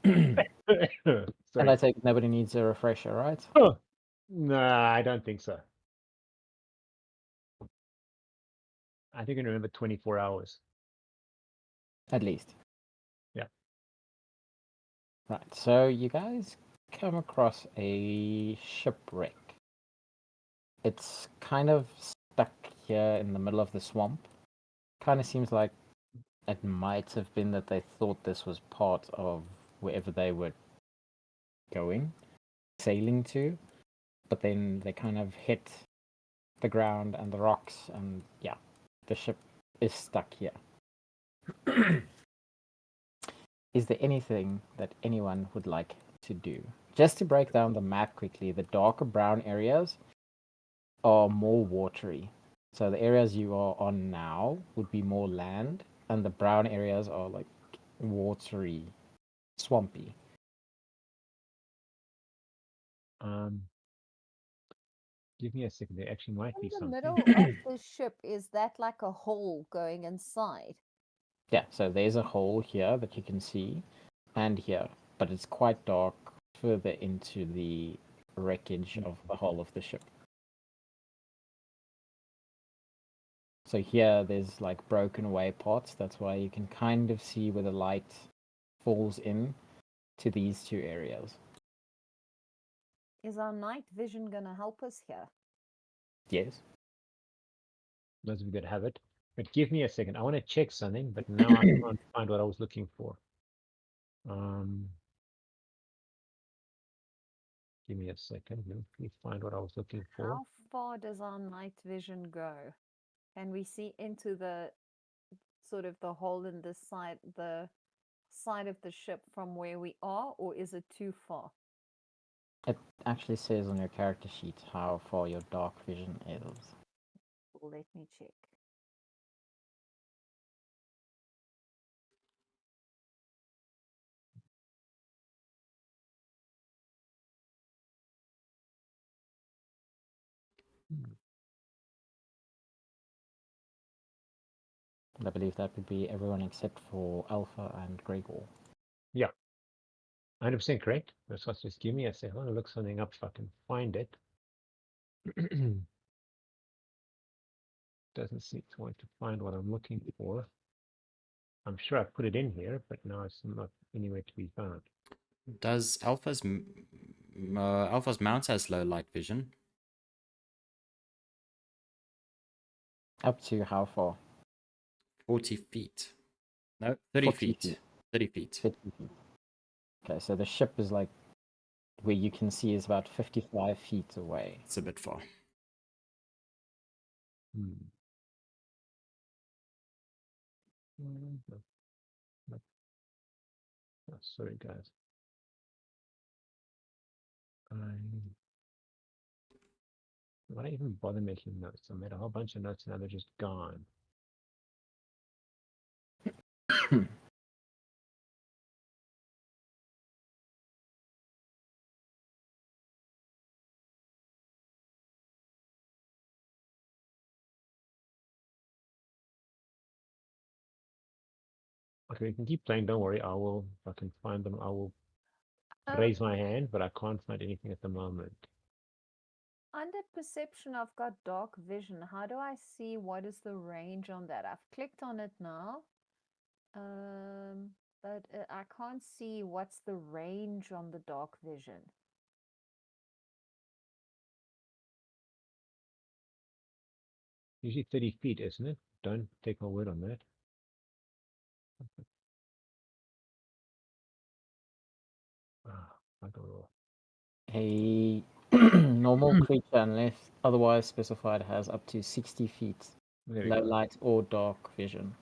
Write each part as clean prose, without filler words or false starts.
And I Sorry. take nobody needs a refresher, right? Oh, no, I don't think so. I think I remember 24 hours. At least. Yeah. Right, so you guys come across a shipwreck. It's kind of stuck here in the middle of the swamp. Kind of seems like it might have been that they thought this was part of wherever they were going, sailing to, but then they kind of hit the ground and the rocks, and yeah, the ship is stuck here. Is there anything that anyone would like to do? Just to break down the map quickly, the darker brown areas are more watery. So the areas you are on now would be more land, and the brown areas are like watery, swampy. Give me a second. There actually might be In the something. middle of the ship, is that like a hole going inside? Yeah, so there's a hole here that you can see, and here, but it's quite dark further into the wreckage of the hull of the ship. So here there's like broken away parts. That's why you can kind of see where the light falls in to these two areas. Is our night vision going to help us here? Yes. Those of you that have it. But give me a second. I want to check something, but now I can't find what I was looking for. Give me a second. Let me find what I was looking for. How far does our night vision go? Can we see into the sort of the hole in the side of the ship from where we are, or is it too far? It actually says on your character sheet how far your dark vision is. Let me check. I believe that would be everyone except for Alpha and Gregor. Yeah. 100% correct. That's what just give me a second. I want to look something up if I can find it. Doesn't seem to want to find what I'm looking for. I'm sure I put it in here, but now it's not anywhere to be found. Does Alpha's Mount has low light vision? Up to how far? 40 feet. No, 30 feet. 30 feet. 50 feet. Okay, so the ship is like where you can see is about 55 feet away. It's a bit far. Oh, sorry, guys. Why even bother making notes? I made a whole bunch of notes, now they're just gone. Okay, we can keep playing. Don't worry. I will. If I can find them, I will raise my hand, but I can't find anything at the moment. Under perception, I've got dark vision. How do I see what is the range on that? I've clicked on it now, but I can't see what's the range on the dark vision. Usually 30 feet, isn't it? Don't take my word on that. I don't know. A normal creature, unless otherwise specified, has up to 60 feet. Low light or dark vision.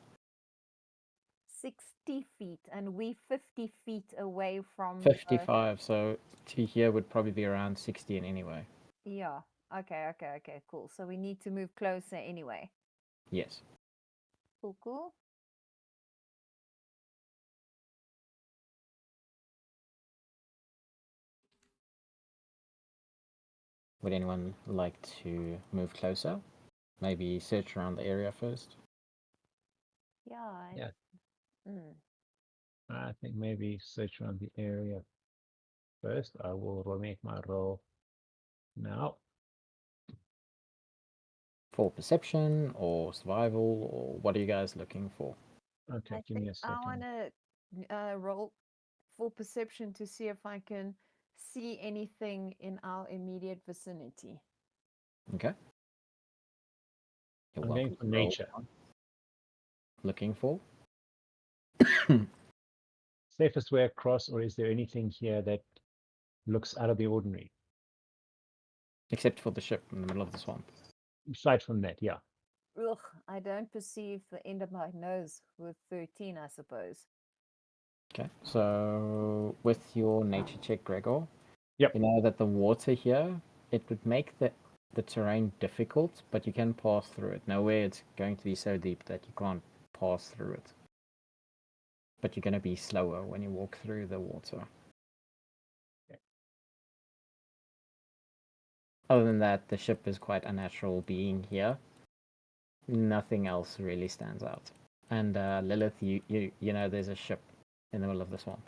60 feet, and we 50 feet away from 55, so to here would probably be around 60 in any way. Yeah. Okay, cool. So we need to move closer anyway. Yes. Cool. Would anyone like to move closer? Maybe search around the area first? Yeah. Yeah. I think maybe search around the area first. I will make my roll now. For perception or survival, or what are you guys looking for? Okay, I give me think a I second. want to roll for perception to see if I can see anything in our immediate vicinity. Okay. You're I'm welcome going for to roll nature. one. Looking for? Safest way across, or is there anything here that looks out of the ordinary? Except for the ship in the middle of the swamp. Aside from that, yeah. Ugh, I don't perceive the end of my nose with 13, I suppose. Okay. So with your nature check, Gregor, Yep. you know that the water here, it would make the terrain difficult, but you can pass through it. Nowhere it's going to be so deep that you can't pass through it. But you're going to be slower when you walk through the water. Okay. Other than that, the ship is quite a natural being here. Nothing else really stands out. And Lillith, you know there's a ship in the middle of the swamp.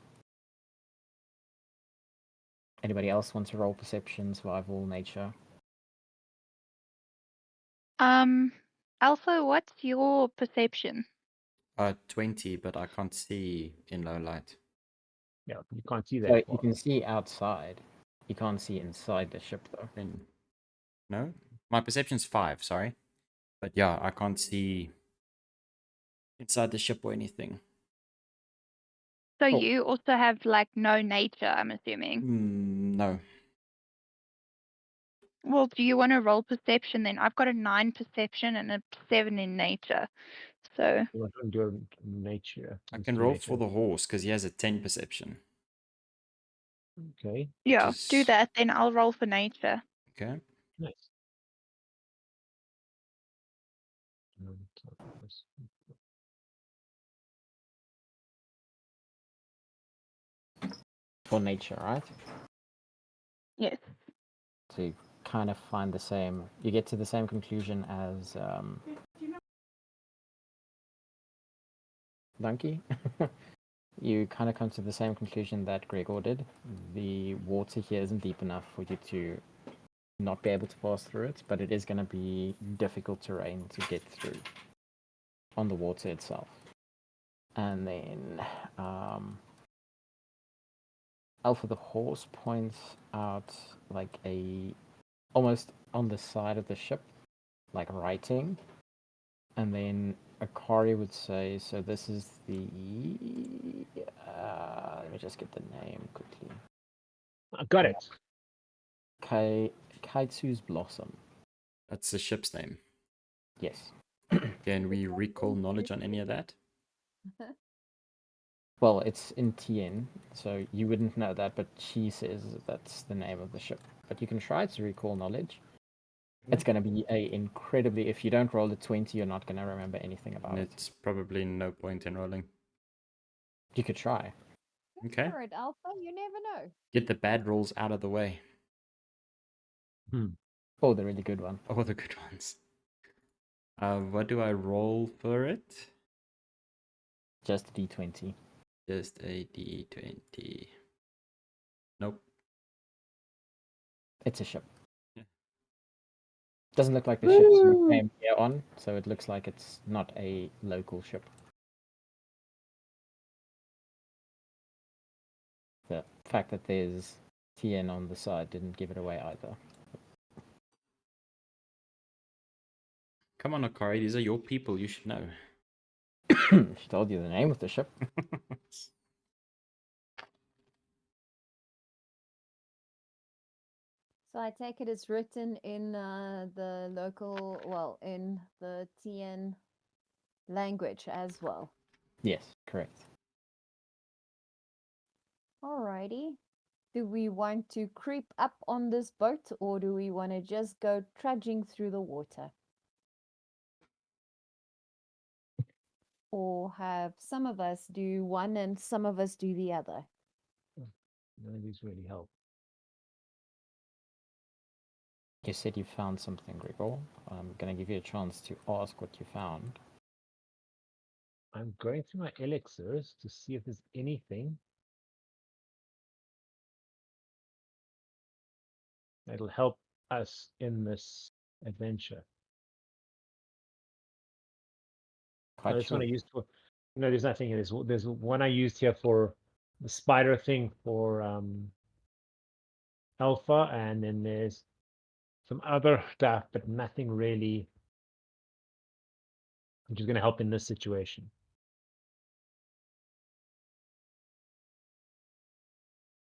Anybody else want to roll perception, survival, nature? Alpha, what's your perception? 20, but I can't see in low light. Yeah, you can't see So that you far. can see outside. You can't see inside the ship though. Then, no? My perception's 5, sorry. But yeah, I can't see inside the ship or anything. So Oh. you also have like no nature, I'm assuming. No. Well, do you want to roll perception then? I've got a 9 perception and a 7 in nature. So You want to do nature. I Let's can do roll nature. for the horse because he has a 10 perception. Okay, yeah, do Just that. Then I'll roll for nature. okay. nice. Top of this. For nature, right? Yes. So you kind of find the same. You get to the same conclusion as Donkey. You kind of come to the same conclusion that Gregor did. The water here isn't deep enough for you to not be able to pass through it, but it is going to be difficult terrain to get through on the water itself. And then Alpha the horse points out like almost on the side of the ship, like writing. And then Akari would say, so this is the let me just get the name quickly. I got it. Kaitsu's Blossom. That's the ship's name. Yes. Can we recall knowledge on any of that? Well, it's in TN, so you wouldn't know that, but she says that's the name of the ship. But you can try to recall knowledge. It's going to be incredibly. If you don't roll a 20, you're not going to remember anything about And it. it's probably no point in rolling. You could try. Okay. For it, Alpha, you never know. Get the bad rolls out of the way. Oh, the really good one. Oh, the good ones. What do I roll for it? Just a D20. Just a D20. Nope. It's a ship. Yeah. Doesn't look like the ships you came here on, so it looks like it's not a local ship. The fact that there's TN on the side didn't give it away either. Come on, Akari. These are your people. You should know. She told you the name of the ship. So I take it it's written in the local, well, in the TN language as well. Yes, correct. Alrighty. Do we want to creep up on this boat or do we want to just go trudging through the water? Or have some of us do one and some of us do the other? None of these really help. You said you found something, Gregor. I'm going to give you a chance to ask what you found. I'm going through my elixirs to see if there's anything that'll help us in this adventure. Quite This one I sure. used for. No, there's nothing here. There's one I used here for the spider thing for alpha, and then there's some other stuff, but nothing really which is going to help in this situation.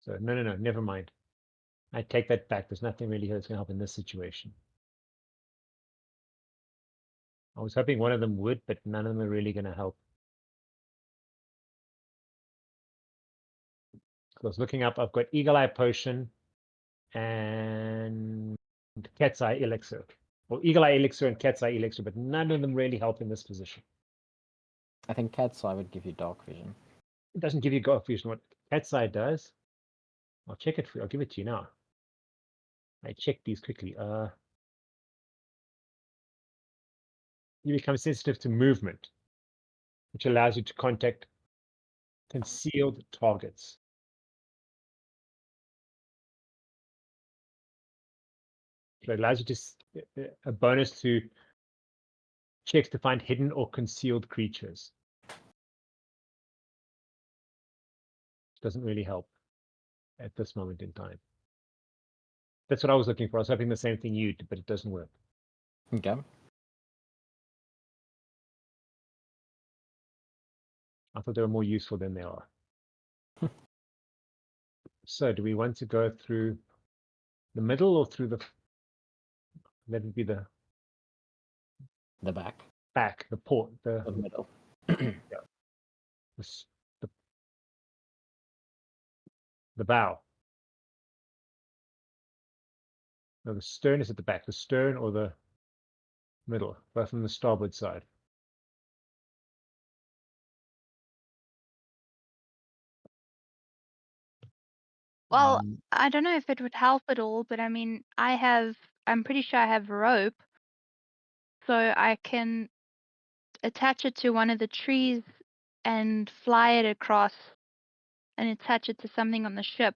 So no, never mind. I take that back. There's nothing really here that's going to help in this situation. I was hoping one of them would, but none of them are really going to help. So I was looking up. I've got Eagle Eye Potion and Cat's Eye Elixir. Well, Eagle Eye Elixir and Cat's Eye Elixir, but none of them really help in this position. I think Cat's Eye would give you dark vision. It doesn't give you Dark Vision. What Cat's Eye does, I'll check it for you. I'll give it to you now. I checked these quickly. You become sensitive to movement, which allows you to contact concealed targets. So it allows you to a bonus to checks to find hidden or concealed creatures. Doesn't really help at this moment in time. That's what I was looking for. I was hoping the same thing you did, but it doesn't work. Okay. I thought they were more useful than they are. So do we want to go through the middle or through the, let it be the The back. back, the port, The middle. the, s- the bow? No, the stern is at the back. The stern or the middle, both on the starboard side. Well, Mm, I don't know if it would help at all, but I mean, I'm pretty sure I have rope, so I can attach it to one of the trees and fly it across and attach it to something on the ship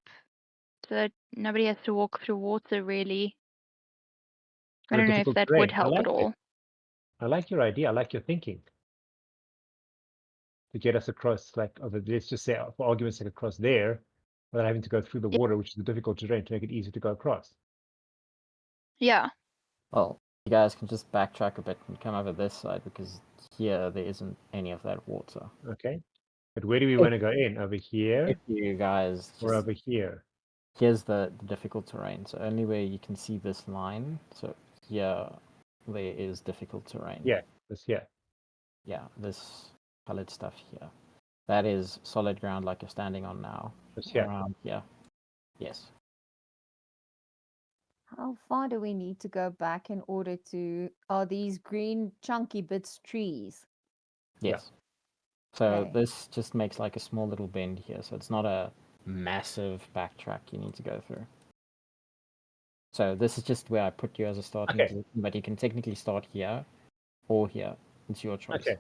so that nobody has to walk through water, really. I through don't know if difficult that would terrain. I help like at it. all. I like your idea. I like your thinking. To get us across, like, let's just say, for argument's sake, across there, without having to go through the Yeah. water, which is the difficult terrain, to make it easy to go across. Yeah. Well, you guys can just backtrack a bit and come over this side because here there isn't any of that water. Okay. But where do we want to go in? Over here If you guys or just over here? here's the difficult terrain, so only where you can see this line. So here there is difficult terrain. Yeah, this here. Yeah, this colored stuff here. That is solid ground like you're standing on now. This here. Around here. Yes. How far do we need to go back in order to? Are these green chunky bits trees? Yes. So Okay. this just makes like a small little bend here, so it's not a massive backtrack you need to go through. So this is just where I put you as a starting Okay. position, but you can technically start here or here. It's your choice. Okay.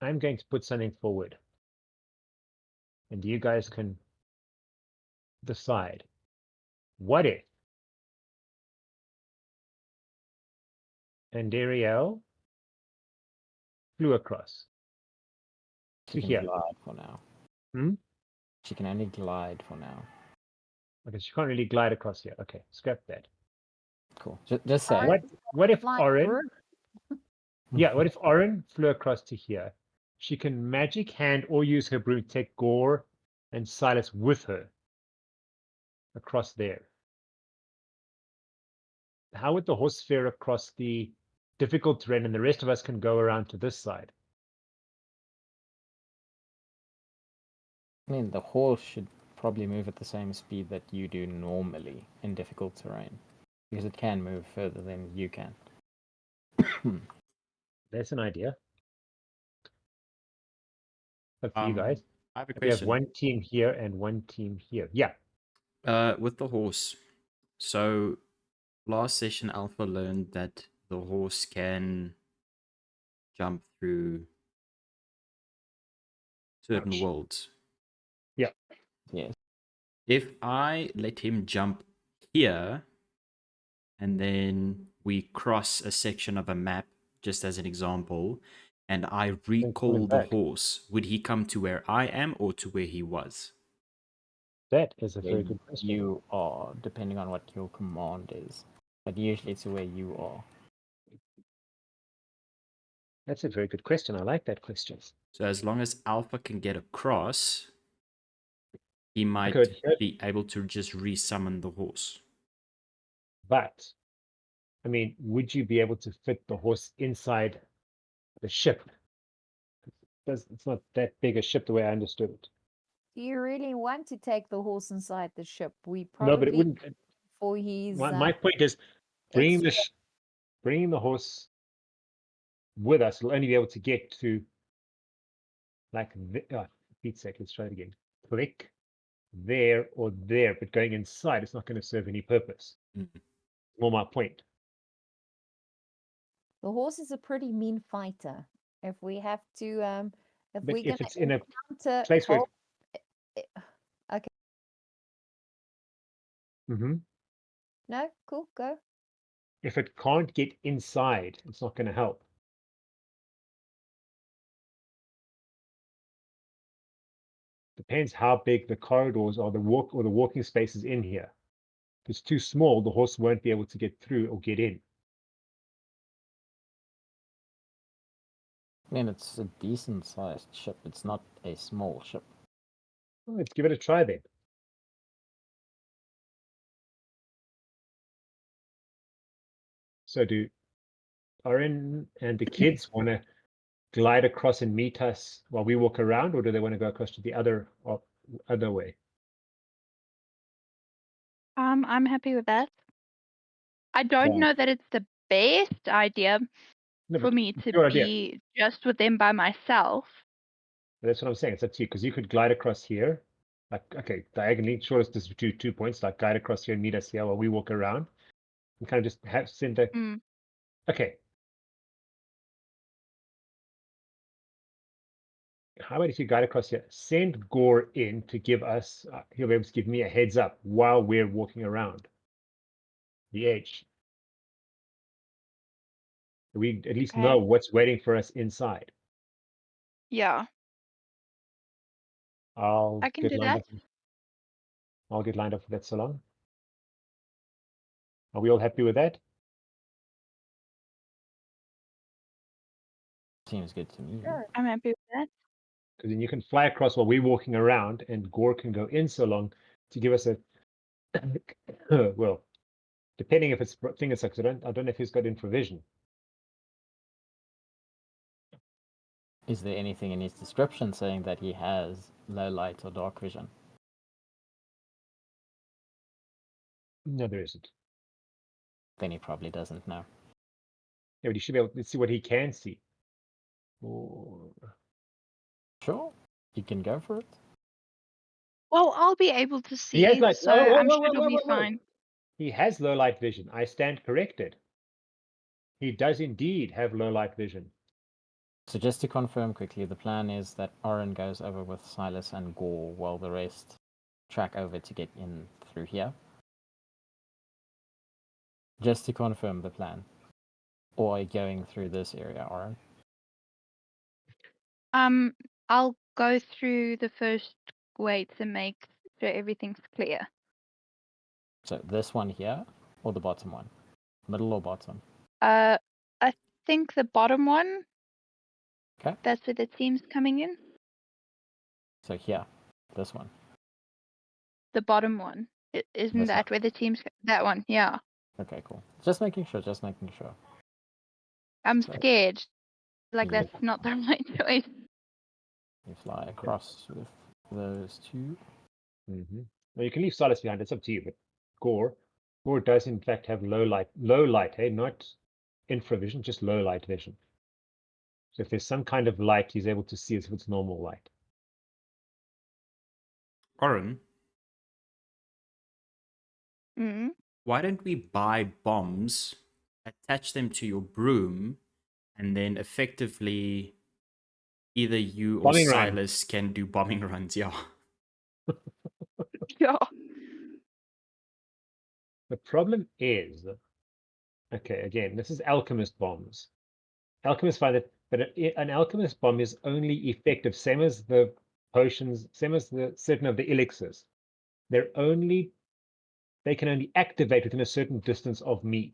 I'm going to put something forward. And you guys can decide. What if Andariel flew across She to can here? glide for now. Hmm? She can only glide for now. Okay, she can't really glide across here. Okay, scrap that. Cool. Just say. What if Fly Oryn? through. Yeah, what if Oryn flew across to here? She can magic hand or use her broom to take Gourd and Silas with her across there. How would the horse fare across the difficult terrain, and the rest of us can go around to this side? I mean, the horse should probably move at the same speed that you do normally in difficult terrain, because it can move further than you can. That's an idea. Up to you guys. I have a If we have question. one team here and one team here. Yeah. With the horse. So last session Alpha learned that the horse can jump through certain Ouch. worlds. Yeah. Yes. If I let him jump here, and then we cross a section of a map, just as an example, and I Then recall coming the back. horse, would he come to where I am or to where he was? That is a Where very good question. you are, depending on what your command is. But usually it's where you are. That's a very good question. I like that question. So as long as Alpha can get across, he might could hit- be able to just resummon the horse. But, I mean, would you be able to fit the horse inside the ship? It's not that big a ship the way I understood it. Do you really want to take the horse inside the ship? We No, but it probably wouldn't. for his My point is bringing bringing the horse with us will only be able to get to like Pete's sake, let's try it again. Click there or there, but going inside, it's not going to serve any purpose. Mhm. More my point. the horse is a pretty mean fighter. If we have to if But we're if gonna it's in a encounter place where, hold- okay. No, cool, go. if it can't get inside, it's not going to help. Depends how big the corridors are, the walking spaces in here. If it's too small, the horse won't be able to get through or get in. I mean, it's a decent sized ship. It's not a small ship. Well, let's give it a try then. So do Oryn and the kids want to glide across and meet us while we walk around, or do they want to go across to the other way? I'm happy with that. I don't Yeah. know that it's the best idea No, for but me it's to your idea. be just with them by myself. That's what I'm saying. It's up to you because you could glide across here, like okay, diagonally, shortest is 2 points, like glide across here and meet us here while we walk around, and kind of just have send a. Mm. Okay. How about if you guide across here? Send Gourd in to give us. He'll be able to give me a heads up while we're walking around the edge. We at least Okay. know what's waiting for us inside. Yeah, I'll I can get do lined that. up. I'll get lined up for that salon. Are we all happy with that? Seems good to me. Sure. I'm happy with that. Because then you can fly across while we're walking around, and Gore can go in so long to give us a. Well, depending if it's finger sucks, I don't know if he's got infravision. Is there anything in his description saying that he has low light or dark vision? No, there isn't. Then he probably doesn't know. Yeah, but he should be able to see what he can see. Or Sure, you can go for it. Well, I'll be able to he has see, light. so Whoa, whoa, I'm whoa, sure whoa, it'll whoa, be whoa, whoa. fine. He has low light vision. I stand corrected. He does indeed have low light vision. So just to confirm quickly, the plan is that Oryn goes over with Silas and Gore while the rest track over to get in through here. Just to confirm the plan. Or going through this area, Oryn. I'll go through the first weights and make sure everything's clear. So this one here, or the bottom one? Middle or bottom? I think the bottom one. Okay. That's where the team's coming in. So here, this one. The bottom one. Isn't This that where the team's? That one, yeah. Okay, cool. Just making sure, just making sure. I'm So- scared. Like Yeah. that's not the right choice. You fly across with those two. Mm-hmm. Well, you can leave Silas behind. It's up to you. But Gore does in fact have low light, hey, not infravision, just low light vision. So if there's some kind of light, he's able to see as if it's normal light. Oryn, Mm. why don't we buy bombs, attach them to your broom, And then effectively, either you or Bombing run. Silas can do bombing runs. Yeah. Yeah. The problem is, okay, again, this is alchemist bombs. Alchemists find that, but an alchemist bomb is only effective, same as the potions, same as the certain of the elixirs. They can only activate within a certain distance of me.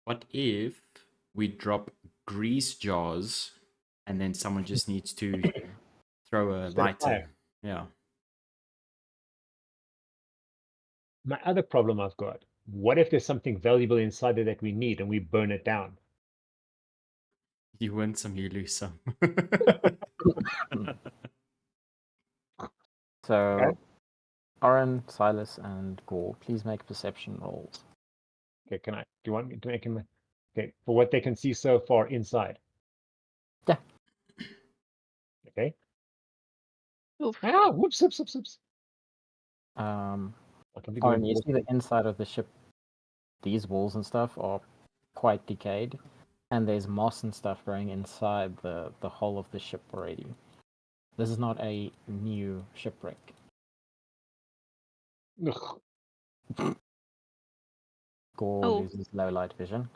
What if we drop grease jars and then someone just needs to throw a Set a lighter? fire. Yeah. My other problem I've got, what if there's something valuable inside there that we need and we burn it down? You win some, you lose some. So, Okay. Oryn, Silas, and Gourd, please make perception rolls. Okay, do you want me to make him, okay, for what they can see so far inside? Yeah. Okay. Oof. Ah, whoops, whoops, whoops, whoops. Um, I completely went Oryn, you see the water. inside of the ship. These walls and stuff are quite decayed, and there's moss and stuff growing inside the hull of the ship already. This is not a new shipwreck. Ugh. Gore Oh. loses low light vision.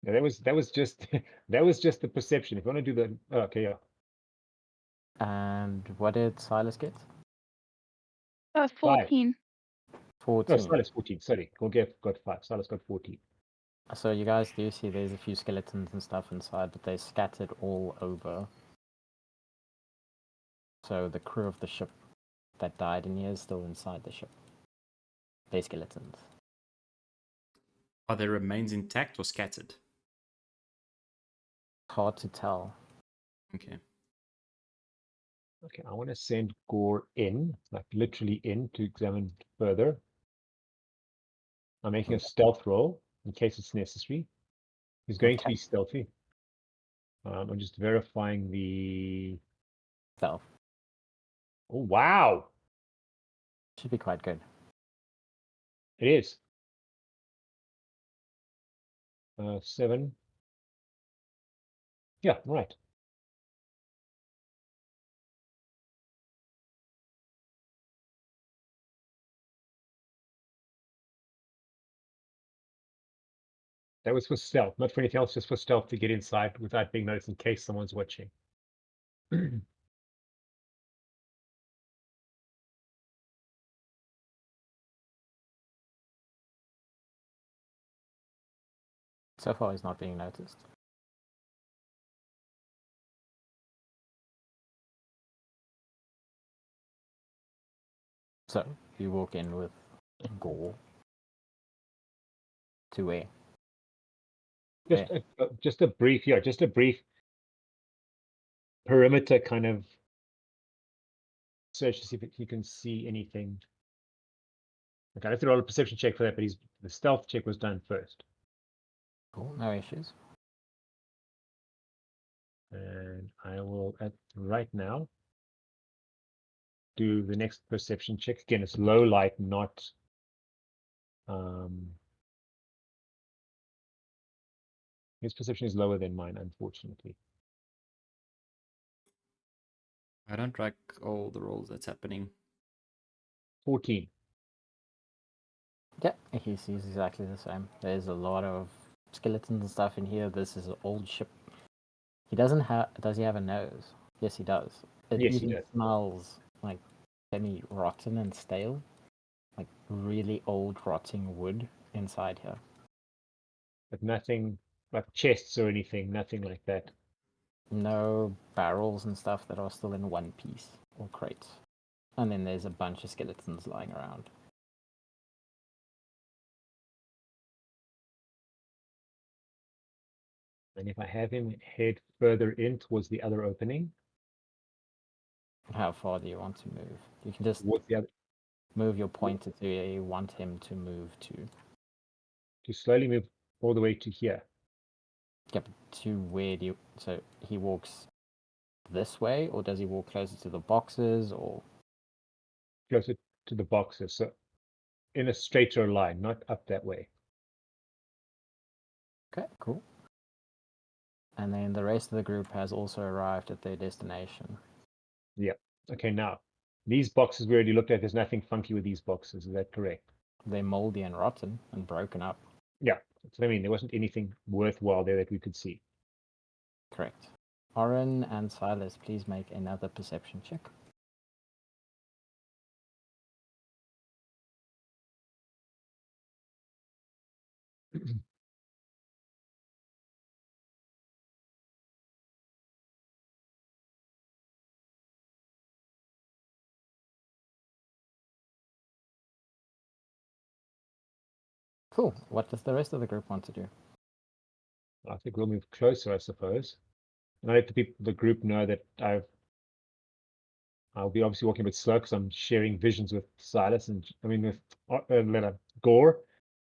Yeah, that was just that was just the perception. If you want to do the okay, yeah. And what did Silas get? 14. 14. No, Silas 14. Sorry, got 5. Silas got 14. So you guys do see there's a few skeletons and stuff inside, but they're scattered all over. So the crew of the ship that died in here is still inside the ship. They're skeletons. Are their remains intact or scattered? Hard to tell. Okay. Okay, I want to send Gore in, like literally in, to examine further. I'm making a stealth roll in case it's necessary. He's going to Okay. be stealthy. I'm just verifying the. Stealth. Oh wow, Should be quite good. it is. 7. Yeah, right. That was for stealth, not for anything else, just for stealth to get inside without being noticed in case someone's watching. So far he's not being noticed. So you walk in with Gore. To where? Just a brief, yeah, just a brief perimeter kind of search to see if you can see anything. Okay, I have to roll a perception check for that, but the stealth check was done first. Cool, no issues. And I will right now do the next perception check. Again, it's low light, not his perception is lower than mine, unfortunately. I don't track all the rolls that's happening. 14. Yeah, he sees exactly the same. There's a lot of skeletons and stuff in here. This is an old ship. He doesn't have. Does he have a nose? Yes, he does. It Yes, he even does. smells like semi-rotten and stale, like really old rotting wood inside here. But nothing like chests or anything, nothing like that. No barrels and stuff that are still in one piece or crates. And then there's a bunch of skeletons lying around. And if I have him head further in towards the other opening, How far do you want to move? You can just towards the other, move your pointer to where you want him to move to. to slowly move all the way to here. Yeah, but to where do you... So he walks this way, or does he walk closer to the boxes, or... Closer to the boxes, so in a straighter line, not up that way. Okay, cool. And then the rest of the group has also arrived at their destination. Okay, now, these boxes we already looked at, there's nothing funky with these boxes. Is that correct? They're moldy and rotten and broken up. Yeah. So, I mean, there wasn't anything worthwhile there that we could see. Correct. Oryn and Silas, please make another perception check. Cool. What does the rest of the group want to do? I think we'll move closer, I suppose. And I let the group know that I'll be obviously walking a bit slow because I'm sharing visions with Silas and with Gourd,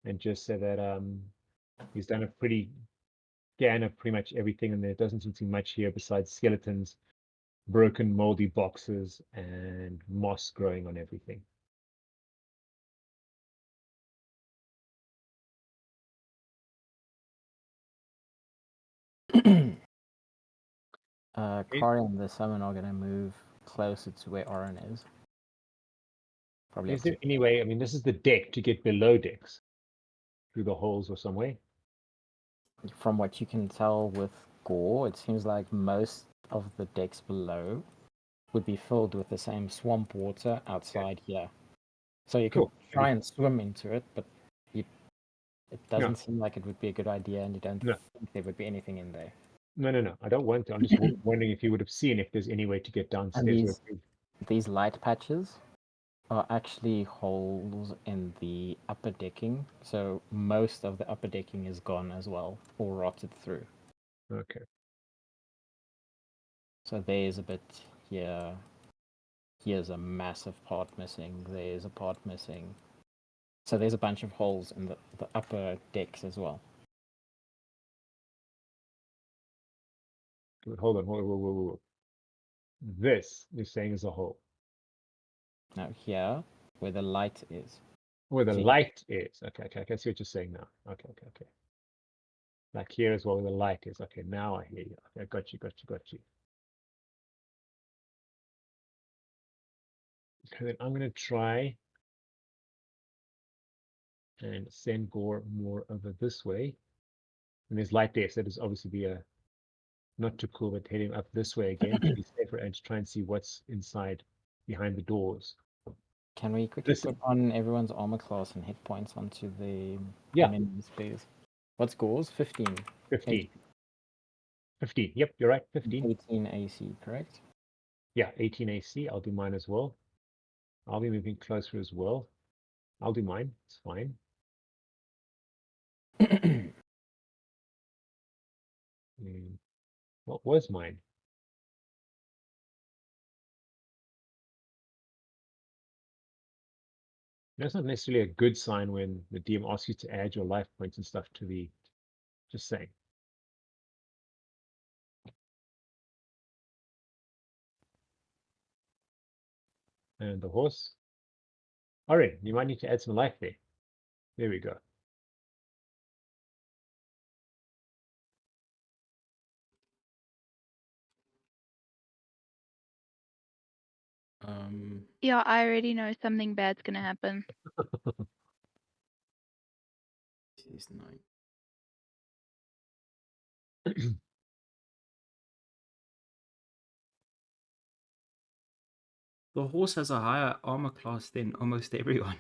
and just say that he's done a pretty scan of pretty much everything, and there doesn't seem to be much here besides skeletons, broken moldy boxes, and moss growing on everything. Kari and the summon are going to move closer to where Oryn is. Probably Is there any way, I mean, this is the deck, to get below decks through the holes or some way? from what you can tell with Gore, it seems like most of the decks below would be filled with the same swamp water outside here. So you could Cool. try and swim into it, but it doesn't seem like it would be a good idea, and you don't No. think there would be anything in there. No. I don't want to. I'm just wondering if you would have seen if there's any way to get downstairs. And these light patches are actually holes in the upper decking, so most of the upper decking is gone as well, or rotted through. Okay. So there's a bit here. Here's a massive part missing. There's a part missing. So there's a bunch of holes in the upper decks as well. Hold on. Whoa. This you're saying is a hole. Now here, where the light is. Where the See? light is. Okay. I can see what you're saying now. Okay. Like here as well, where the light is. Okay, now I hear you. Okay, got you. Okay, then I'm gonna try and send Gore more over this way. And there's light there, so there's obviously be a not too cool, but heading up this way again to be safer and to try and see what's inside behind the doors. Can we quickly put on everyone's armor class and hit points onto the menus, please? What's Gore's? 15. 15. 15. Yep, you're right. 15. 18 AC, correct? Yeah, 18 AC. I'll do mine as well. I'll be moving closer as well. I'll do mine. It's fine. What was mine? That's not necessarily a good sign when the DM asks you to add your life points and stuff to the. Just saying. And the horse. All right, you might need to add some life there. There we go. Yeah, I already know something bad's gonna happen. He's 9. The horse has a higher armor class than almost everyone,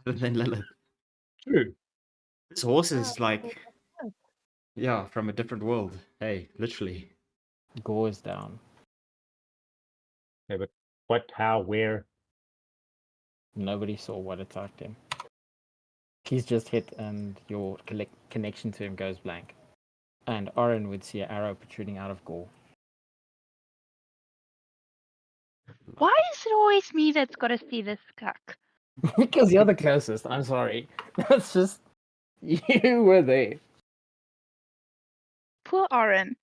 other than Lillith. True. This horse is like, yeah, from a different world. Hey, literally. Gore is down. Yeah, but what, how, where? Nobody saw what attacked him. He's just hit and your connection to him goes blank. And Oryn would see an arrow protruding out of Gore. Why is it always me that's got to see this cuck? Because you're the closest, I'm sorry. That's just... You were there. Poor Oryn.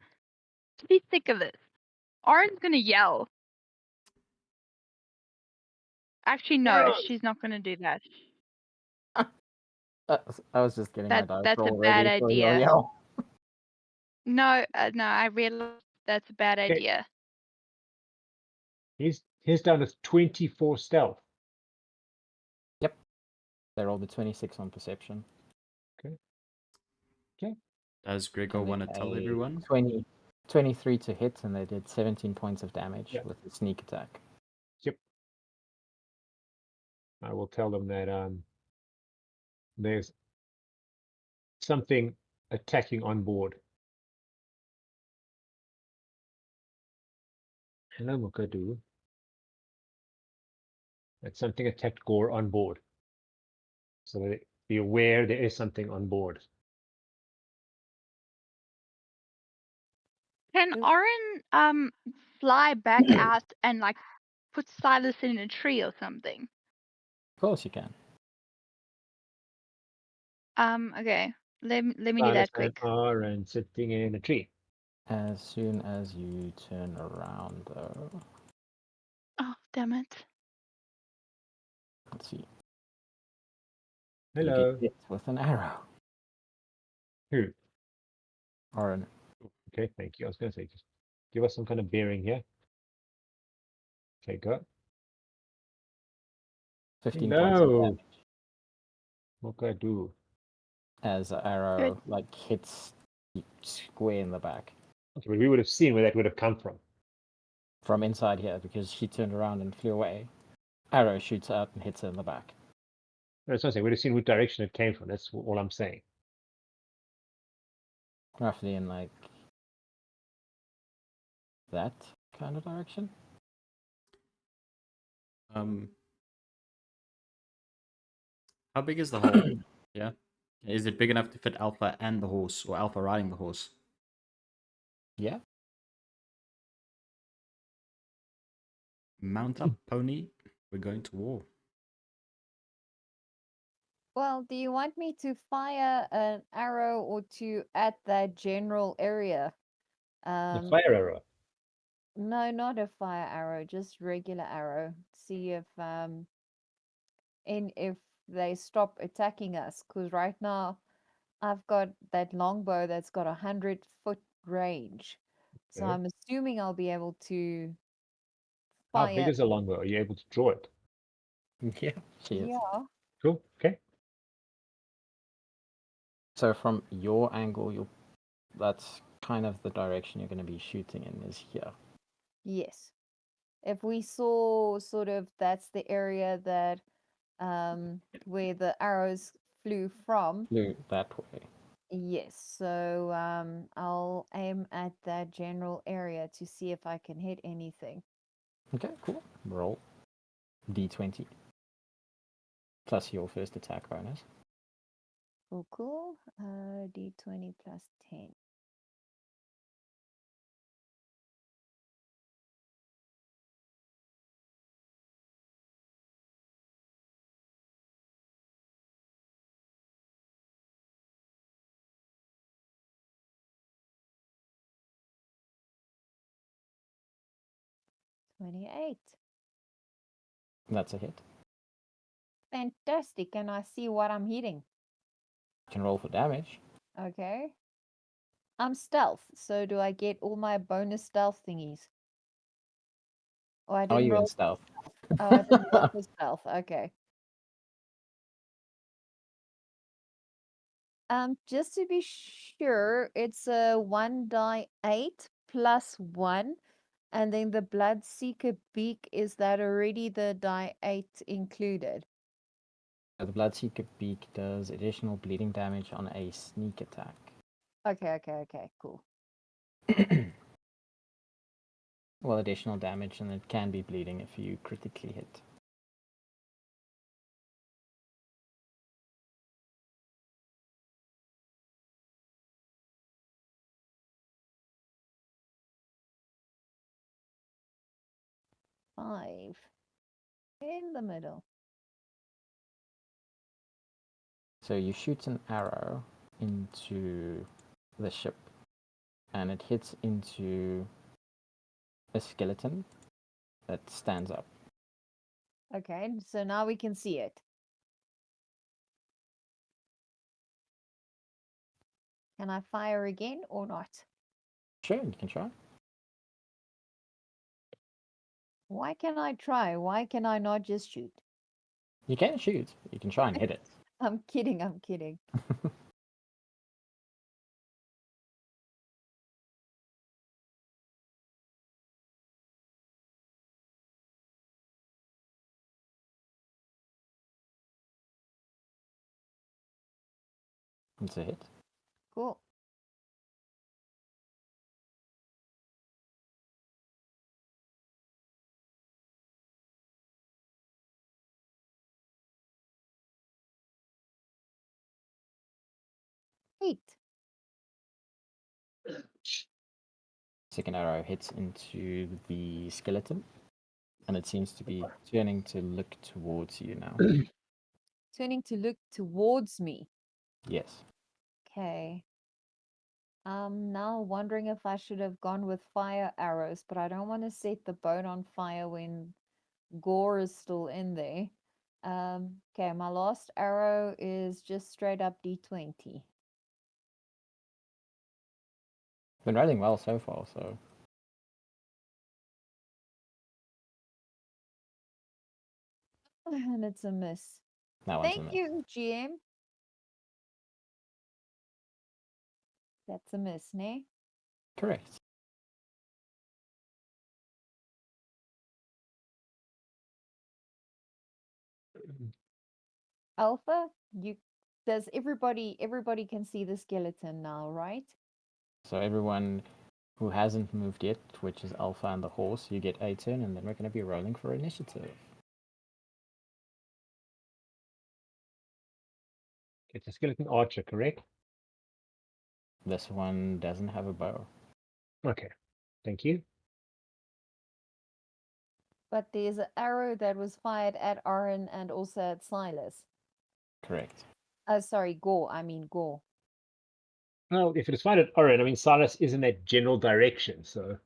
She's sick of this. Oryn's gonna yell. Actually, no, she's not gonna do that. I was just getting my dice That's a roll bad ready for your idea. yell. No, I realize that's a bad Okay. idea. He's down to 24 stealth. They rolled a 26 on perception. Does Gregor And they want to tell a everyone? 23 to hit, and they did 17 points of damage Yeah. with the sneak attack. I will tell them that there's something attacking on board. Hello, Mukadu. That something attacked Gourd on board. So that be aware there is something on board. Can Ooh. Oryn fly back out and like put Silas in a tree or something? Of course you can. Okay. Let me do Silas that and quick. Armand sitting in a tree. As soon as you turn around, though, Oh, damn it. let's see. Hello. You get hit with an arrow. Who? Or Okay, thank you. I was going to say, just give us some kind of bearing here. Okay, go. 15 points of No. damage What can I do? as the arrow like hits you square in the back Okay, but we would have seen where that would have come from. from inside here because she turned around and flew away. Arrow shoots out and hits her in the back. That's what I'm saying. We'd have seen what direction it came from. That's all I'm saying. Roughly in like that kind of direction. How big is the hole? Yeah. Is it big enough to fit Alpha and the horse, or Alpha riding the horse? Yeah. Mount up, pony. We're going to war. Well, do you want me to fire an arrow or to at that general area? The fire arrow. No, not a fire arrow, just regular arrow. See if they stop attacking us. Because right now I've got that longbow that's got 100-foot range. So Okay. I'm assuming I'll be able to How big fire. is a longbow? Are you able to draw it? Yeah. She is. Yeah. Cool. Okay. So from your angle, that's kind of the direction you're going to be shooting in is here. Yes. If we saw sort of that's the area that where the arrows flew from. Flew that way. Yes, so I'll aim at that general area to see if I can hit anything. Okay, cool. Roll d20 plus your first attack bonus. Cool. D20 plus 10. $28. That's a hit. Fantastic. And I see what I'm hitting. You can roll for damage. Okay. I'm stealth, so do I get all my bonus stealth thingies? Oh, I Are didn't you roll. in stealth? Oh, I didn't roll for stealth. Okay. Just to be sure, it's a 1d8 plus 1, and then the Bloodseeker beak, is that already the die 8 included? The Bloodseeker Beak does additional bleeding damage on a sneak attack. Okay, cool. Well, additional damage, and it can be bleeding if you critically hit. Five in the middle. So you shoot an arrow into the ship, and it hits into a skeleton that stands up. Okay, so now we can see it. Can I fire again or not? Sure, you can try. Why can I try? Why can I not just shoot? You can shoot. You can try and hit it. I'm kidding, I'm kidding. It's a hit. Cool. Eight. Second arrow hits into the skeleton, and it seems to be turning to look towards you now. Turning to look towards me. Yes. Okay. I'm now wondering if I should have gone with fire arrows, but I don't want to set the boat on fire when Gourd is still in there. Okay, my last arrow is just straight up D20. Been rolling well so far, so And it's a miss. that one's a Thank miss. you, GM. That's a miss, ne? Correct. Alpha, does everybody can see the skeleton now, right? So everyone who hasn't moved yet, which is Alpha and the horse, you get a turn, and then we're going to be rolling for initiative. It's a skeleton archer, correct? This one doesn't have a bow. Okay. Thank you. But there's an arrow that was fired at Oryn and also at Silas. Correct. Sorry, Gore. I mean Gore. Well, if it is fired at Oryn, I mean, Silas is in that general direction, so.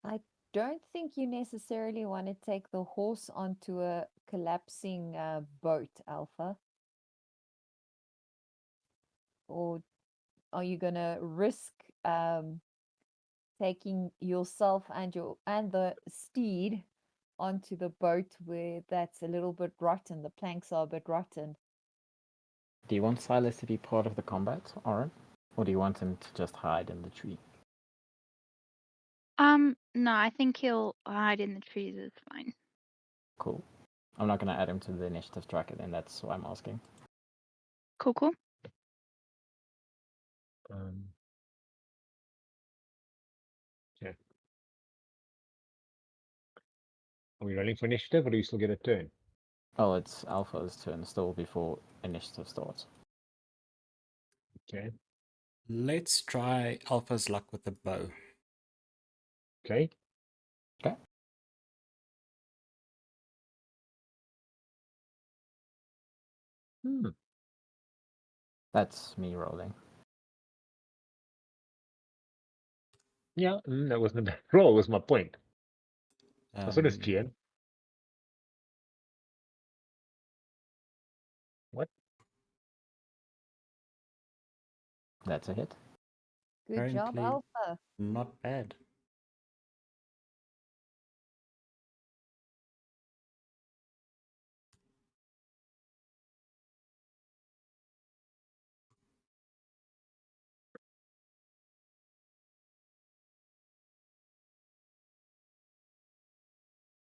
I don't think you necessarily want to take the horse onto a collapsing boat, Alpha. Or are you gonna risk taking yourself and the steed onto the boat where that's a little bit rotten, the planks are a bit rotten? Do you want Silas to be part of the combat, Oryn? Or do you want him to just hide in the tree? No, I think he'll hide in the trees. It's fine. Cool. I'm not going to add him to the initiative tracker then, that's why I'm asking. Cool, cool. Okay. Are we rolling for initiative, or do we still get a turn? Oh, it's Alpha's turn still before initiative starts. Okay. Let's try Alpha's luck with the bow. Okay. Okay. That's me rolling. Yeah, that wasn't a bad roll, was my point. So does GM. What? That's a hit. Good job, Apparently Alpha. not bad.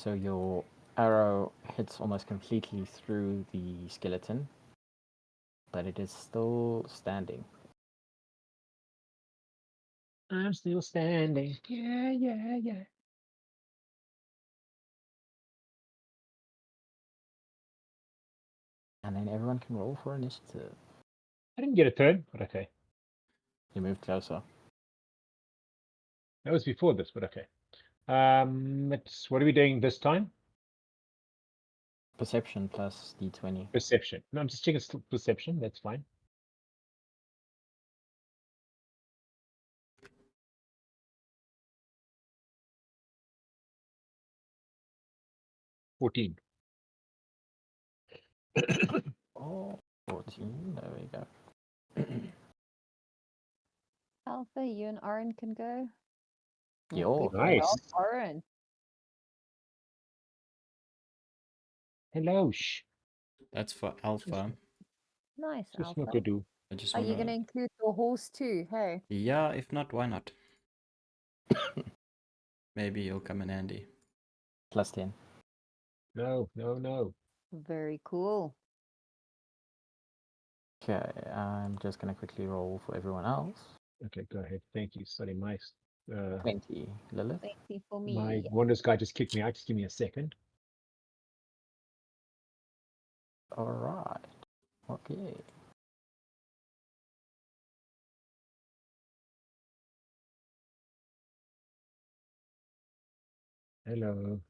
So your arrow hits almost completely through the skeleton, but it is still standing. I'm still standing. Yeah, yeah, yeah. And then everyone can roll for initiative. I didn't get a turn, but okay. You move closer. That was before this, but okay. What are we doing this time? Perception plus d20. Perception. No, I'm just checking perception. That's fine. 14. Oh, 14. There we go. Alpha, you and Oryn can go. Oh, Yo. good Nice. job, Oryn. Hello, shh. That's for Alpha. Nice, Just Alpha. not gonna do. I just Are you want going to to. include the horse too? Hey. Yeah, if not, why not? Maybe he'll come in handy. Plus 10. No, no, no. Very cool. Okay, I'm just going to quickly roll for everyone else. Okay, go ahead. Thank you. Sorry, my 20. Lilith. 20 for my me. wonders guy just kicked me out. Just give me a second. Alright. Okay. Hello.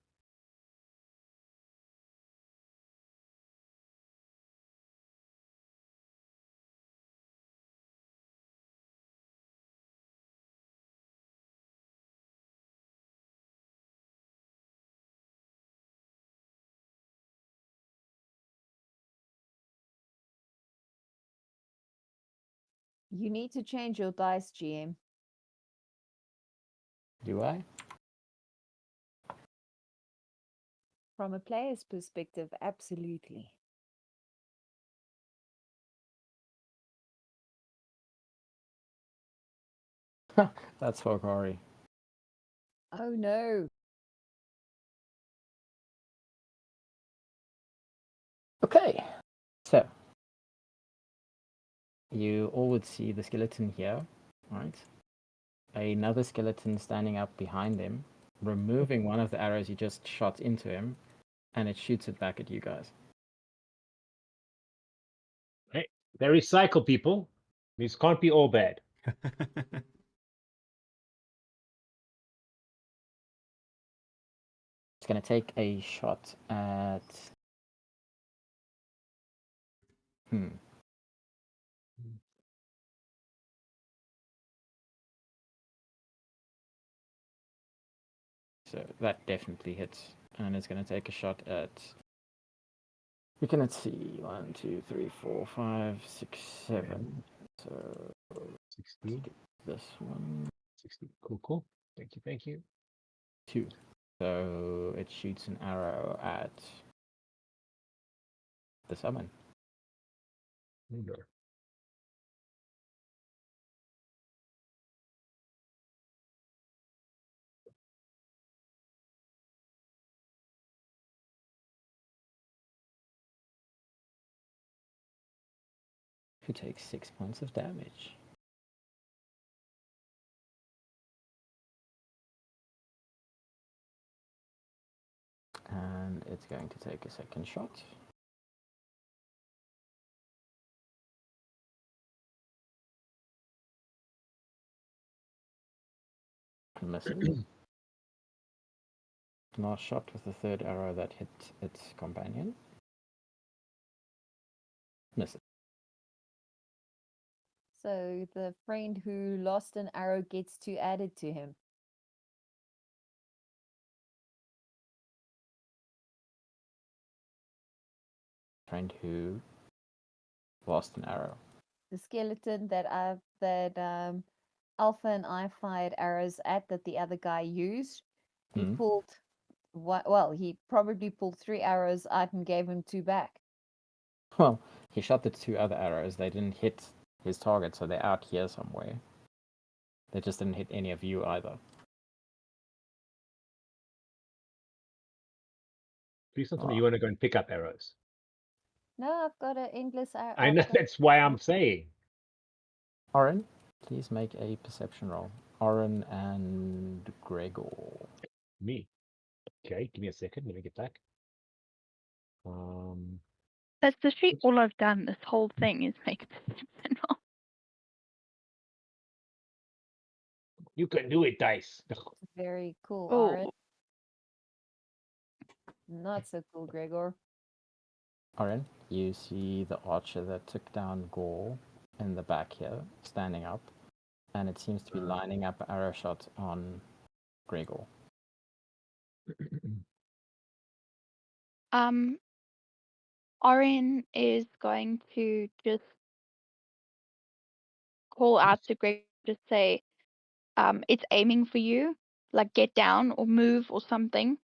You need to change your dice, GM. Do I? From a player's perspective, absolutely. That's for Akari. Oh no. Okay. So, you all would see the skeleton here, right? Another skeleton standing up behind them, removing one of the arrows you just shot into him, and it shoots it back at you guys. Hey, they recycle people. These can't be all bad. It's going to take a shot at... So that definitely hits. And it's going to take a shot at... We can, let's see, 1, 2, 3, 4, 5, 6, 7. So 60. this one, 60. Cool, cool. Thank you, thank you. 2. So it shoots an arrow at the summon. There. Who takes 6 points of damage. And it's going to take a second shot. Misses. Last shot with the third arrow that hit its companion. Misses. So the friend who lost an arrow gets 2 added to him. Friend who lost an arrow. The skeleton that Alpha and I fired arrows at that the other guy used. He pulled he probably pulled 3 arrows out and gave him 2 back. Well, he shot the 2 other arrows. They didn't hit his target, so they're out here somewhere. They just didn't hit any of you either. Please don't tell me you want to go and pick up arrows. No, I've got an endless arrow. I know, that's why I'm saying. Oryn, please make a perception roll. Oryn and Gregor. Me. Okay, give me a second. Let me get back. That's literally all I've done this whole thing is make a perception roll. You can do it, dice. Very cool, Oh, Oryn. Not so cool, Gregor. Oryn, you see the archer that took down Gourd in the back here, standing up, and it seems to be lining up an arrow shot on Gregor. Oryn is going to just call out to Greg, just say, it's aiming for you, like get down or move or something.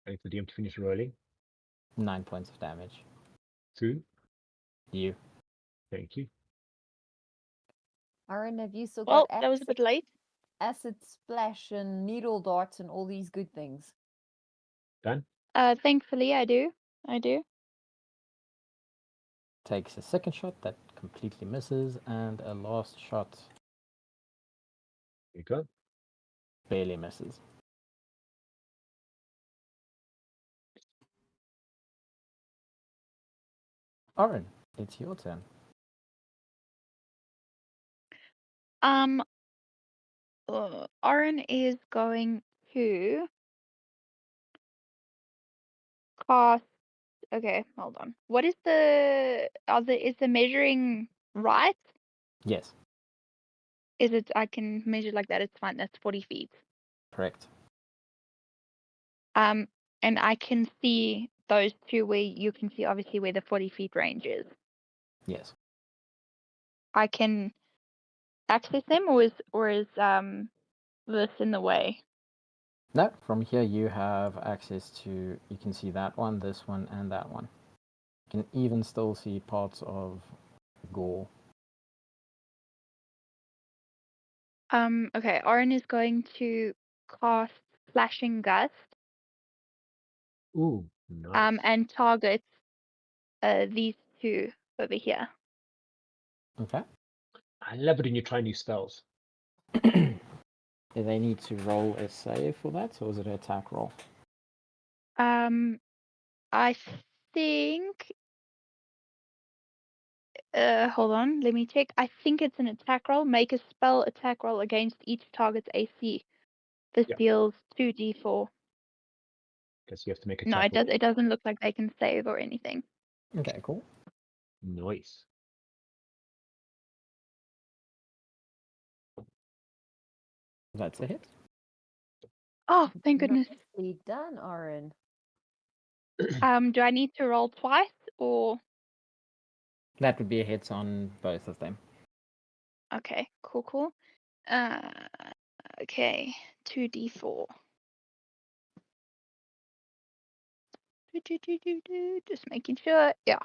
Wait for DM to finish rolling. 9 points of damage. 2. You. Thank you. Arryn, have you still Well, got that was a bit late. acid splash and needle darts and all these good things? Done. Thankfully, I do. Takes a second shot that completely misses, and a last shot There you go. barely misses. Oryn, it's your turn. Oryn is going to cast. Okay, hold on. What is is the measuring right? Yes, Is it? I can measure like that. It's fine. That's 40 feet. correct. And I can see those two where you can see obviously where the 40 feet range is. Yes. I can access them, or is this in the way? No, from here you have access to, you can see that one, this one, and that one. You can even still see parts of Gourd. Okay, Oryn is going to cast Flashing Gust, Ooh, nice. and target these two over here. Okay. I love it when you try new spells. Do they need to roll a save for that, or is it an attack roll? I think. Hold on, let me check. I think it's an attack roll. Make a spell attack roll against each target's AC. This Yeah. deals 2d4. Because you have to make a No, check. it doesn't look like they can save or anything. Okay, cool. Nice. That's a hit. Oh, thank goodness. Nicely done, Arryn. Do I need to roll twice or? That would be a hit on both of them. Okay, cool. Okay, 2d4. Just making sure. Yeah.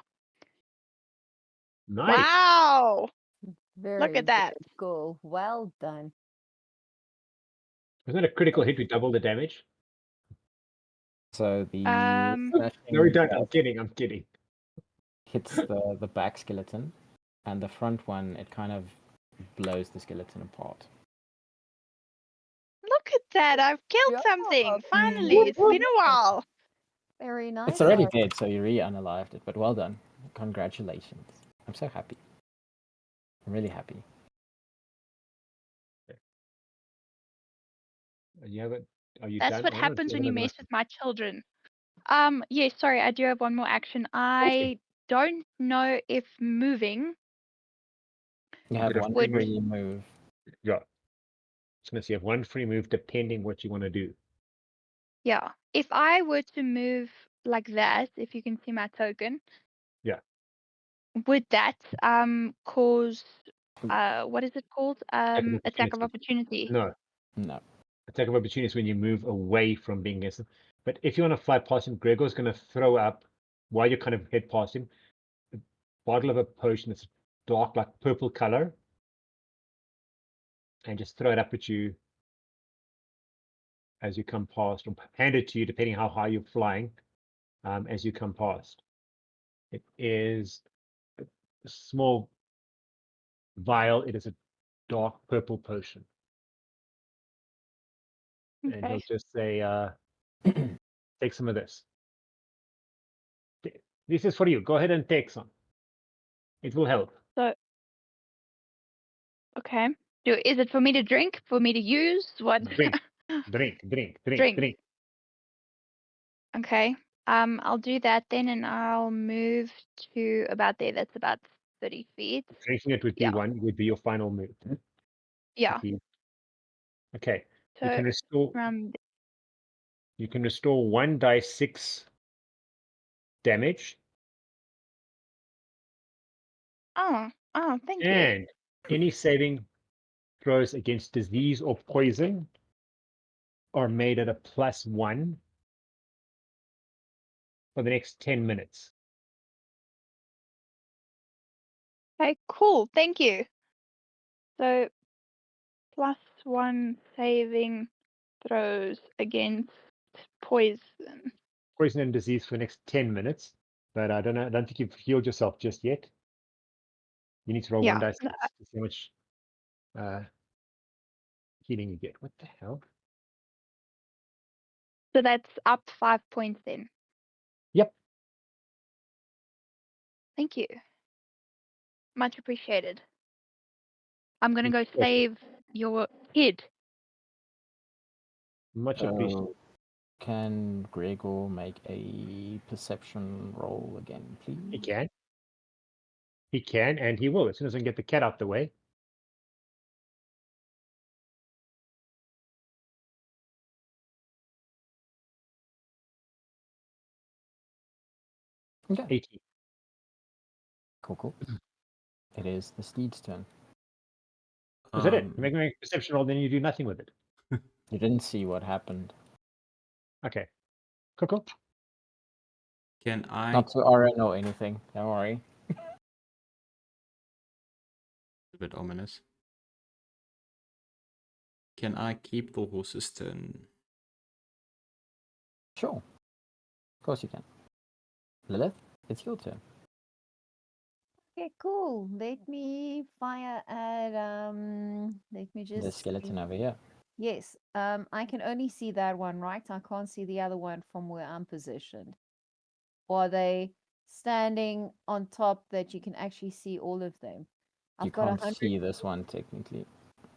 Nice. Wow. Very at that. good. Cool. Well done. Wasn't that a critical hit with double the damage? So the No, we slashing don't. I'm dust kidding. hits the back skeleton, and the front one, it kind of blows the skeleton apart. Look at that. I've killed Job. something. Finally. It's been a while. Very nice. It's already Arryn. dead, so you re-unalived it, but well done. Congratulations. I'm so happy. I'm really happy. You have it. Are you That's done? what Or do happens you when have you another mess with my children. Yes, sorry, I do have one more action. I don't know if moving You have Bit of one would. free move. Yeah. So you have one free move depending what you want to do. Yeah. If I were to move like that, if you can see my token. Yeah. Would that cause what is it called? Attack of opportunity. No. No. Attack of opportunity is when you move away from being against him. But if you want to fly past him, Gregor's going to throw up while you kind of head past him a bottle of a potion that's dark, like purple color, and just throw it up at you as you come past, or hand it to you depending how high you're flying as you come past. It is a small vial. It is a dark purple potion. And Okay. he'll just say, take some of this. This is for you. Go ahead and take some. It will help. So okay. Is it for me to drink? For me to use? What? Drink. Drink. Okay. I'll do that then, and I'll move to about there. That's about 30 feet. Drinking it would be Yeah. would be your final move. Yeah. Okay. You So can restore from you can restore 1d6 damage thank you. and any saving throws against disease or poison are made at a +1 for the next 10 minutes. Okay, cool. Thank you. So +1 saving throws against poison. Poison and disease for the next 10 minutes. But I don't know. I don't think you've healed yourself just yet. You need to roll Yeah. 1d6 to see how much healing you get. What the hell? So that's up 5 points then. Yep. Thank you. Much appreciated. I'm gonna go Yes. save your kid. Much appreciated. So, can Gregor make a perception roll again, He please? can. He can, and he will as soon as I can get the cat out the way. Okay. 80. Cool. It is the steed's turn. Is that it? You make a perception roll, then you do nothing with it. You didn't see what happened. Okay. Cool. Can I Not to Oryn or anything. Don't worry. a bit ominous? Can I keep the horse's turn? Sure. Of course you can. Lillith, it's your turn. Okay, cool. Let me fire at let me The just skeleton see. over here. Yes. I can only see that one, right? I can't see the other one from where I'm positioned. Or are they standing on top that you can actually see all of them? You I've got can't 100. see this one technically.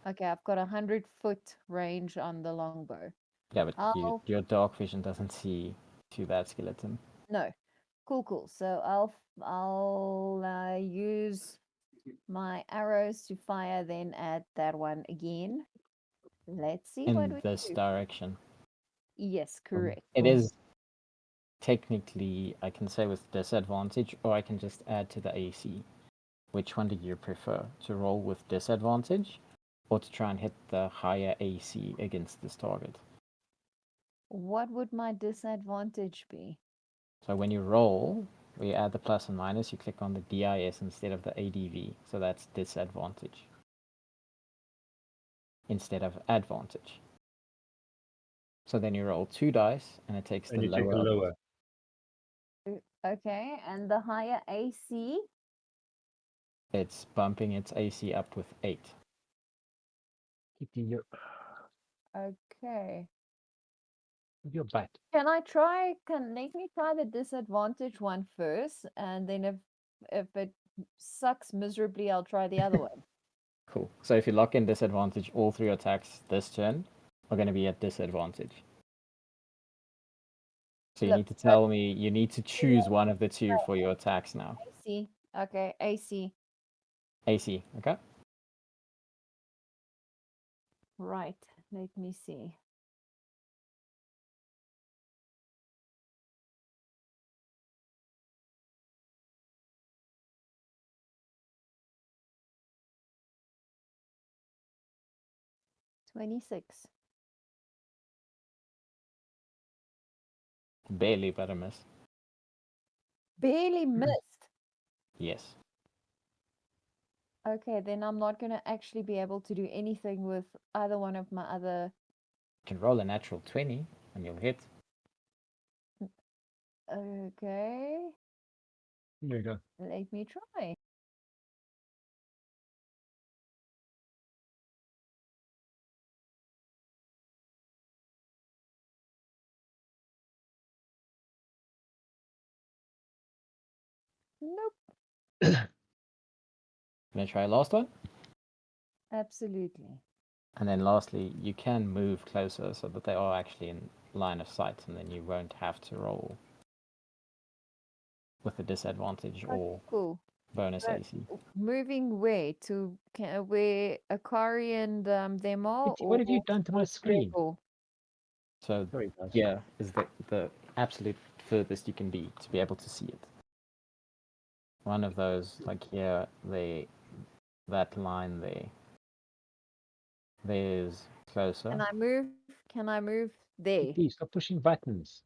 Okay, I've got 100-foot range on the longbow. Yeah, but I'll your dark vision doesn't see to that skeleton. no. Cool. So I'll use my arrows to fire then at that one again. Let's see what In we this do. direction. Yes, correct. It is technically, I can say with disadvantage, or I can just add to the AC. Which one do you prefer? To roll with disadvantage, or to try and hit the higher AC against this target? What would my disadvantage be? So when you roll, where you add the plus and minus, you click on the DIS instead of the ADV. So that's disadvantage instead of advantage. So then you roll 2 dice, and it takes And the you take the lower. lower. Okay, and the higher AC? It's bumping its AC up with 8. Keep Okay. your butt. Can let me try the disadvantage one first, and then if it sucks miserably, I'll try the other one. Cool. So if you lock in disadvantage, all 3 attacks this turn are going to be at disadvantage. So you Look, need to tell me, you need to choose one of the two for your attacks now. AC. Okay, AC. AC, okay? Right. Let me see. $26. Barely, but a miss. Barely missed. Yes. Okay, then I'm not going to actually be able to do anything with either one of my other. You can roll a natural 20 and you'll hit. Okay, There you go. let me try. Nope, Gonna try last one. absolutely. And then lastly, you can move closer so that they are actually in line of sight, and then you won't have to roll with a disadvantage Okay, or cool. bonus But AC. moving where to where Akari and them are, What have you or done to my towards screen? Gregor? So Sorry, guys. yeah, is the absolute furthest you can be to be able to see it. One of those, like here, that line there. There's closer. Can I move? Can I move there? Please stop pushing buttons.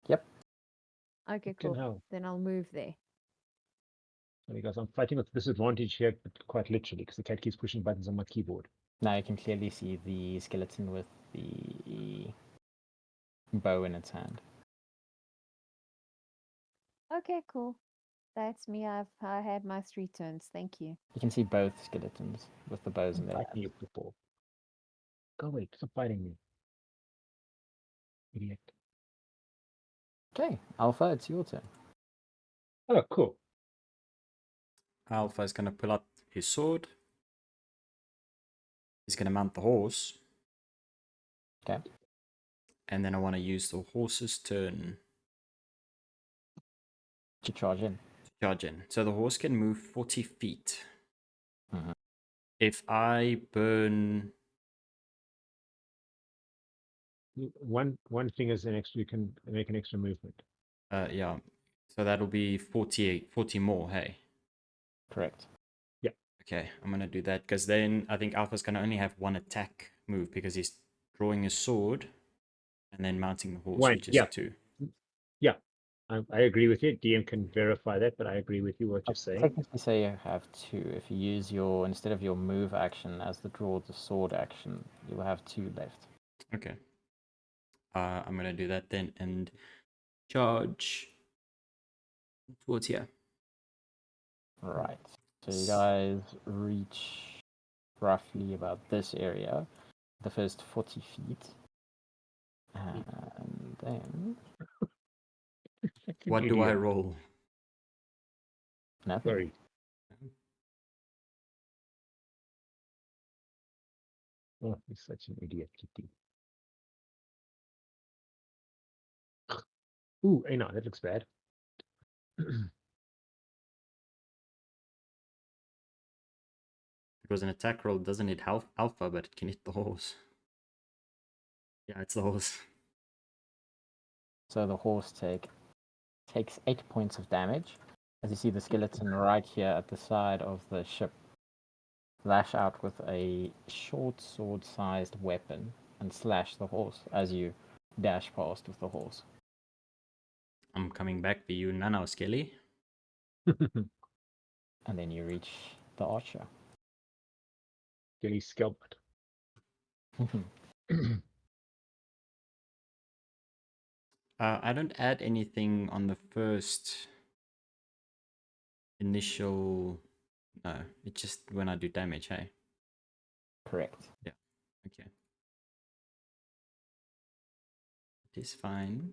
Yep. Okay, Fucking cool. hell. Then I'll move there. Sorry, guys. I'm fighting with disadvantage here, but quite literally, because the cat keeps pushing buttons on my keyboard. Now you can clearly see the skeleton with the bow in its hand. Okay, cool. That's me. I had my 3 turns. Thank you. You can see both skeletons with the bows in I'm their fighting hands. you, football. Go away. Stop fighting me. Idiot. Okay, Alpha, it's your turn. Oh, cool. Alpha is going to pull out his sword. He's going to mount the horse. Okay. And then I want to use the horse's turn To charge in. to charge in. So the horse can move 40 feet. Mhm. If I burn... One thing is an extra. You can make an extra movement. yeah. So that'll be 40 more, hey? Correct. Okay, I'm going to do that because then I think Alpha's going to only have one attack move because he's drawing his sword and then mounting the horse, One, which is yeah. 2. Yeah, I agree with you. DM can verify that, but I agree with you what you're saying. Technically say you have 2. If you use your, instead of your move action as the draw the sword action, you will have 2 left. Okay. I'm going to do that then and charge towards here. Right. So you guys reach roughly about this area, the first 40 feet. And then What do I roll? nothing. Sorry. Oh, he's such an idiot, Kitty. Ooh, hey, no, that looks bad. It was an attack roll, doesn't hit Alpha, but it can hit the horse. Yeah, it's the horse. So the horse takes 8 points of damage. As you see the skeleton right here at the side of the ship lash out with a short sword-sized weapon and slash the horse as you dash past with the horse. I'm coming back for you now, Skelly. And then you reach the archer. Get his scalped. I don't add anything on the first initial... No, it's just when I do damage, hey? Correct. Yeah, okay. It is fine.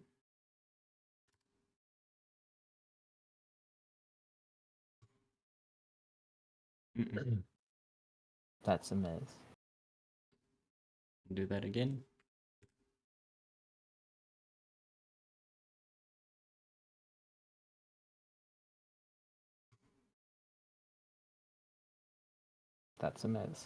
That's a miss. Do that again. That's a miss.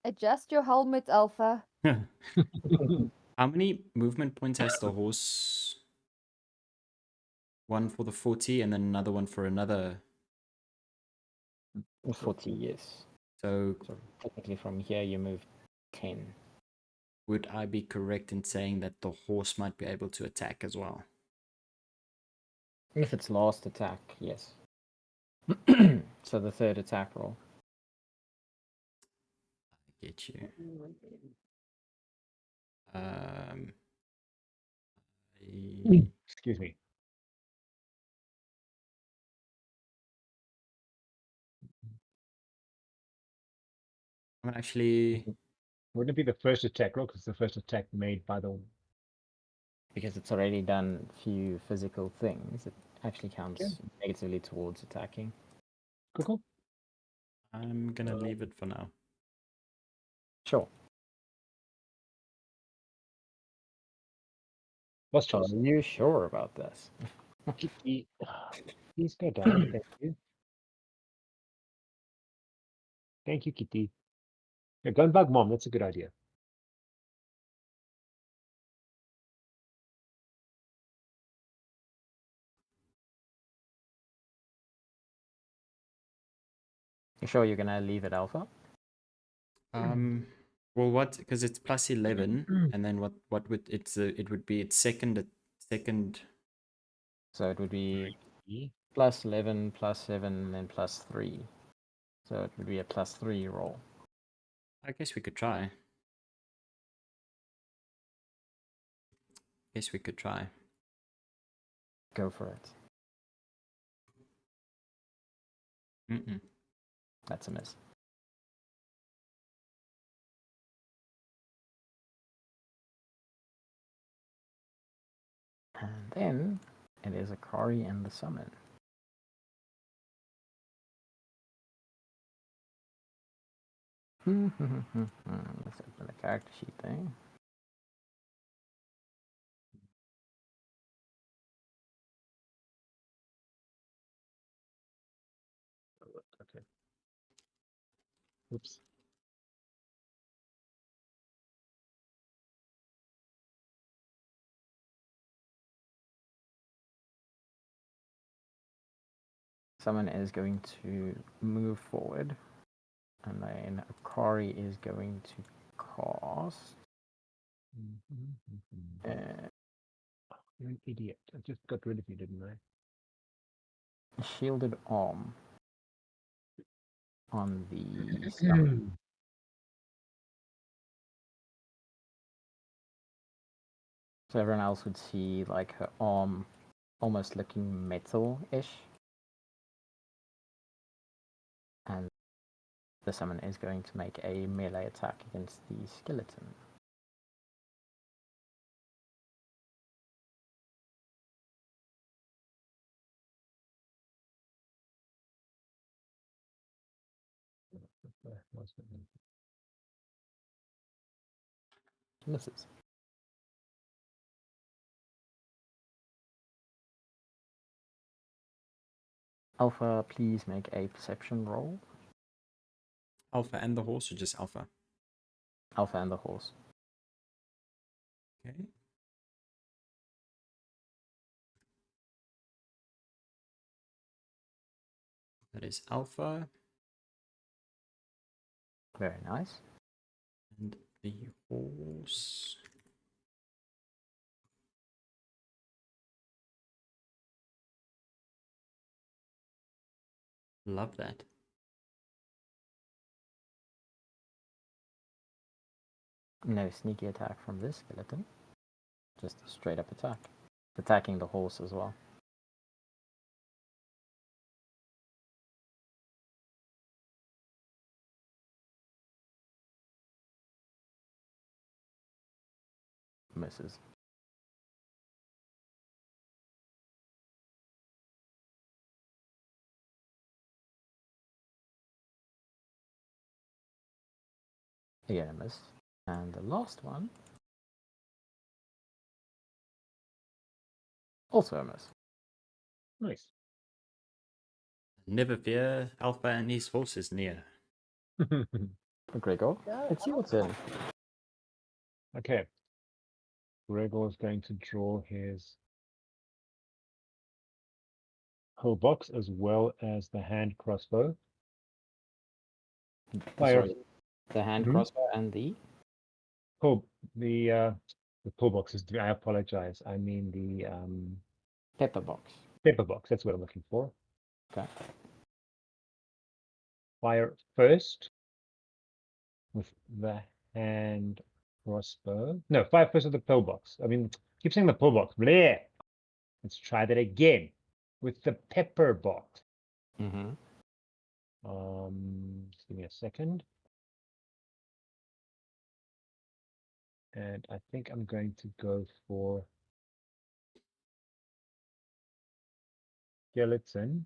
Adjust your helmet, Alpha. How many movement points has the horse? One for the 40 and then another one for another. 40 years. So So technically from here you move 10. would I be correct in saying that the horse might be able to attack as well? If it's last attack, yes. So the third attack roll. I get you. I- Excuse me. I'm actually... Wouldn't it be the first attack roll? Because it's the first attack made by the... Because it's already done a few physical things, it actually counts Okay. negatively towards attacking. Cool. I'm gonna leave it for now. Sure. Boss Are choice. you sure about this? Kitty. Please go down. Thank you. Thank you, Kitty. Yeah, go and bug mom. That's a good idea. You sure you're gonna leave it alpha? Well, what? Because it's plus 11, and then what would it would be its second. So it would be E. plus 11, plus 7, and then plus 3. So it would be a plus 3 roll. I guess we could try. Guess we could try. Go for it. Mm-mm. That's a miss. And then it is Akari and the summon. Let's open the character sheet thing. Okay. Oops. Summon is going to move forward, and then Akari is going to cast. You're an idiot. I just got rid of you, didn't I? Shielded arm on the summon. So everyone else would see like her arm almost looking metal-ish. And the summon is going to make a melee attack against the skeleton. Misses. Alpha, please make a perception roll. Alpha and the horse, or just alpha? Alpha and the horse. Okay. That is alpha. Very nice. And the horse. Love that. No sneaky attack from this skeleton. Just a straight up attack. Attacking the horse as well. Misses. Again, a miss. And the last one. Also a miss. Nice. Never fear, Alpha and his horse is near. Gregor, it's your turn. Okay. Gregor is going to draw his whole box as well as the hand crossbow. Fire. Sorry, the hand Mhm. crossbow and the Pull the pull box is. I apologize. I mean the pepper box. paper box. That's what I'm looking for. Okay. Fire first with the hand crossbow. No, fire first with the pillbox. I mean, keep saying the pillbox. Bleh. Let's try that again with the pepper box. Mm-hmm. Just give me a second. And I think I'm going to go for skeleton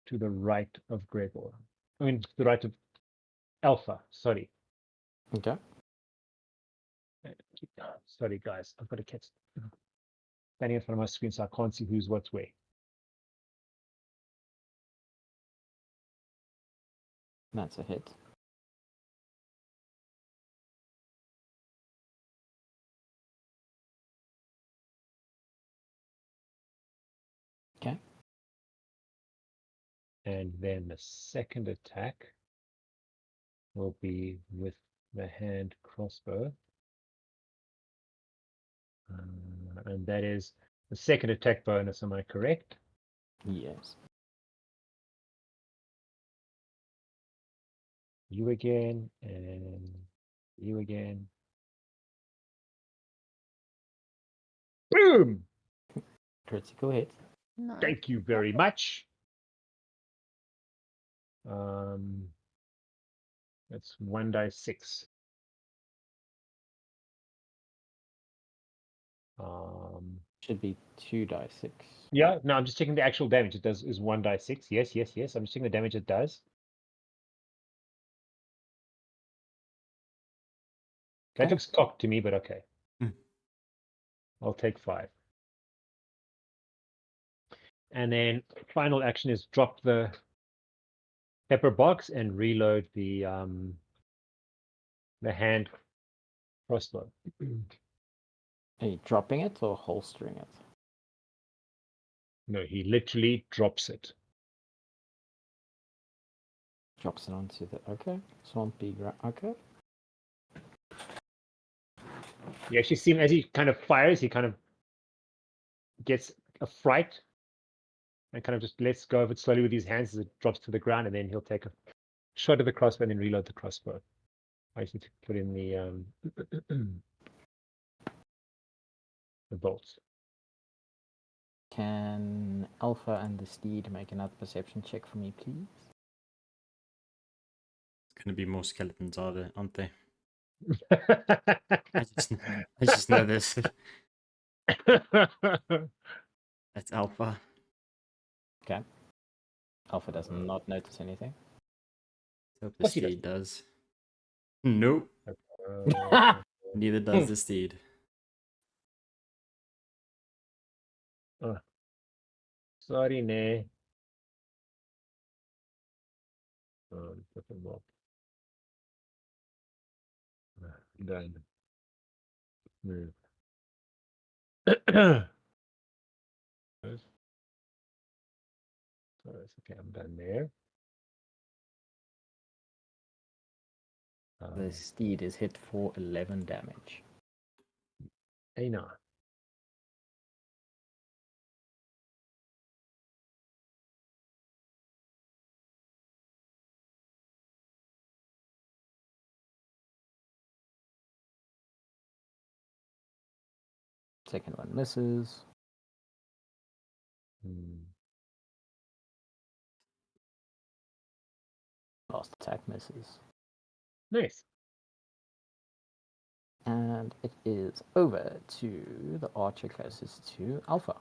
to the right of Gregor. I mean, to the right of Alpha. Sorry. Okay. Sorry, guys. I've got to catch standing in front of my screen so I can't see who's what's where. That's a hit. Okay. And then the second attack will be with the hand crossbow. And that is the second attack bonus, am I correct? Yes. You again, and you again. Boom! Critical hit. Nice. Thank you very much. That's 1d6. Should be 2d6. Yeah, no, I'm just checking the actual damage. It does is 1d6. Yes, yes, yes. I'm just checking the damage it does. That Okay. looks cocked to me, but okay. Hmm. I'll take 5. And then final action is drop the pepper box and reload the hand crossbow. Are you dropping it or holstering it? No, he literally drops it. Drops it onto the swampy ground. Okay. You actually see him as he kind of fires, he kind of gets a fright and kind of just lets go of it slowly with his hands as it drops to the ground, and then he'll take a shot of the crossbow and then reload the crossbow. I just need to put in the bolts. Can Alpha and the Steed make another perception check for me, please? It's going to be more skeletons, aren't they? I just know this. That's Alpha. Okay. Alpha does not notice anything. Hope the Yes, he does. steed does. Nope. Neither does the steed. Sorry, ne. Put them up. Done. Move. So it's okay, I'm done there. The Steed is hit for 11 damage. Hey, no. Second one misses. Last attack misses. Nice. And it is over to the archer closest to Alpha.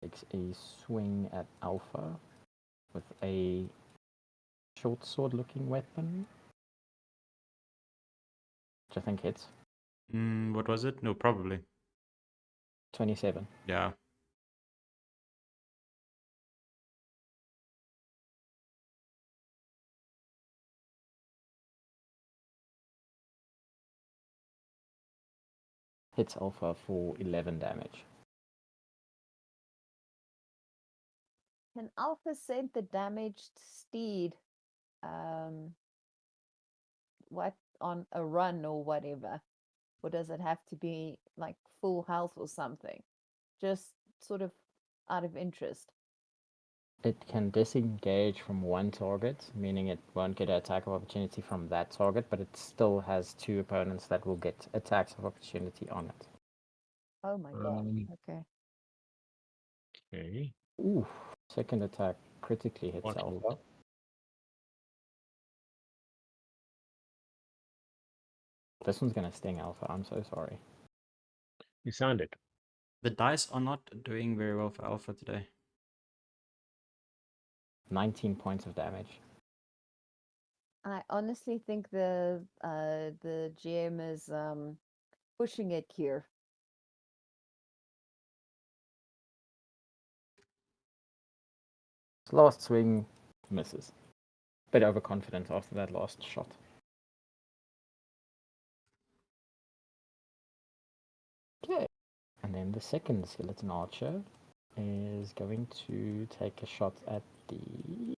Takes a swing at Alpha with a short sword looking weapon, which I think hits. What was it? No, probably. 27. Yeah. Hits Alpha for 11 damage. Can Alpha send the damaged steed what on a run or whatever? Or does it have to be like full health or something? Just sort of out of interest. It can disengage from one target, meaning it won't get an attack of opportunity from that target, but it still has 2 opponents that will get attacks of opportunity on it. Oh my god. Okay. Okay. Ooh, second attack critically hits One Alpha. This one's gonna sting Alpha. I'm so sorry. You sound it. The dice are not doing very well for Alpha today. 19 points of damage. I honestly think the GM is pushing it here. His last swing misses. Bit overconfident after that last shot. Okay. And then the second skeleton archer is going to take a shot at the...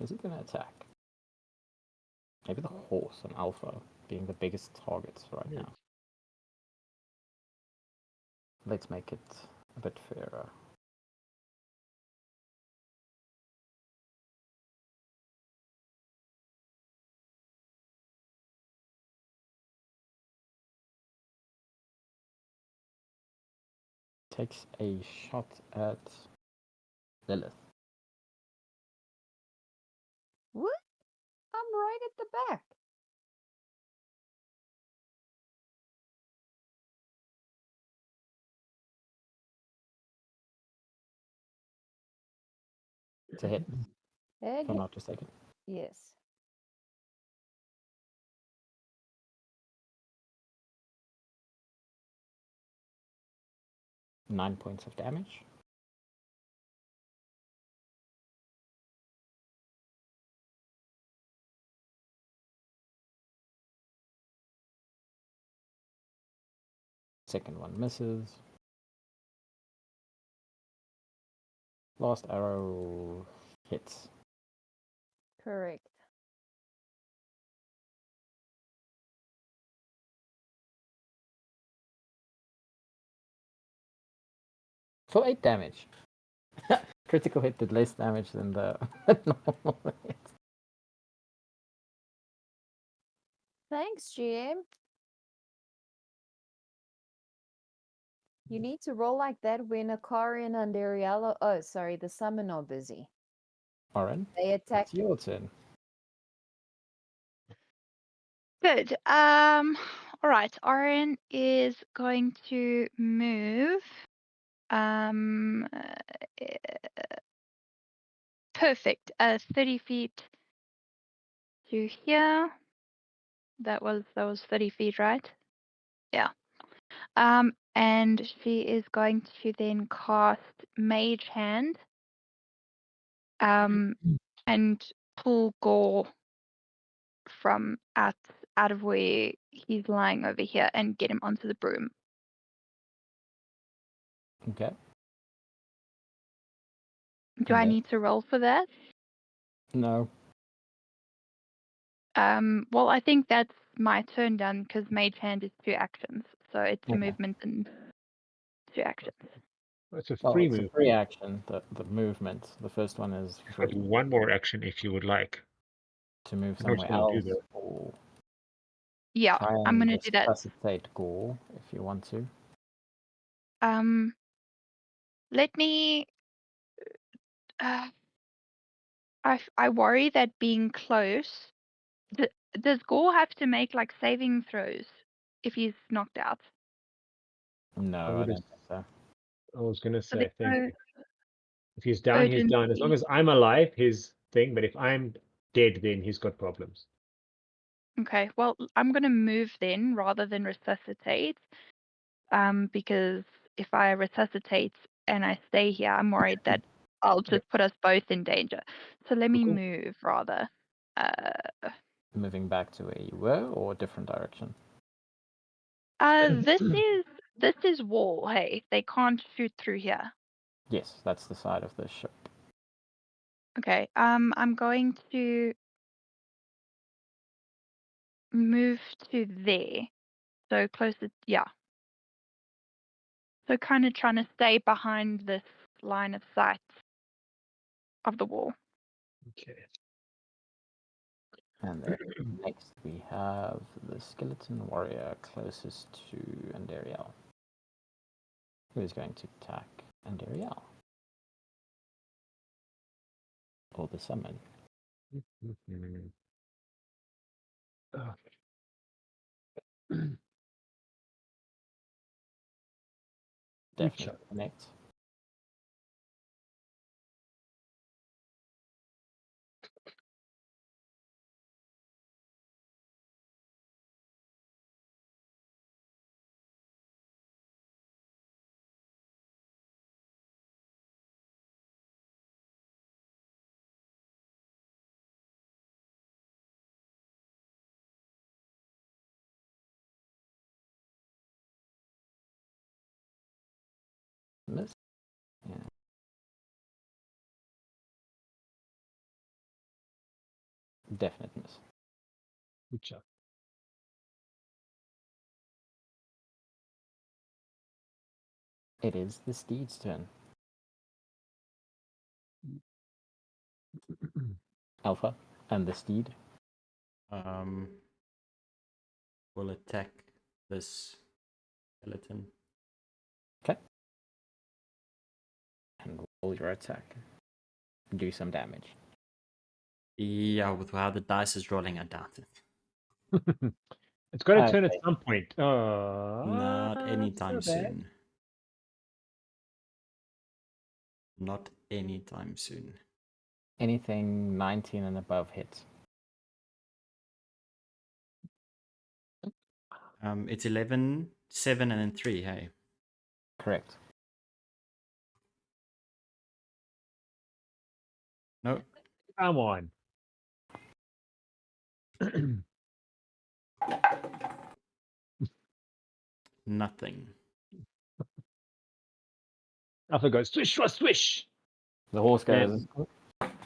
Is he going to attack? Maybe the horse and Alpha being the biggest targets right now. Let's make it a bit fairer. Takes a shot at Lillith. What? I'm right at the back. It's a hit, Head if I'm not mistaken. Yes. Nine points of damage. Second one misses. Last arrow hits. Correct. For 8 damage. Critical hit did less damage than the normal hit. Thanks, GM. You need to roll like that when Akari and Andariel oh, sorry, the summon are busy. Oryn, They attack. it's your turn. Good. All right. Oryn is going to move. Perfect. 30 feet to here. That was 30 feet, right? Yeah. And she is going to then cast Mage Hand. And pull Gourd from out of where he's lying over here and get him onto the broom. Okay. Do I need to roll for that? No. Well, I think that's my turn done because Mage Hand is 2 actions, so it's Okay. movement and 2 actions. It's a Well, free it's move. a free action, the movement. The first one is You've got free. one more action if you would like. To move I'm not somewhere gonna do else, that. or Yeah, try I'm and gonna do that. resuscitate Gore if you want to. Let me. I worry that being close. Does Gore have to make like saving throws if he's knocked out? No, I don't think so. I was gonna So say, I think there's if he's down, he's urgency. down. As long as I'm alive, his thing. But if I'm dead, then he's got problems. Okay, well, I'm gonna move then rather than resuscitate, because if I resuscitate and I stay here, I'm worried that I'll just put us both in danger. So let me Cool. move rather. Moving back to where you were, or a different direction? This is wall. Hey, they can't shoot through here. Yes, that's the side of the ship. Okay, I'm going to move to there. So closer, yeah. So kind of trying to stay behind this line of sight of the wall. Okay. And then next we have the skeleton warrior closest to Andariel, who is going to attack Andariel. Or the summon. Mhm. Oh. Definitely connect. Miss. Yeah. Definite miss. Good job. It is the steed's turn. Alpha and the steed. Will attack this skeleton. Okay. And roll your attack. Do some damage. Yeah, with how the dice is rolling, I doubt it. It's got to turn at Okay. some point. Not Not anytime so bad. soon. Not anytime soon. Anything 19 and above hits. It's 11, 7, and then 3, hey? Correct. No, Come on. nothing. Alpha goes swish, swish, swish. The horse goes,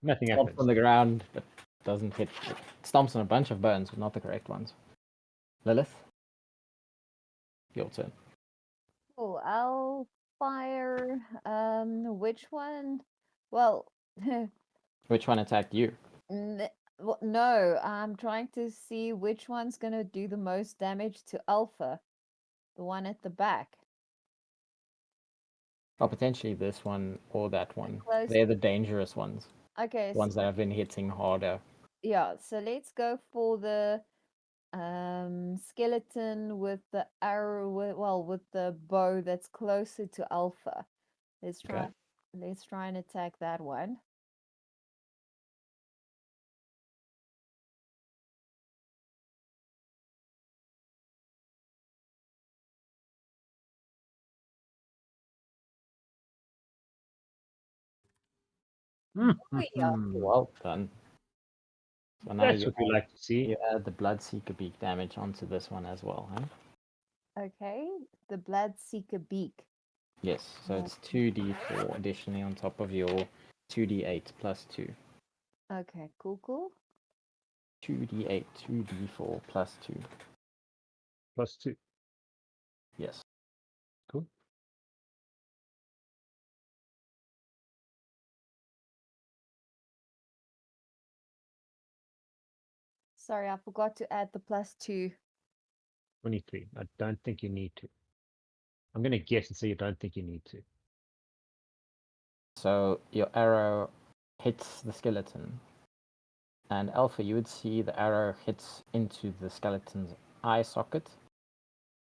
Nothing stomps happens. on the ground, but doesn't hit. It stomps on a bunch of bones, but not the correct ones. Lillith, your turn. Oh, I'll fire. Which one? Well, Which one attacked you? no, I'm trying to see which one's gonna do the most damage to Alpha, the one at the back. Or potentially this one or that one. Close. They're the dangerous ones. Okay, The ones that have been hitting harder. yeah, so let's go for the skeleton with the arrow, with the bow that's closer to Alpha. Let's try. Okay. Let's try and attack that one. Oh, yeah. Well done. So now That's what we like to see. you add the Bloodseeker beak damage onto this one as well, huh? Okay, the Bloodseeker beak. Yes, so it's 2d4 additionally on top of your 2d8 plus 2. Okay, cool. 2d8, 2d4 plus 2. +2. Yes. Cool. Sorry, I forgot to add the +2. 23. I don't think you need to. I'm going to guess and say you don't think you need to. So your arrow hits the skeleton. And Alpha, you would see the arrow hits into the skeleton's eye socket.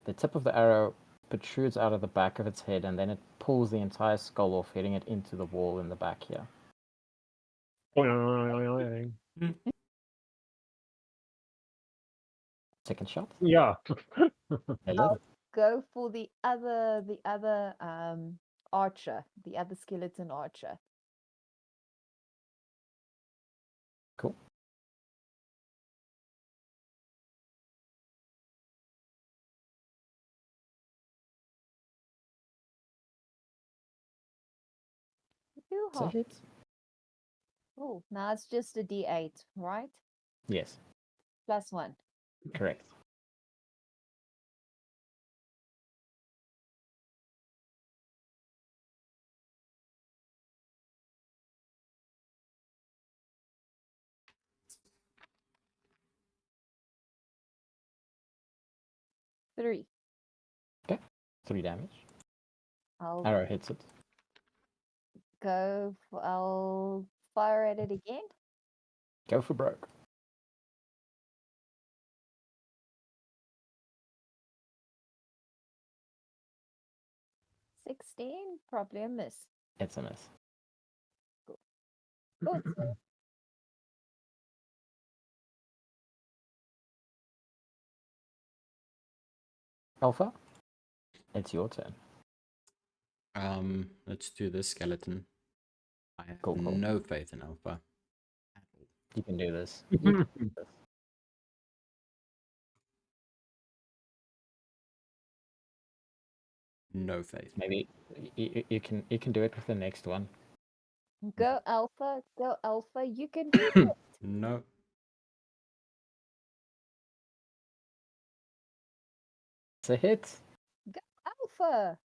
The tip of the arrow protrudes out of the back of its head, and then it pulls the entire skull off, hitting it into the wall in the back here. Second shot. Yeah. Hello. Go for the other archer, the other skeleton archer. Cool. It's a Yoo-haw. hit. Oh, now it's just a D8, right? Yes, +1. correct. Three. 3 damage. I'll Arrow hits it. I'll fire at it again. Go for broke. 16, probably a miss. It's a miss. Good. sir. Alpha, it's your turn. Let's do this skeleton. I have Cool. no faith in Alpha. You can do this. You can do this. No faith. Maybe you can do it with the next one. Go Alpha, you can do it. No. It's a hit. Go Alpha.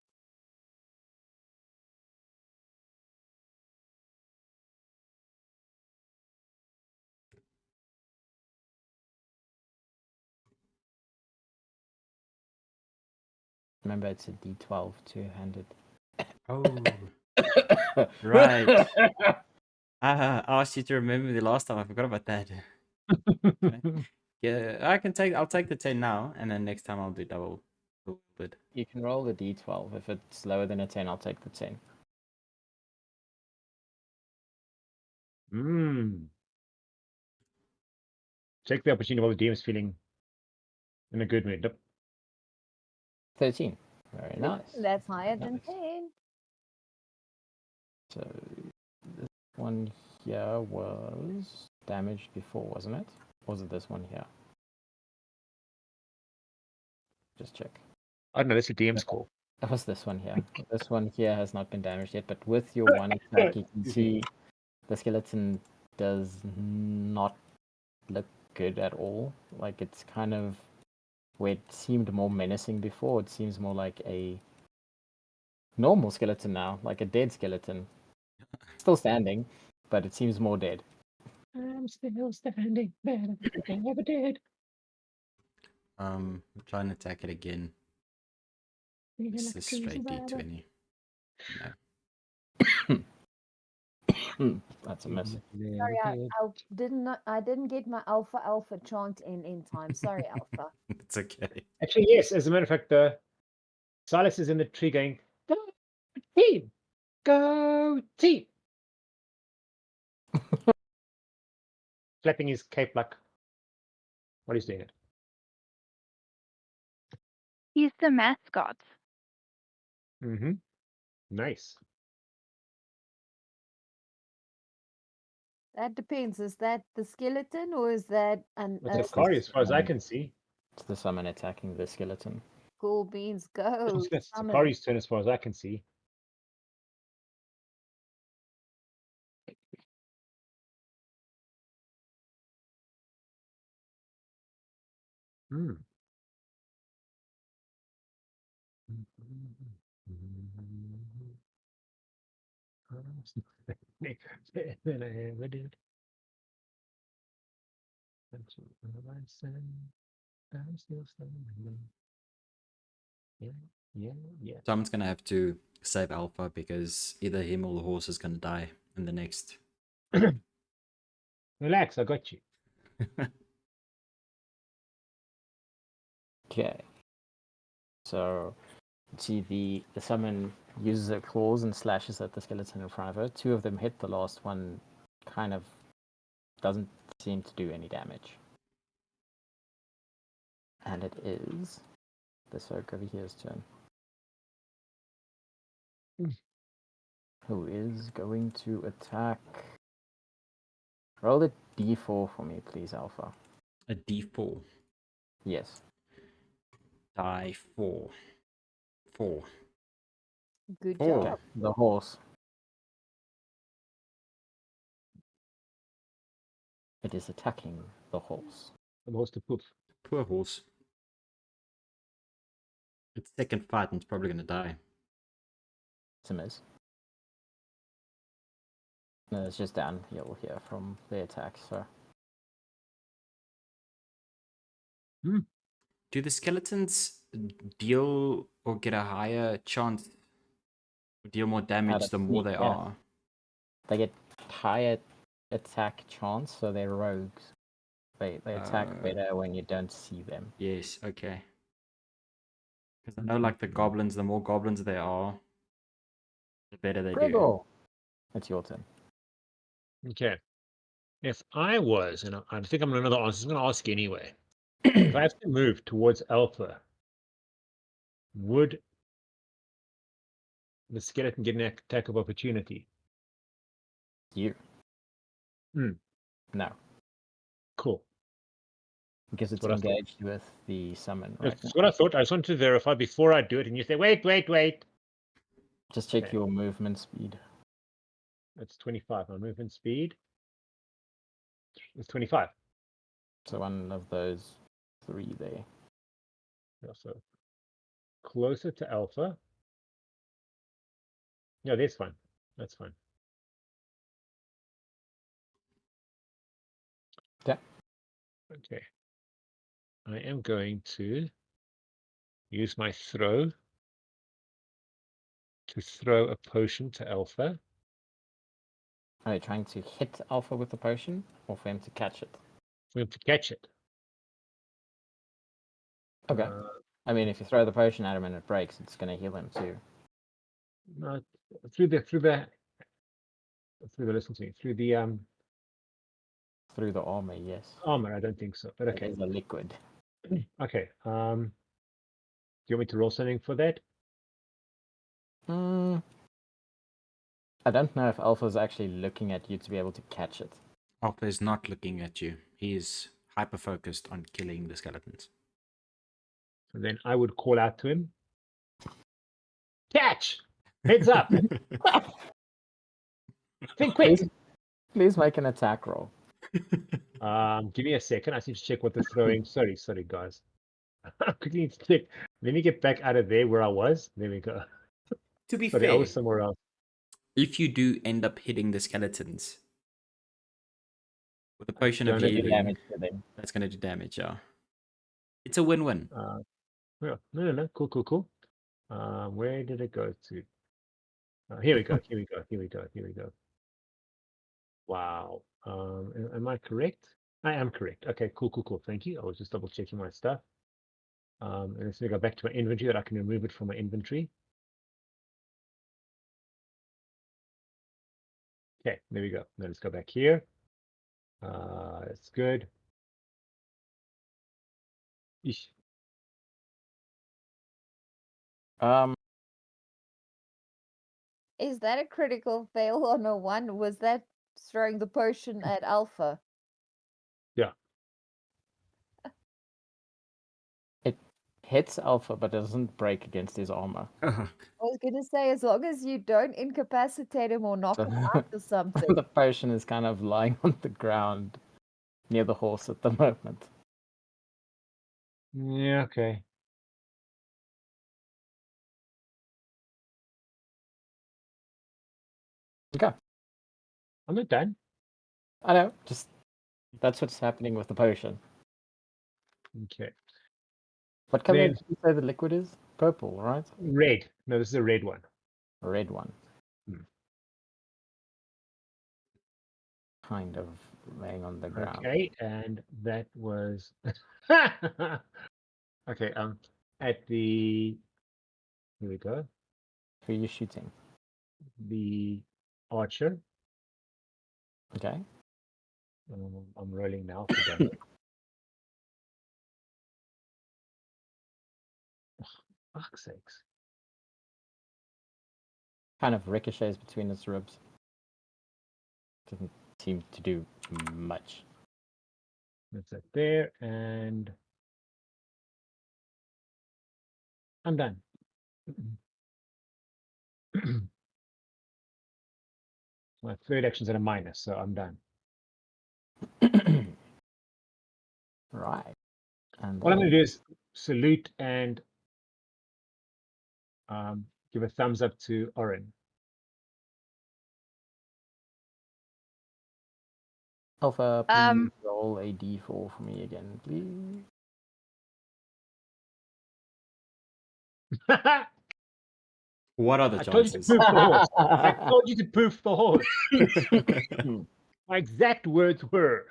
Remember, it's a D12 two-handed. Oh. Right. I asked you to remember the last time. I forgot about that. Yeah, I'll take the 10 now, and then next time I'll do double. But You can roll the D12. If it's lower than a 10, I'll take the 10. Take the opportunity while the DM is feeling in a good mood. Yep. 13. Very nice. That's higher than Nice. 10. So this one here was damaged before, wasn't it? Or was it this one here? Just check. I don't know, that's the DM's call. It was this one here. This one here has not been damaged yet, but with your one attack, you can see the skeleton does not look good at all. Like, it's kind of where it seemed more menacing before, it seems more like a normal skeleton now, like a dead skeleton. Still standing, but it seems more dead. I'm still standing, better than I ever did. I'm trying to attack it again. This is straight D20. No. That's a miss. Sorry, I didn't get my alpha chant in time. Sorry, Alpha. It's okay. Actually, yes, as a matter of fact, Silas is in the tree going, "Go team! Go team!" Flapping his cape like what he's doing it. He's the mascot. Nice. That depends. Is that the skeleton or is that an It's Akari, as far as I can see. It's the summon attacking the skeleton. cool beans? Go. It's summon. Akari's turn as far as I can see. Than I ever did. That's what I said. I'm still standing. Yeah. Someone's gonna have to save Alpha because either him or the horse is gonna die in the next. Relax, I got you. Okay. So, see the summon uses her claws and slashes at the skeleton in front of her. 2 of them hit. The last one kind of doesn't seem to do any damage. And it is the Soak over here's turn. Who is going to attack? Roll a d4 for me, please, Alpha. A D4. Yes. Die 4. 4. Good Oh. job. The horse. It is attacking the horse. I'm supposed to poof. Poor horse. Its second fight and it's probably gonna die. It's a miss. No, it's just downhill here from the attack, so. Do the skeletons deal or get a higher chance, deal more damage the more they yeah. are? They get higher attack chance, so they're rogues. They attack better when you don't see them. Yes, okay. Because I know, like, the goblins, the more goblins there are, the better they do. Gregor, it's your turn. Okay. If I was, and I think I'm going to know the answer, I'm going to ask anyway. If I have to move towards Alpha, would the skeleton get an attack of opportunity? You. Hmm. No, Cool. because it's what I thought. engaged with the summon right That's now. what I thought. I just wanted to verify before I do it, and you say, wait. Just check Okay. your movement speed. That's 25. My movement speed is 25. So one of those 3 there. Yeah, so closer to Alpha. Yeah, that's fine. That's fine. Yeah. Okay. I am going to use my throw to throw a potion to Alpha. Are you trying to hit Alpha with the potion, or for him to catch it? For him to catch it. Okay. I mean, if you throw the potion at him and it breaks, it's going to heal him too. No, through the listen to me, through the Through the armor, yes. armor. I don't think so, but It okay. is a liquid. Okay. Do you want me to roll something for that? I don't know if Alpha's actually looking at you to be able to catch it. Alpha is not looking at you. He is hyper-focused on killing the skeletons. So then I would call out to him. Catch! Heads up! Think quick! Please make an attack roll. Give me a second. I need to check what the throwing. Sorry, guys. I quickly need to check. Let me get back out of there where I was. There we go. To be Sorry, I fair, was somewhere else. if you do end up hitting the skeletons with a potion of don't have Do any healing, damage to them. that's going to do damage, yeah. It's a win-win. Yeah, no. Cool. Where did it go to? Here we go. Wow. Am I correct? I am correct. Okay, cool. Thank you. I was just double checking my stuff. And let's go back to my inventory that I can remove it from my inventory. Okay, there we go. Now let's go back here. That's good. Eesh. Is that a critical fail on a 1? Was that throwing the potion at Alpha? Yeah. It hits Alpha, but doesn't break against his armor. I was going to say, as long as you don't incapacitate him or knock him out or something. The potion is kind of lying on the ground near the horse at the moment. Yeah, okay. Okay. I'm not done. I know, just that's what's happening with the potion. Okay. What color Then- did you say the liquid is? Purple, right? Red. No, this is a red one. A red one. Hmm. Kind of laying on the ground. Okay, and that was okay. At the here we go. Who are you shooting? The archer. Okay. I'm rolling now for damage. Fuck's sakes. Kind of ricochets between its ribs. Doesn't seem to do much. That's it there, and I'm done. My third action's at a minus, so I'm done. Right. And What I'm going to do is salute and give a thumbs up to Oryn. Alpha, please roll a d4 for me again, please. What are the I told you to chances? poof the horse. I told you to poof the horse. My exact words were.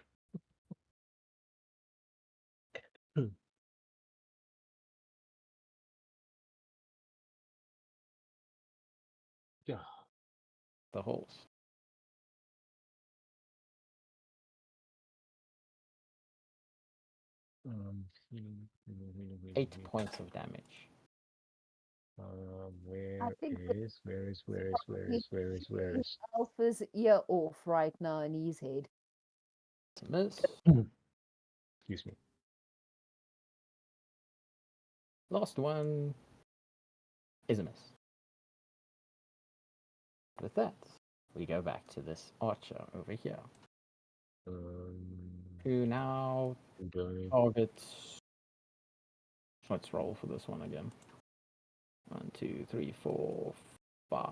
Yeah. The holes. Um, 8 points of damage. where think is Alpha's ear off right now in his head. It's a miss. Excuse me. Last one is a miss. With that, we go back to this archer over here, who now targets. Let's roll for this one again. 1, 2, 3, 4, 5.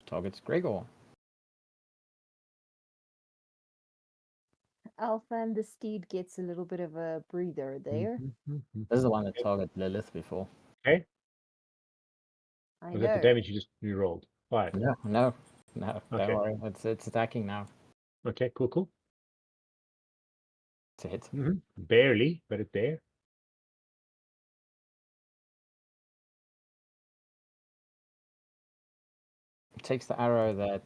Targets Gregor. Alpha and the steed gets a little bit of a breather there. This is the one that targeted Lillith before. Okay. I Was that the know. damage you just re-rolled? 5. No. Don't Okay. worry. It's attacking now. Okay, cool. It's a hit. Barely, but it's there. It takes the arrow that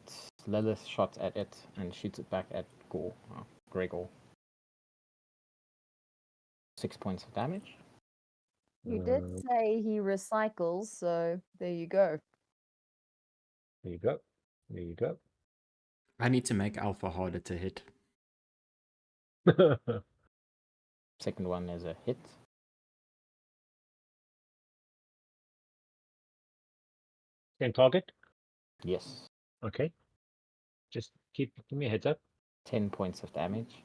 Lilith shot at it and shoots it back at Gregor. 6 points of damage. You did say he recycles, so there you go. There you go. I need to make Alpha harder to hit. Second one is a hit. Same target? Yes. Okay. Just give me a heads up. 10 points of damage.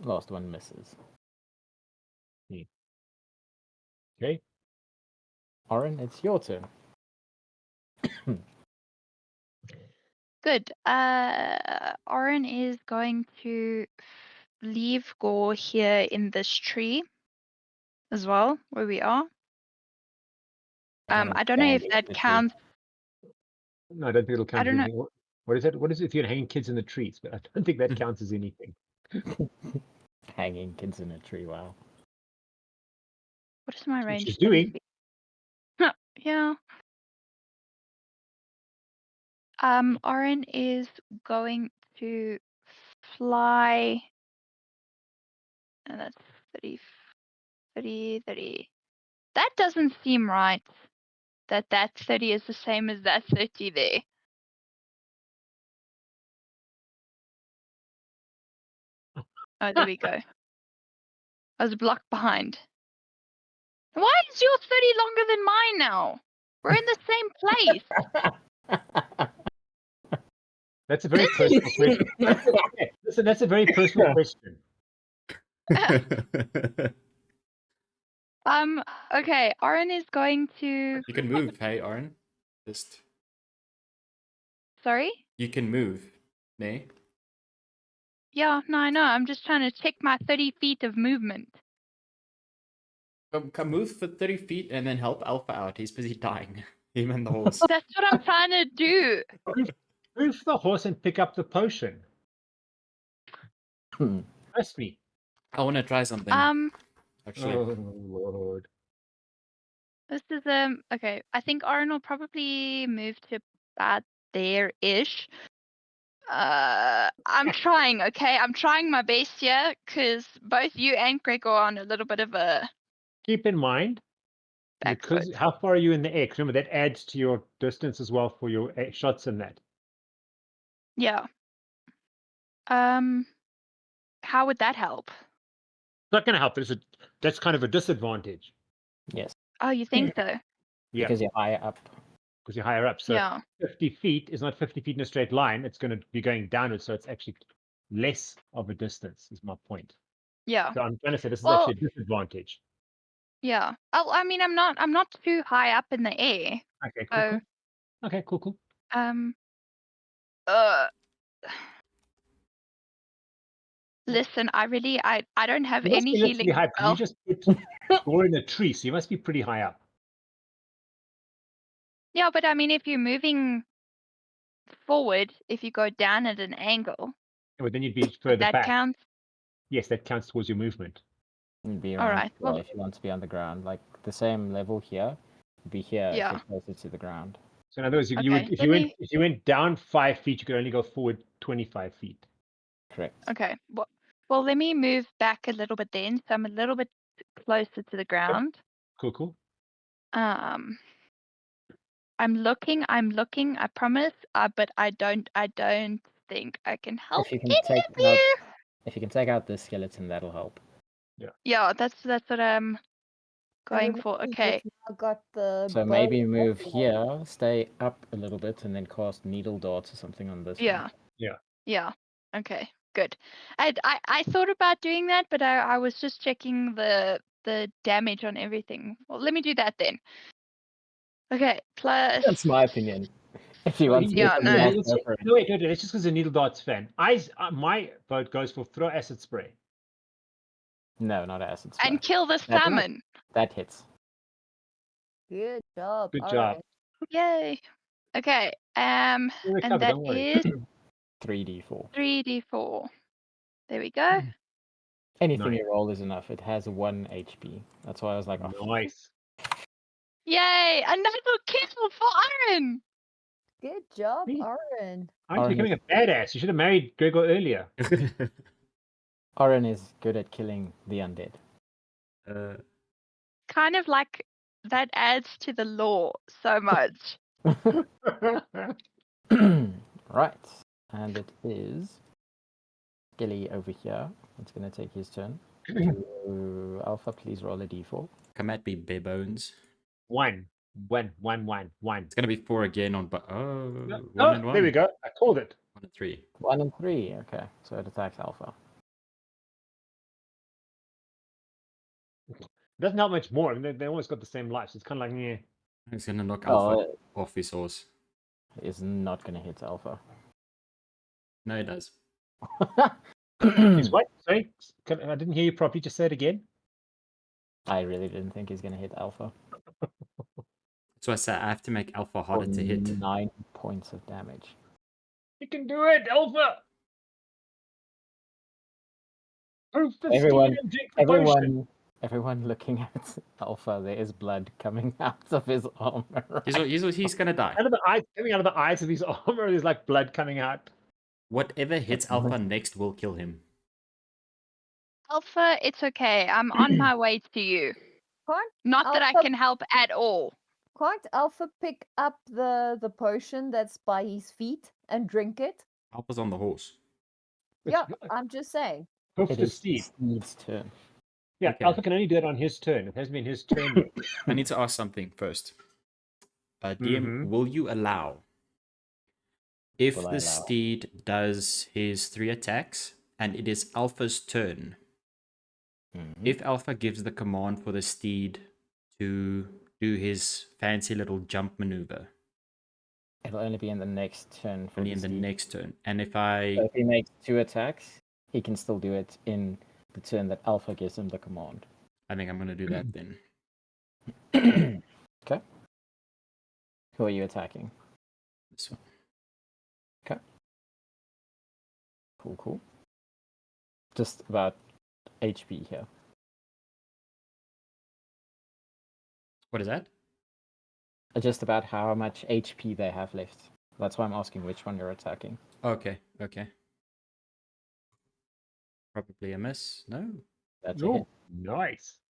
Last one misses. Okay. Oryn, it's your turn. Good. Oryn is going to leave Gourd here in this tree as well, where we are. I don't know if that counts. No, I don't think it'll count I as don't know. anything. What is that? What is it if you're hanging kids in the trees? But I don't think that counts as anything. Hanging kids in a tree, wow. What is my What range? she's 30 doing. feet. Yeah. Oryn is going to fly. And that's 30, 30. That doesn't seem right. That 30 is the same as that 30 there. Oh, there we go. I was blocked behind. Why is your 30 longer than mine now? We're in the same place. That's a very personal question. Okay, listen, that's a very personal question. Okay, Oryn is going to... You can move, hey, Oryn. Just... Sorry? You can move, nay? Yeah, no, I know. I'm just trying to check my 30 feet of movement. Come move for 30 feet and then help Alpha out. He's busy dying. Him and the horse. That's what I'm trying to do. Move the horse and pick up the potion. Trust me. I want to try something. Actually. Oh, Lord. This is okay. I think Oryn will probably move to about there-ish. I'm trying, okay? I'm trying my best here, because both you and Gregor are on a little bit of a Keep in mind, back because foot. how far are you in the air? 'Cause remember, that adds to your distance as well for your shots in that. Yeah. How would that help? It's not going to help. That's kind of a disadvantage. Yes. Oh, you think so? Yeah, Because you're higher up. because you're higher up. So Yeah. 50 feet is not 50 feet in a straight line. It's going to be going downwards. So it's actually less of a distance, is my point. Yeah. So I'm trying to say this is Well, actually a disadvantage. yeah. Oh, I mean, I'm not too high up in the air. Okay, So, cool. Okay, cool. Listen, I don't have You must any be literally healing high. You spells. just put Gourd in a tree, so you must be pretty high up. Yeah, but I mean, if you're moving forward, if you go down at an angle, But then you'd be would further that back. count? Yes, that counts towards your movement. You'd be All around right, here well- if you want to be on the ground. Like the same level here, you'd be here if Yeah. you're closer to the ground. So in other words, you Okay, would let if you went down 5 feet, you could only go forward 25 feet. Correct. Okay. Well, let me move back a little bit then, so I'm a little bit closer to the ground. Cool. I'm looking. I promise. But I don't think I can help If you can any take of out, you. if you can take out this skeleton, that'll help. Yeah, that's what I'm going for. Remember, Okay. you've now got the So bow maybe and move arrow. here, stay up a little bit, and then cast needle darts or something on this Yeah. one. Yeah. Okay. Good. I thought about doing that, but I was just checking the damage on everything. Well, let me do that then. Okay. Plus. That's my opinion. If you want to, Yeah, somebody no. else go for it. No, wait, it's just because a needle darts fan. My vote goes for throw acid spray. No, not acid spray. And kill the That- salmon. That hits. Good job. Good all job. right. Yay. Okay. You'll And recover, that don't worry. is 3d4. 3d4. There we go. Anything Nice. you roll is enough. It has 1 HP. That's why I was like, oh, Nice. Yay! Another kill for Oryn. Good job, Me? Oryn. I'm Oryn becoming a badass. You should have married Gregor earlier. Oryn is good at killing the undead. Kind of like that adds to the lore so much. Right. And it is Gilly over here. It's going to take his turn. So, Alpha, please roll a d4. Come at me, bare bones. One. It's gonna be 4 again on, but one Oh, and 1. there we go. I called it. 1 and 3. 1 and 3. Okay, so it attacks Alpha. Doesn't help much more. I mean, they almost got the same life. So it's kind of like, yeah. It's gonna knock Oh, Alpha off his horse. it is not going to hit Alpha. No, it does. He's what? Sorry, I didn't hear you properly. Just say it again. I really didn't think he's going to hit Alpha. So I said I have to make Alpha For harder to hit. 9 points of damage. You can do it, Alpha. Proof the Everyone- steed and drink the potion. Everyone looking at Alpha, there is blood coming out of his armor. He's gonna die. Out of the eyes, coming out of the eyes of his armor, there's like blood coming out. Whatever hits Alpha next will kill him. Alpha, it's okay. I'm on my way to you. Can't, Not that I Alpha- can help at all. can't Alpha pick up the potion that's by his feet and drink it? Alpha's on the horse. Yeah, I'm just saying. Proof It the is steed. Steed's turn. Yeah, Okay. Alpha can only do it on his turn. It hasn't been his turn yet. I need to ask something first. DM, will you allow if Will I the allow? steed does his 3 attacks and it is Alpha's turn? Mhm. If Alpha gives the command for the steed to do his fancy little jump maneuver, It'll only be in the next turn for only in the steed. next turn. And if So I if he makes 2 attacks, he can still do it in the turn that Alpha gives him the command. think I'm gonna do that then. Okay. Who are you attacking? This one. Cool. Just about HP here. What is that? Just about how much HP they have left. That's why I'm asking which one you're attacking. Okay. Probably a miss. No. That's a Oh, hit. nice.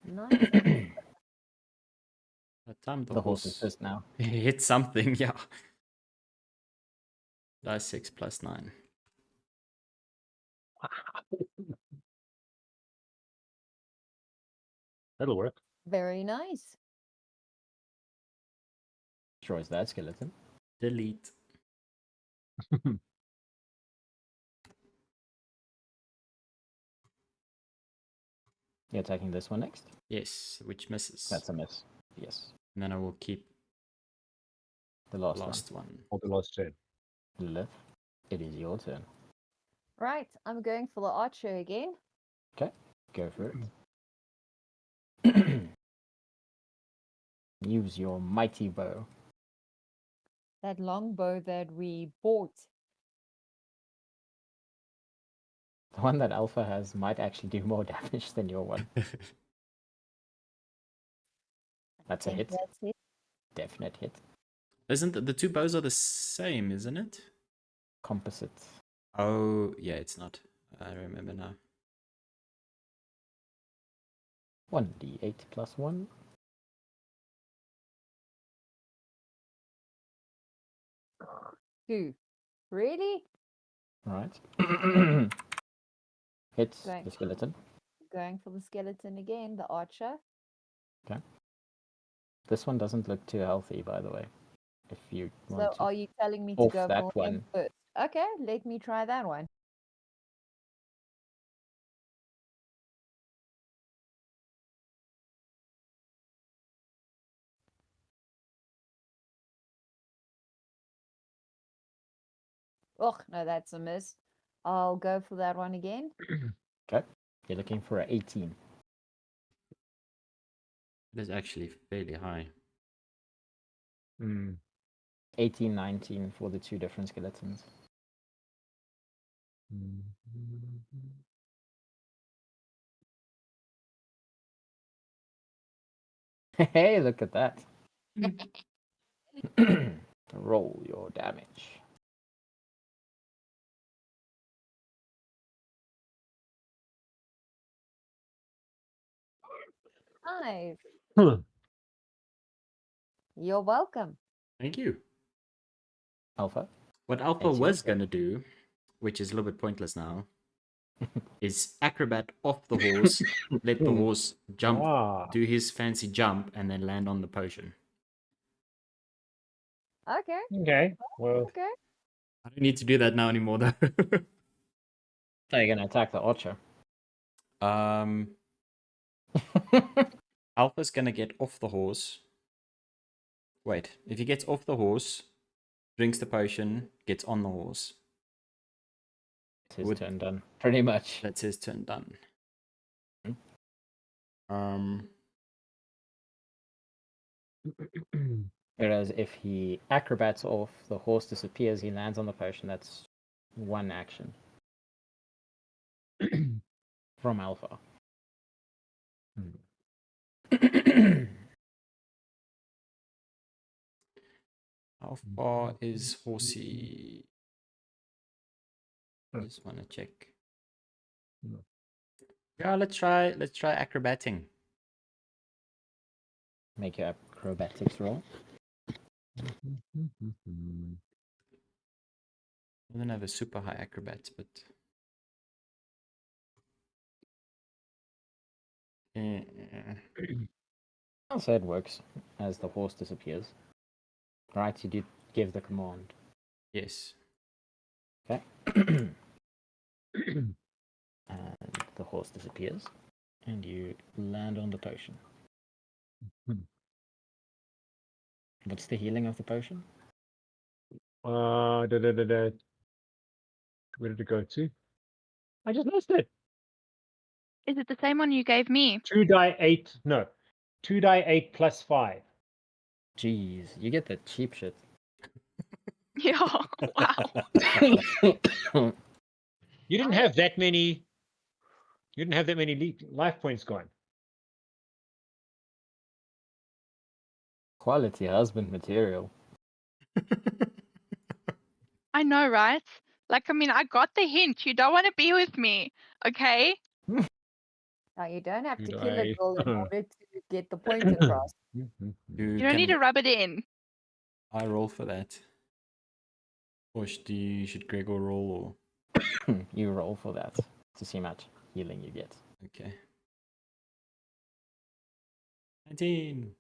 Nice. That time The horse is pissed now. hit something, yeah. Dice 6 plus 9. That'll work. Very nice. Destroys that skeleton. Delete. You're attacking this one next? Yes, which misses. That's a miss. Yes. And then I will keep The the last, last one. Or the last turn. one. Lillith. It is your turn. Right, I'm going for the archer again. Okay, go for it. Use your mighty bow. That longbow that we bought. The one that Alpha has might actually do more damage than your one. That's a Think hit. that's it. Definite hit. Isn't the two bows are the same, isn't it? Composite. Oh, yeah, it's not. I remember now. 1d8 plus 1. Two. Really? Right. Hits Right. the skeleton. Going for the skeleton again, the archer. Okay. This one doesn't look too healthy, by the way. If you So want to are you telling me to off go that for one. him first? Okay, let me try that one. Oh, no, that's a miss. I'll go for that one again. Okay. You're looking for an 18. It is actually fairly high. 18, 19 for the two different skeletons. Hey, look at that. Roll your damage. Five. Hmm. You're welcome. Thank you. Alpha. What Alpha It's your was turn. going to do, which is a little bit pointless now, is acrobat off the horse, let the horse jump, do his fancy jump, and then land on the potion. Okay, Okay. Well, okay. I don't need to do that now anymore, though. So you're going to attack the archer. Alpha's going to get off the horse. Wait, if he gets off the horse, drinks the potion, gets on the horse. It's his Would- turn done. Pretty much. That's his turn done. Whereas if he acrobats off, the horse disappears, he lands on the potion. That's one action from Alpha. How far is horsey? I just want to check. Yeah, let's try acrobating. Make your acrobatics roll. I don't have a super high acrobats, but I'll say it works as the horse disappears. Right, you did give the command. yes. Okay. And the horse disappears. And you land on the potion. What's the healing of the potion? Where did it go to? I just lost it. Is it the same one you gave me? 2d8. No. 2d8 plus 5. Jeez, you get the cheap shit. Yeah. Wow. You didn't have that many. You didn't have that many life points gone. Quality husband material. I know, right? Like, I mean, I got the hint. You don't want to be with me, okay? Now you don't have to Did kill a I- girl in order to get the point across. You don't need to rub it in. I roll for that? Or should Gregor roll? You roll for that to see how much healing you get. Okay. 19.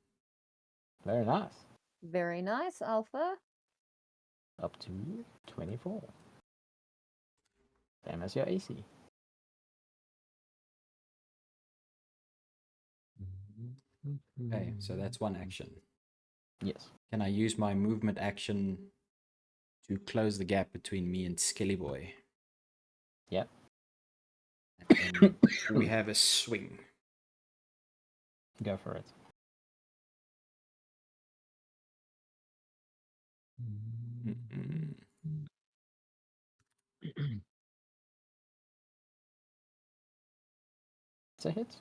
Very nice. Very nice, Alpha. Up to 24. Same as your AC. Okay, so that's one action. Yes. Can I use my movement action to close the gap between me and Skelly Boy. Yep. And then we have a swing. Go for it. Mm-mm. It's a hit.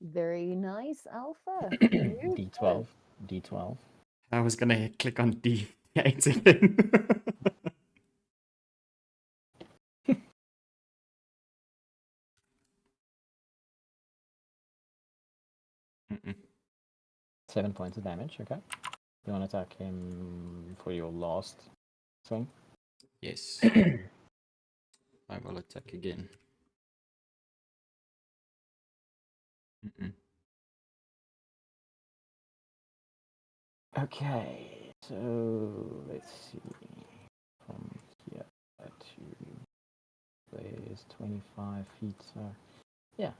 Very nice, Alpha. D12. D12. I was gonna click on D8 again. Mm-mm. 7 points of damage, okay. You want to attack him for your last swing? Yes. I will attack again. Mm-mm. Okay, so let's see. From here to there's 25 feet, so yeah.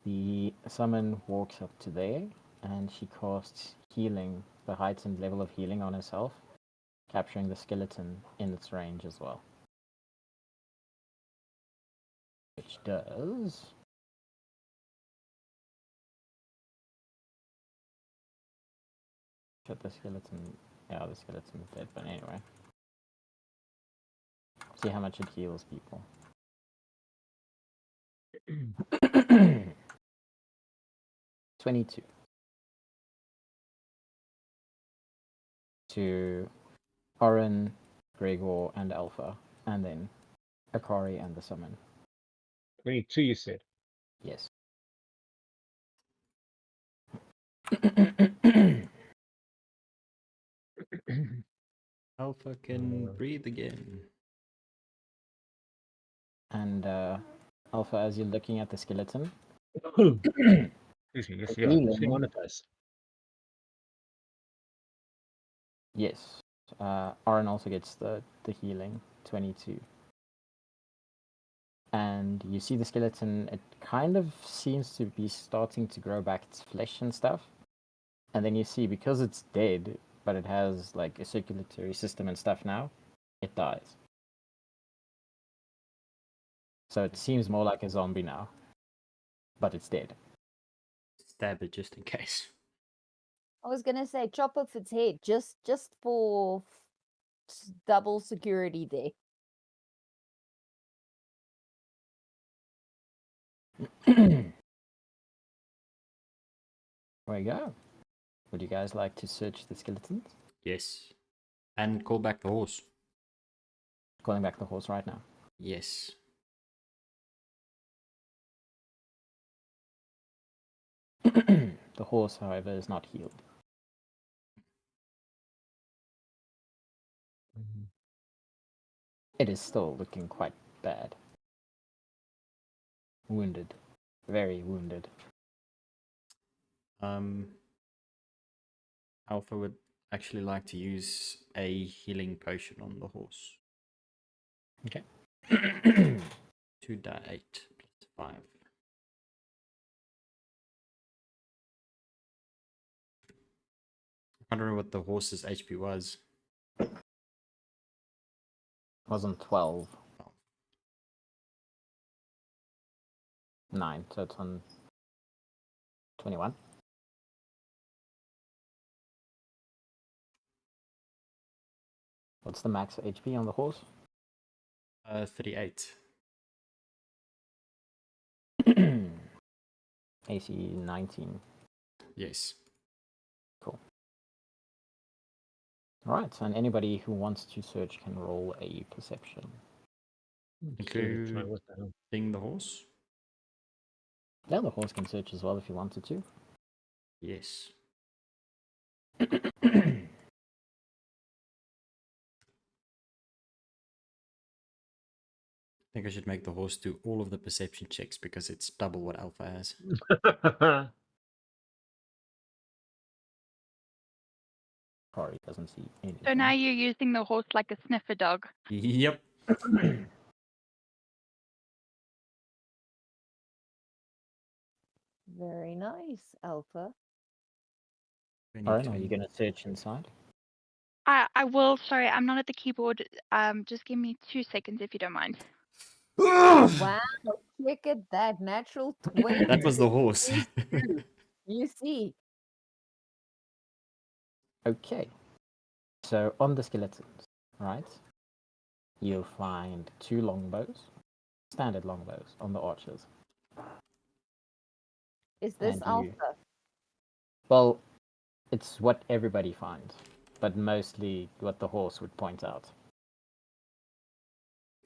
The summon walks up to there and she casts healing, the heightened level of healing on herself, capturing the skeleton in its range as well. Which does... Shit, the skeleton... Yeah, the skeleton's dead, but anyway. See how much it heals people. 22. To Oryn, Gregor, and Alpha, and then Akari and the summon. 22, you said. Yes. Alpha can breathe again. And Alpha, as you're looking at the skeleton, Excuse me, yes, yeah, Healing. see on it does. yes, Oryn also gets the healing, 22. And you see the skeleton, it kind of seems to be starting to grow back its flesh and stuff. And then you see, because it's dead, but it has like a circulatory system and stuff now, it dies. So it seems more like a zombie now, but it's dead. Stab it just in case. I was gonna say chop off its head just for double security there. There you go. Would you guys like to search the skeletons? Yes. And call back the horse. Calling back the horse right now. Yes. The horse, however, is not healed. It is still looking quite bad. Wounded. Very wounded. Alpha would actually like to use a healing potion on the horse. Okay. 2d8 plus 5. I don't remember what the horse's HP was. Wasn't 12. Oh. 9, so it's on 21. What's the max HP on the horse? 38. AC 19. Yes. Cool. Alright, and anybody who wants to search can roll a perception. Including the horse? Yeah, the horse can search as well if you wanted to. Yes. I think I should make the horse do all of the perception checks because it's double what Alpha has. Sorry, doesn't see anything. So now you're using the horse like a sniffer dog. Yep. Very nice, Alpha. Alright, are you going to search inside? I will. Sorry, I'm not at the keyboard. Just give me 2 seconds if you don't mind. Wow, look at that. Natural 20. That was the horse. You see. Okay. So on the skeletons, right? You'll find 2 longbows, standard longbows on the archers. Is this And alpha? Well, it's what everybody finds, but mostly what the horse would point out.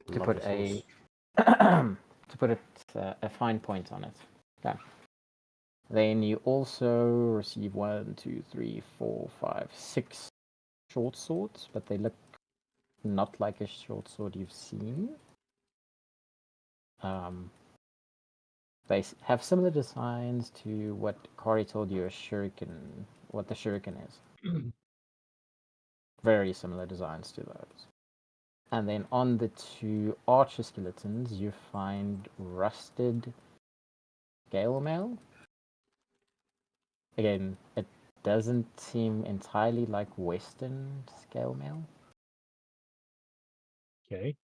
To Love put this a horse. to put a fine point on it. Okay. Then you also receive 1, 2, 3, 4, 5, 6 short swords, but they look not like a short sword you've seen. They have similar designs to what Akari told you what the shuriken is. Very similar designs to those. And then on the 2 archer skeletons, you find rusted scale mail. Again, it doesn't seem entirely like Western scale mail. Okay.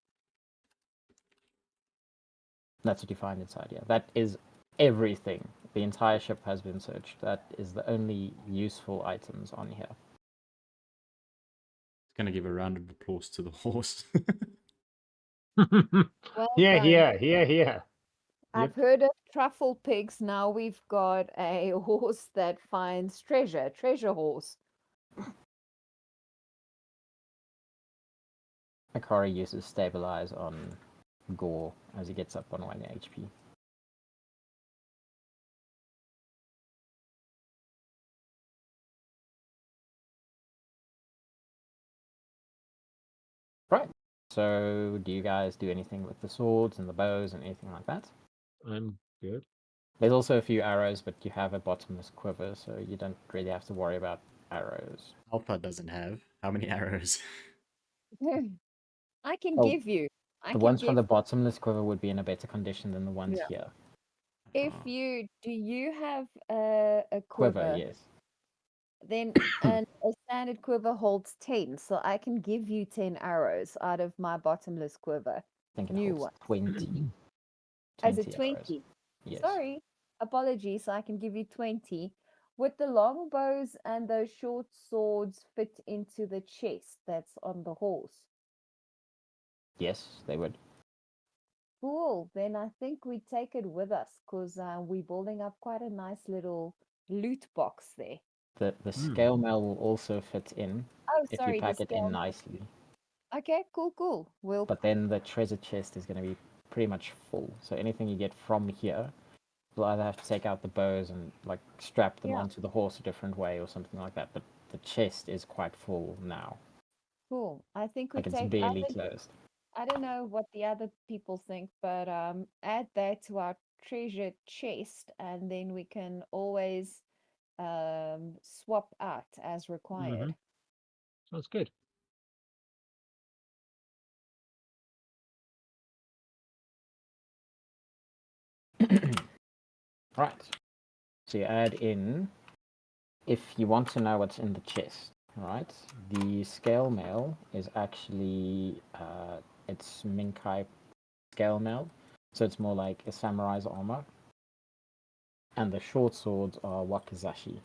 That's what you find inside, yeah. That is everything. The entire ship has been searched. That is the only useful items on here. Gonna give a round of applause to the horse. Well Yeah, done. yeah, yeah, yeah. I've heard of truffle pigs. Now we've got a horse that finds treasure. Treasure horse. Akari uses stabilize on Gourd as he gets up on 1 HP. Right. So, do you guys do anything with the swords and the bows and anything like that? I'm good. There's also a few arrows, but you have a bottomless quiver, so you don't really have to worry about arrows. Alpha doesn't have. How many arrows? I can Oh, give you. I The can ones from give the bottomless quiver would be in a better condition than the ones Yeah. here. If Oh. do you have a Quiver, quiver? yes. Then a standard quiver holds 10, so I can give you 10 arrows out of my bottomless quiver. I think it New holds one. 20. As a 20 arrows. 20. Yes. Sorry, apologies. So I can give you 20. Would the long bows and those short swords fit into the chest that's on the horse? Yes, they would. Cool. Then I think we take it with us because we're building up quite a nice little loot box there. The scale mail will also fit in Oh, if sorry, you the pack it in scale. nicely. Okay, cool. We'll But then the treasure chest is going to be pretty much full. So anything you get from here, you'll either have to take out the bows and like strap them Yeah. onto the horse a different way or something like that. But the chest is quite full now. cool. I think we Like it's take. barely closed. I don't know what the other people think, but add that to our treasure chest, and then we can always swap out as required. Sounds good. Right. So you add in, if you want to know what's in the chest, right? The scale mail is actually it's Minkai scale mail, so it's more like a samurai's armor. And the short swords are wakizashi.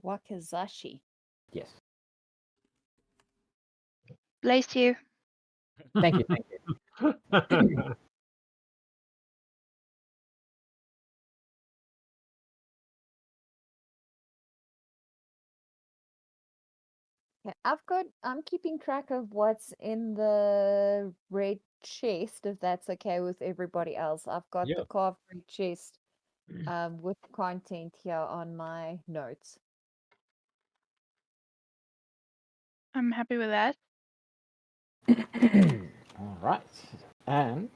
Wakizashi. Yes. Bless you. Thank you. Thank you. Yeah, I'm keeping track of what's in the red chest, if that's okay with everybody else. I've got Yeah. the carved red chest with content here on my notes. I'm happy with that. All right. And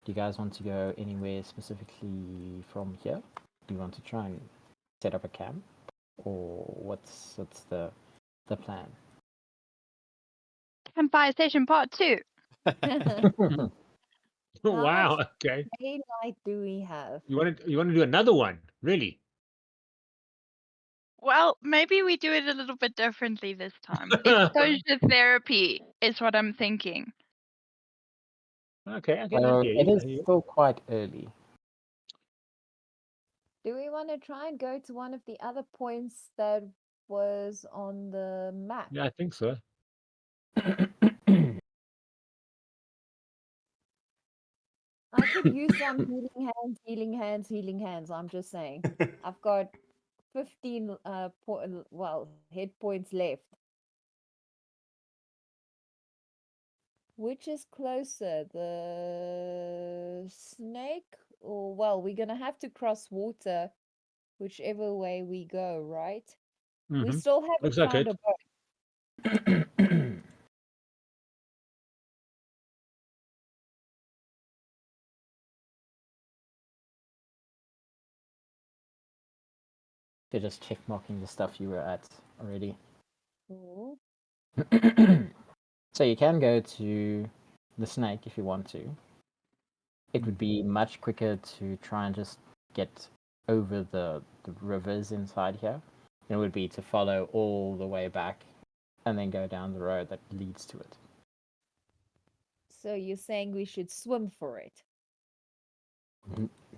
do you guys want to go anywhere specifically from here? Do you want to try and set up a camp, or what's the plan? Campfire Station Part 2. Wow. much Okay. daylight do we have? You want to do another one? Really? Well, maybe we do it a little bit differently this time. Exposure therapy is what I'm thinking. Okay, I So hear it you. I is hear you. still quite early. Do we want to try and go to one of the other points that was on the map? Yeah, I think so. I could use some healing hands. I'm just saying. I've got 15 hit points left. Which is closer, the snake or we're gonna have to cross water whichever way we go, right? We Mhm. still haven't Looks like found it. a boat. They're just check marking the stuff you were at already. Ooh. So you can go to the snake if you want to. It would be much quicker to try and just get over the rivers inside here. It would be to follow all the way back and then go down the road that leads to it. So you're saying we should swim for it?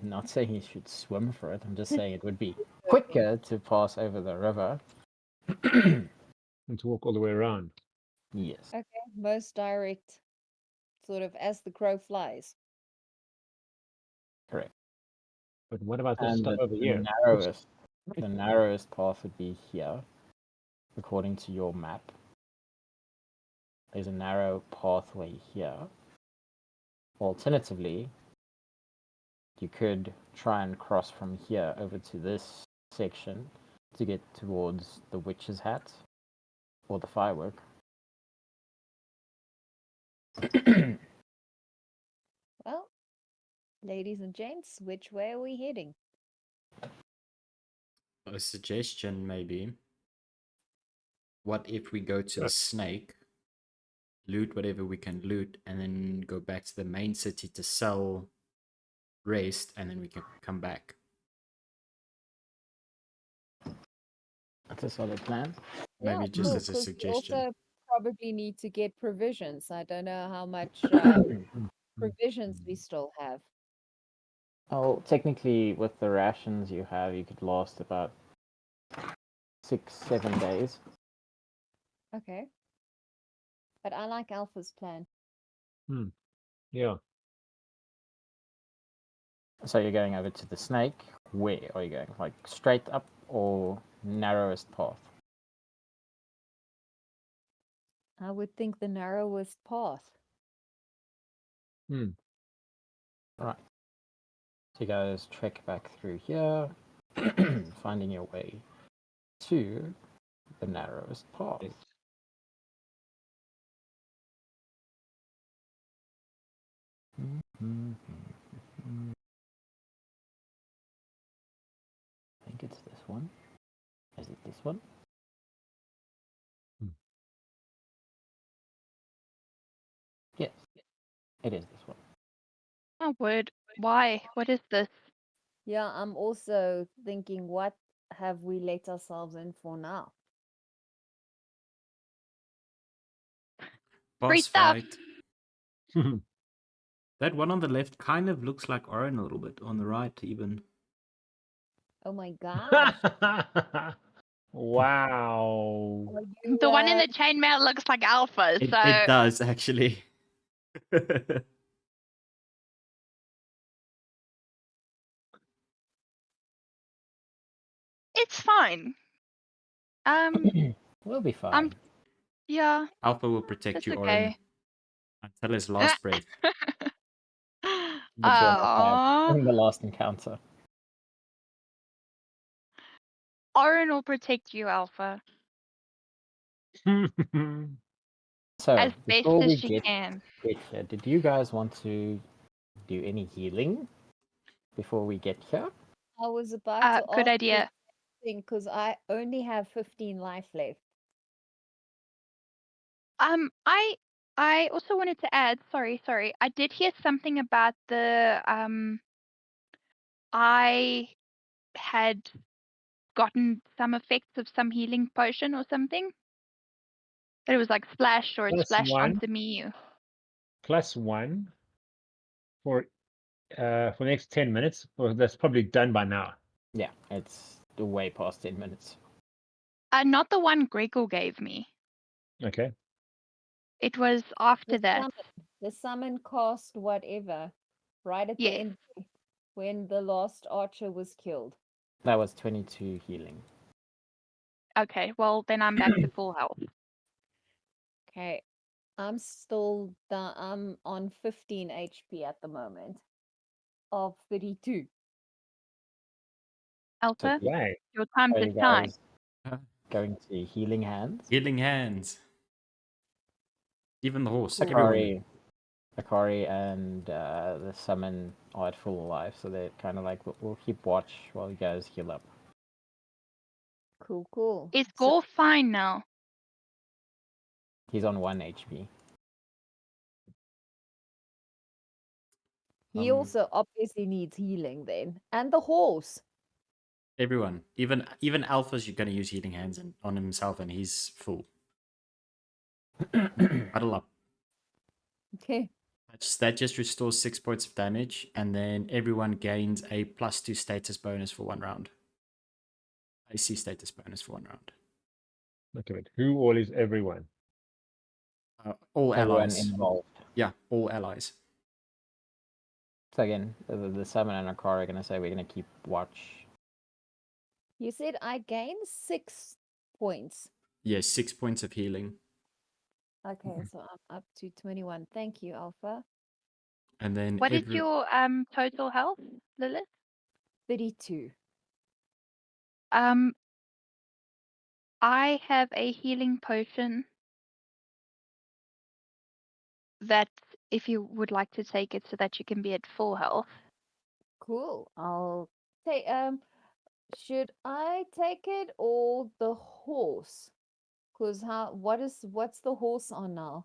Not saying you should swim for it. I'm just saying it would be quicker to pass over the river. And to walk all the way around. Yes. Okay, most direct, sort of as the crow flies. Correct. But what about this And stuff over the here? narrowest path would be here, according to your map. There's a narrow pathway here. Alternatively, you could try and cross from here over to this section to get towards the witch's hat or the firework. Well, ladies and gents, which way are we heading? A suggestion, maybe. What if we go to the snake, loot whatever we can loot, and then go back to the main city to sell rest, and then we can come back? That's a solid plan. Maybe Yeah, just cool, as a 'cause we suggestion. also probably need to get provisions. I don't know how much provisions we still have. Oh, technically, with the rations you have, you could last about 6-7 days. Okay. But I like Alpha's plan. Yeah. So you're going over to the snake. Where are you going? Like straight up or narrowest path? I would think the narrowest path. Right. So you guys trek back through here, finding your way to the narrowest path. Yes. I think it's this one. Is it this one? Yes, it is this one. Oh, word. Why? What is this? Yeah, I'm also thinking, what have we let ourselves in for now? Free Boss stuff. fight. That one on the left kind of looks like Oryn a little bit. On the right, even. Oh my gosh. Wow. Are you, The one in the chainmail looks like Alpha, It, so it does, actually. it's fine. We'll be fine. Yeah, Alpha will protect it's you, Oryn, okay. until his last breath. Which you're not Aww. in the last encounter. Oryn will protect you, Alpha, So as best before as we she get can. here, did you guys want to do any healing before we get here? I was about to Good ask idea. because I only have 15 life left. I also wanted to add, sorry, I did hear something about the I had gotten some effects of some healing potion or something? That it was like splashed or it Plus splashed 1. onto me. +1 for the next 10 minutes. Well, that's probably done by now. Yeah, it's way past 10 minutes. Not the one Gregor gave me. Okay. It was after that. The summon cost whatever, right at the Yes. end when the last archer was killed. That was 22 healing. Okay, well then I'm back to full health. Okay, I'm still I'm on 15 HP at the moment of 32. Alpha, Right. your time Are to you shine. guys going to healing hands? Healing hands. Even the horse. Cool. Everyone. Akari and the summon are at full life, so they're kind of like, we'll keep watch while you guys heal up. Cool. Is So Gourd fine now? He's on 1 HP. he also obviously needs healing then. And the horse. Everyone. Even Alpha's you're going to use healing hands on himself and he's full. Huddle up. Okay. That just restores 6 points of damage, and then everyone gains a +2 status bonus for 1 round. AC status bonus for 1 round. Look at it. Who all is everyone? All Everyone allies. involved. Yeah, all allies. So again, the summon and Akari are going to say we're going to keep watch. You said I gained 6 points. Yes, 6 points of healing. Okay, so I'm up to 21. Thank you, Alpha. And then What is your total health, Lillith? 32. I have a healing potion that if you would like to take it so that you can be at full health. Cool. I'll take should I take it or the horse? Cause what's the horse on now?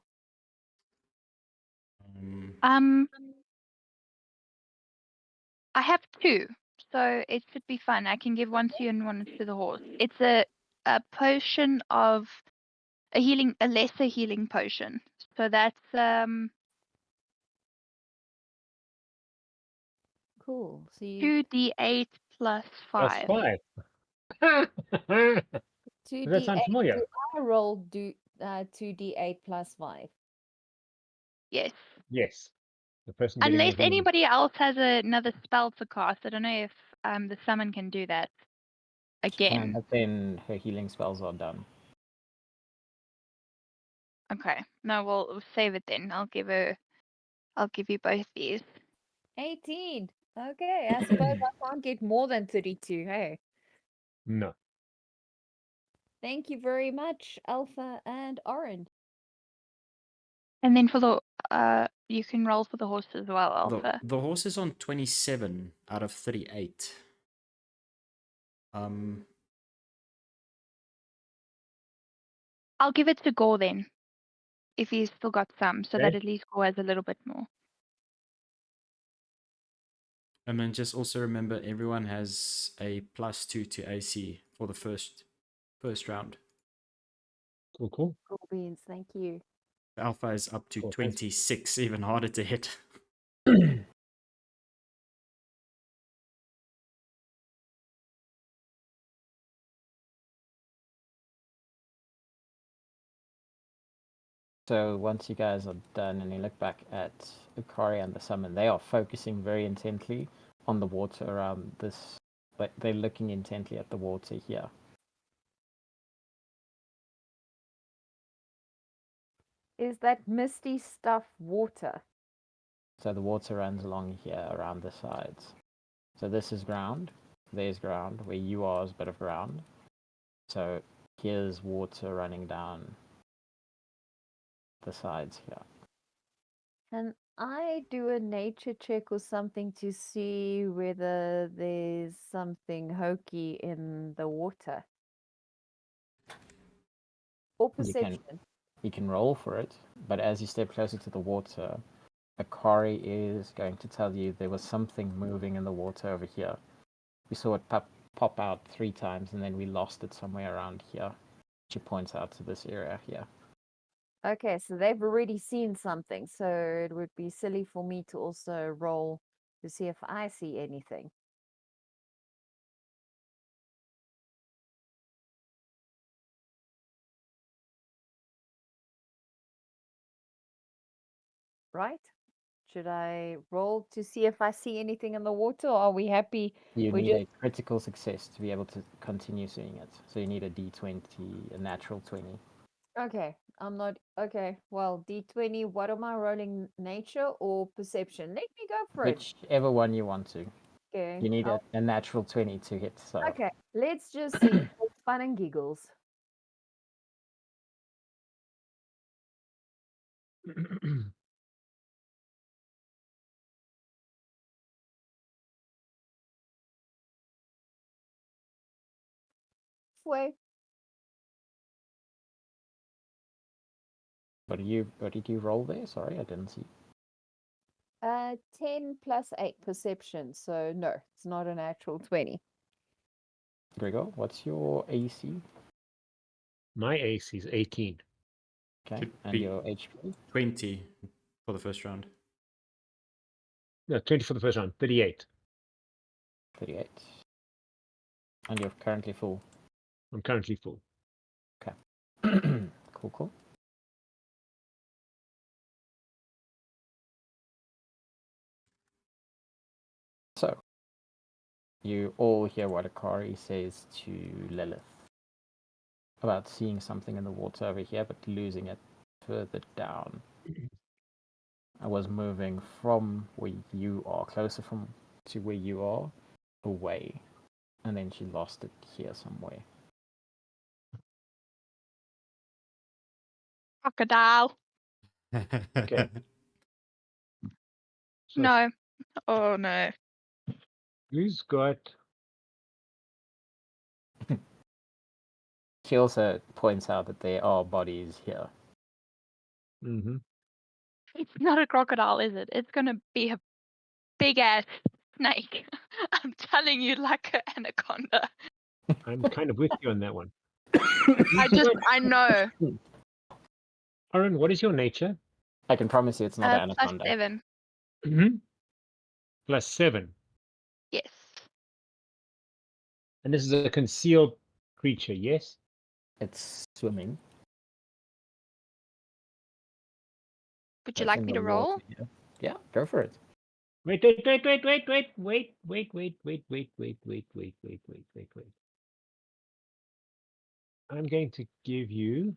I have 2, so it should be fine. I can give one to you and one to the horse. It's a potion of a lesser healing potion. So that's Cool. So you 2d8 plus 5. +5. Does that 2d8. sound familiar? Do I roll 2d8 plus 5? Yes. Yes. The person getting Unless the healing. anybody else has another spell to cast. I don't know if the summon can do that again. But then her healing spells are done. Okay. No, we'll save it then. I'll give you both these. 18. Okay, I suppose I can't get more than 32, hey? No. Thank you very much, Alpha and Oryn. And then for the you can roll for the horse as well, Alpha. The horse is on 27 out of 38. I'll give it to Gore then, if he's still got some, so that Okay. at least Gore has a little bit more. And then just also remember everyone has a +2 to AC for the first round. Cool. Cool beans, thank you. Alpha is up to Cool, thanks. 26, even harder to hit. So once you guys are done and you look back at Akari and the summon, they are focusing very intently on the water around this. Like they're looking intently at the water here. Is that misty stuff water? So the water runs along here around the sides. So this is ground. There's ground. Where you are is a bit of ground. So here's water running down the sides here. Can I do a nature check or something to see whether there's something hokey in the water? Or perception? You can roll for it, but as you step closer to the water, Akari is going to tell you there was something moving in the water over here. You saw it pop out 3 times, and then we lost it somewhere around here. She points out to this area here. Okay, so they've already seen something, so it would be silly for me to also roll to see if I see anything. Right? Should I roll to see if I see anything in the water, or are we happy? You We need just a critical success to be able to continue seeing it. So you need a D20, a natural 20. Okay, I'm not okay. Well, D20. What am I rolling? Nature or perception? Let me go for it. Whichever one you want to. Okay. You need a natural 20 to hit. So Okay, let's just see. For fun and giggles. Way. what did you roll there? Sorry, I didn't see. 10 plus 8 perception. So no, it's not a natural 20. Gregor, what's your AC? My AC is 18. Okay, Should and be- your HP? 20 for the first round. No, 20 for the first round. 38. 38. And you're currently full. I'm currently full. Cool. So, you all hear what Akari says to Lillith about seeing something in the water over here, but losing it further down. I was moving from where you are, closer to where you are, away, and then she lost it here somewhere. Crocodile. Okay. So No. Oh no. who's got... She also points out that there are bodies here. Mm-hmm. It's not a crocodile, is it? It's gonna be a big ass snake. I'm telling you, like an anaconda. I'm kind of with you on that one. I know. Oryn, what is your nature? I can promise you it's not an Plus anaconda. 7. Mm-hmm. +7. Yes. And this is a concealed creature, yes? It's swimming. Would you It's like in me the to water roll? here. Yeah, go for it. Wait. I'm going to give you,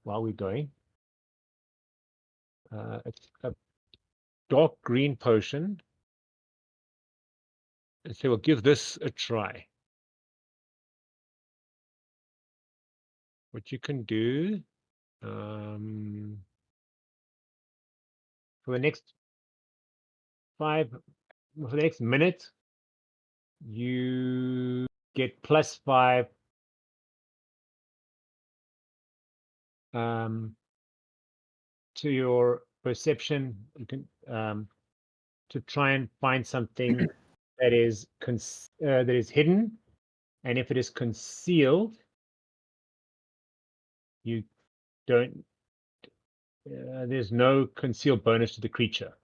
while we're going, a dark green potion. And so we'll give this a try. What you can do, for the next minute, you get +5 to your perception. You can to try and find something that is hidden, and if it is concealed, you don't. There's no concealed bonus to the creature.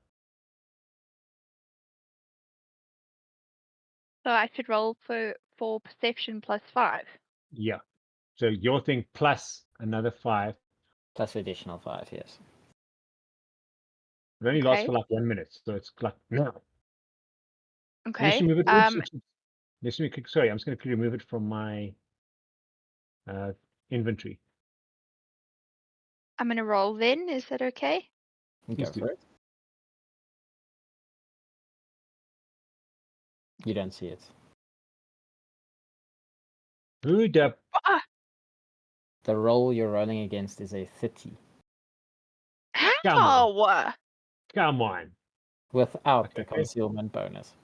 So I should roll for perception +5. Yeah. So your thing plus another 5. Plus additional 5, yes. It only lasts Okay. for like 1 minute, so it's like no. Unless Okay. you move it. Let me click. Sorry, I'm just going to remove it from my inventory. I'm gonna roll then. Is that okay? Go Please do. for it. You don't see it. Who the Ah, The roll you're rolling against is a 30 Come on. how? Come on. without the Okay. concealment bonus.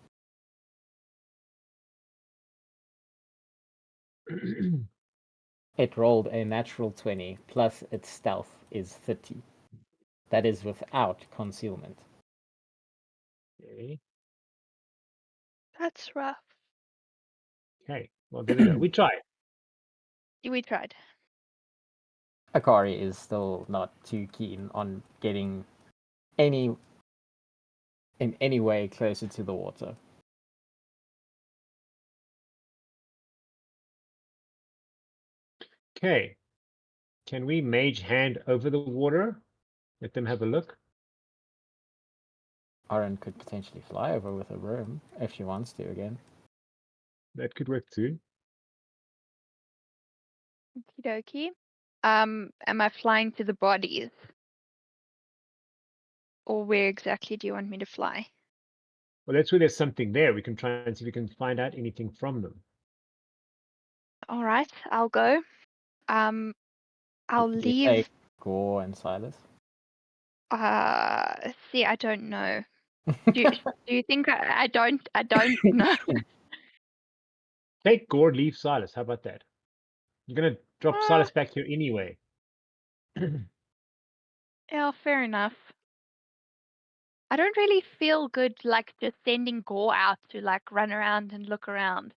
It rolled a natural 20 plus its stealth is 30. That is without concealment. Okay. That's rough. Okay, well, there we go. We tried. We tried. Akari is still not too keen on getting in any way closer to the water. Okay. Can we mage hand over the water? Let them have a look. Oryn could potentially fly over with a broom if she wants to again. That could work too. Okie dokie. Am I flying to the bodies? Or where exactly do you want me to fly? Well, that's where there's something there. We can try and see if we can find out anything from them. All right, I'll go. I'll Did you leave. take Gourd and Silas? See, I don't know. Do you think I don't know? Take Gourd, leave Silas. How about that? You're going to drop Silas back here anyway. Yeah, fair enough. I don't really feel good like just sending Gore out to like run around and look around.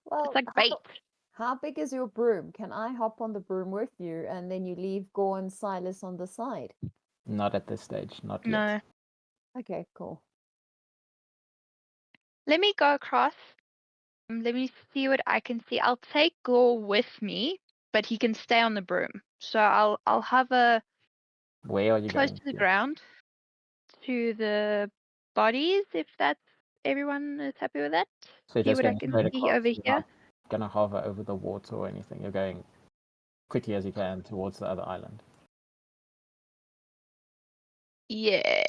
Well, It's like bait. how big is your broom? Can I hop on the broom with you and then you leave Gore and Silas on the side? Not at this stage, not No. yet. Okay, cool. Let me go across. Let me see what I can see. I'll take Gore with me, but he can stay on the broom. So I'll have a Where are you close going? to the ground to the bodies, if that's everyone is happy with that. So you're See just what I going can straight see across. over You're here. not going to hover over the water or anything. You're going quickly as you can towards the other island. Yes.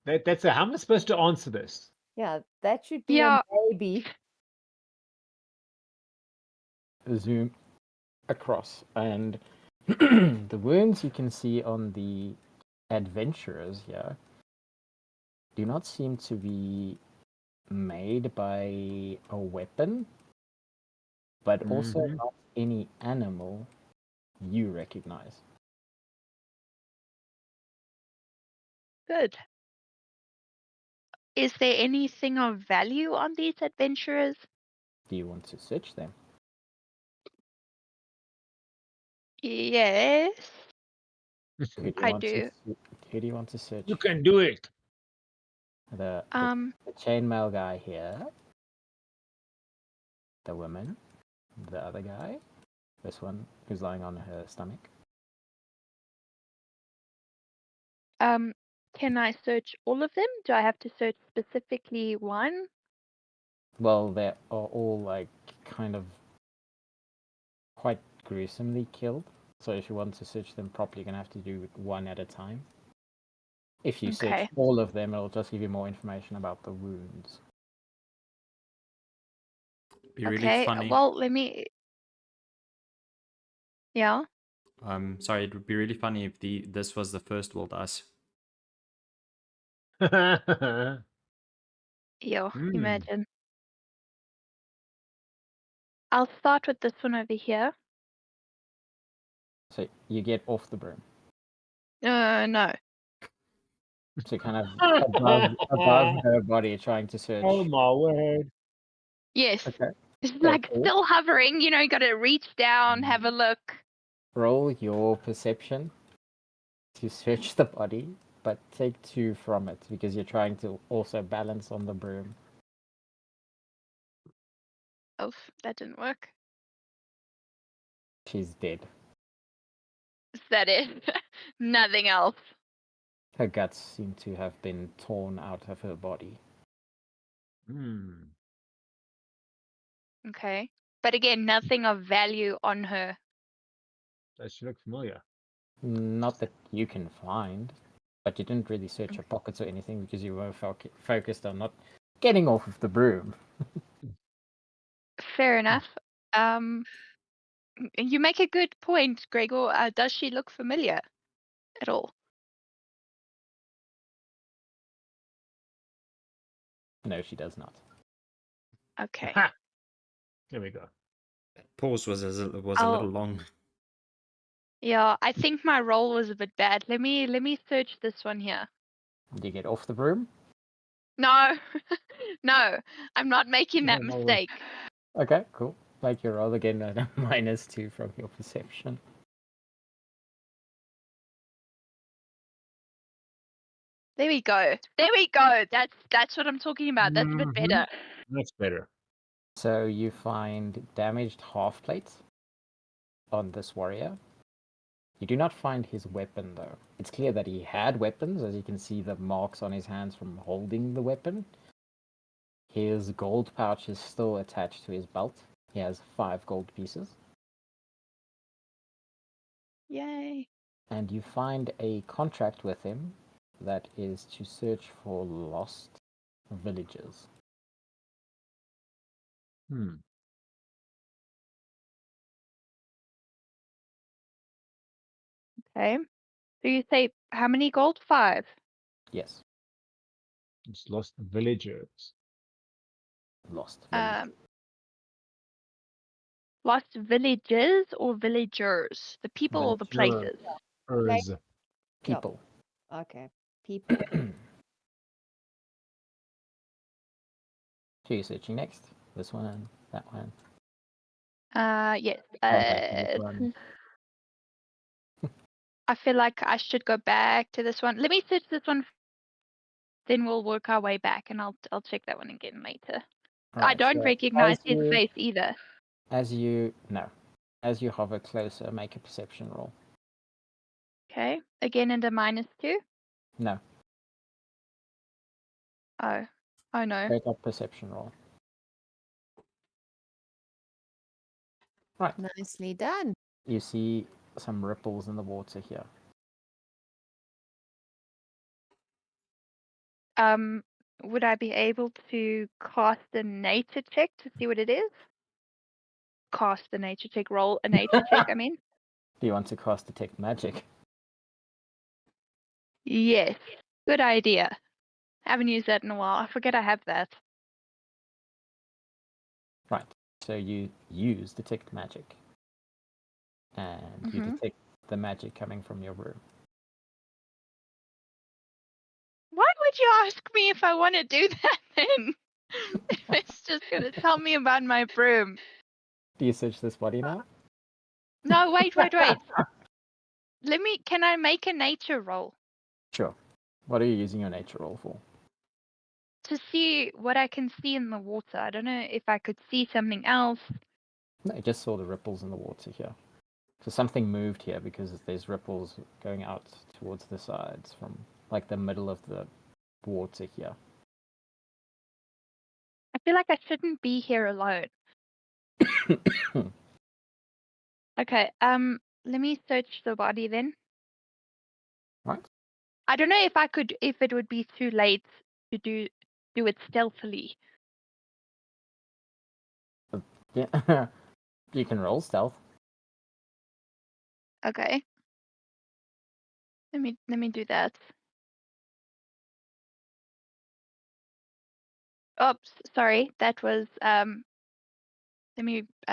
That's how am I supposed to answer this? Yeah, that should be Yeah. a maybe. Zoom across, and the wounds you can see on the adventurers here do not seem to be made by a weapon, but also Mhm. not any animal you recognize. Good. Is there anything of value on these adventurers? Do you want to search them? Yes, Who do you I want do. who do you want to search? You can do it. The Um, chainmail guy here, the woman, the other guy, this one who's lying on her stomach. can I search all of them? Do I have to search specifically one? Well, they are all like kind of quite gruesomely killed. So if you want to search them properly, you're gonna have to do it one at a time. If you search Okay. all of them, it'll just give you more information about the wounds. Be really Okay. funny. Well, let me. Yeah. Sorry, it would be really funny if this was the first world us. Yeah. Mm. Imagine. I'll start with this one over here. So you get off the broom. No. So kind of above her body, trying to search. Oh my word. Yes. Okay. It's So like still hovering. You got to reach down, have a look. roll your perception to search the body, but take 2 from it because you're trying to also balance on the broom. Oh, that didn't work. She's dead. Is that it? Nothing else. Her guts seem to have been torn out of her body. Mm. Okay. But again, nothing of value on her. Does she look familiar? Not that you can find, but you didn't really search your pockets or anything because you were focused on not getting off of the broom. Fair enough. You make a good point, Gregor. Does she look familiar at all? No, she does not. Okay. Ha! There we go. Pause was a little I'll- long. Yeah, I think my roll was a bit bad. Let me search this one here. You get off the broom? No, no, I'm not making that No, no, mistake. Okay, cool. Make your roll again at a -2 from your perception. There we go. There we go. That's what I'm talking about. That's a bit Mhm. better. That's better. So you find damaged half plates on this warrior. You do not find his weapon though. It's clear that he had weapons, as you can see the marks on his hands from holding the weapon. His gold pouch is still attached to his belt. He has 5 gold pieces. Yay. And you find a contract with him that is to search for lost villages. Hmm. Okay. So you say how many gold? 5. Yes, It's lost villagers. lost villages. Lost villages or villagers? The people or the Villager. places? People. Okay. People. So you're searching next. This one and that one. Yes. This one. I feel like I should go back to this one. Let me search this one. Then we'll work our way back, and I'll check that one again later. I Right, don't so recognize as his you- face either. As you hover closer, make a perception roll. Okay. Again into -2. No, Oh. Oh no. straight up perception roll. Right, Nicely done. you see some ripples in the water here. Would I be able to cast a nature check to see what it is? Cast a nature check, roll a nature check, I mean. Do you want to cast detect magic? Yes. Good idea. Haven't used that in a while. I forget I have that. Right, so you use detect magic. And you detect the magic coming from your room. Why would you ask me if I want to do that then? If it's just going to tell me about my broom. Do you search this body now? No, wait. Can I make a nature roll? Sure. What are you using your nature roll for? To see what I can see in the water. I don't know if I could see something else. No, you just saw the ripples in the water here. So something moved here because there's ripples going out towards the sides from like the middle of the water here. I feel like I shouldn't be here alone. Okay, let me search the body then. Right. I don't know if it would be too late to do it stealthily. Yeah. You can roll stealth. Okay. Let me do that. Oops, sorry. That was I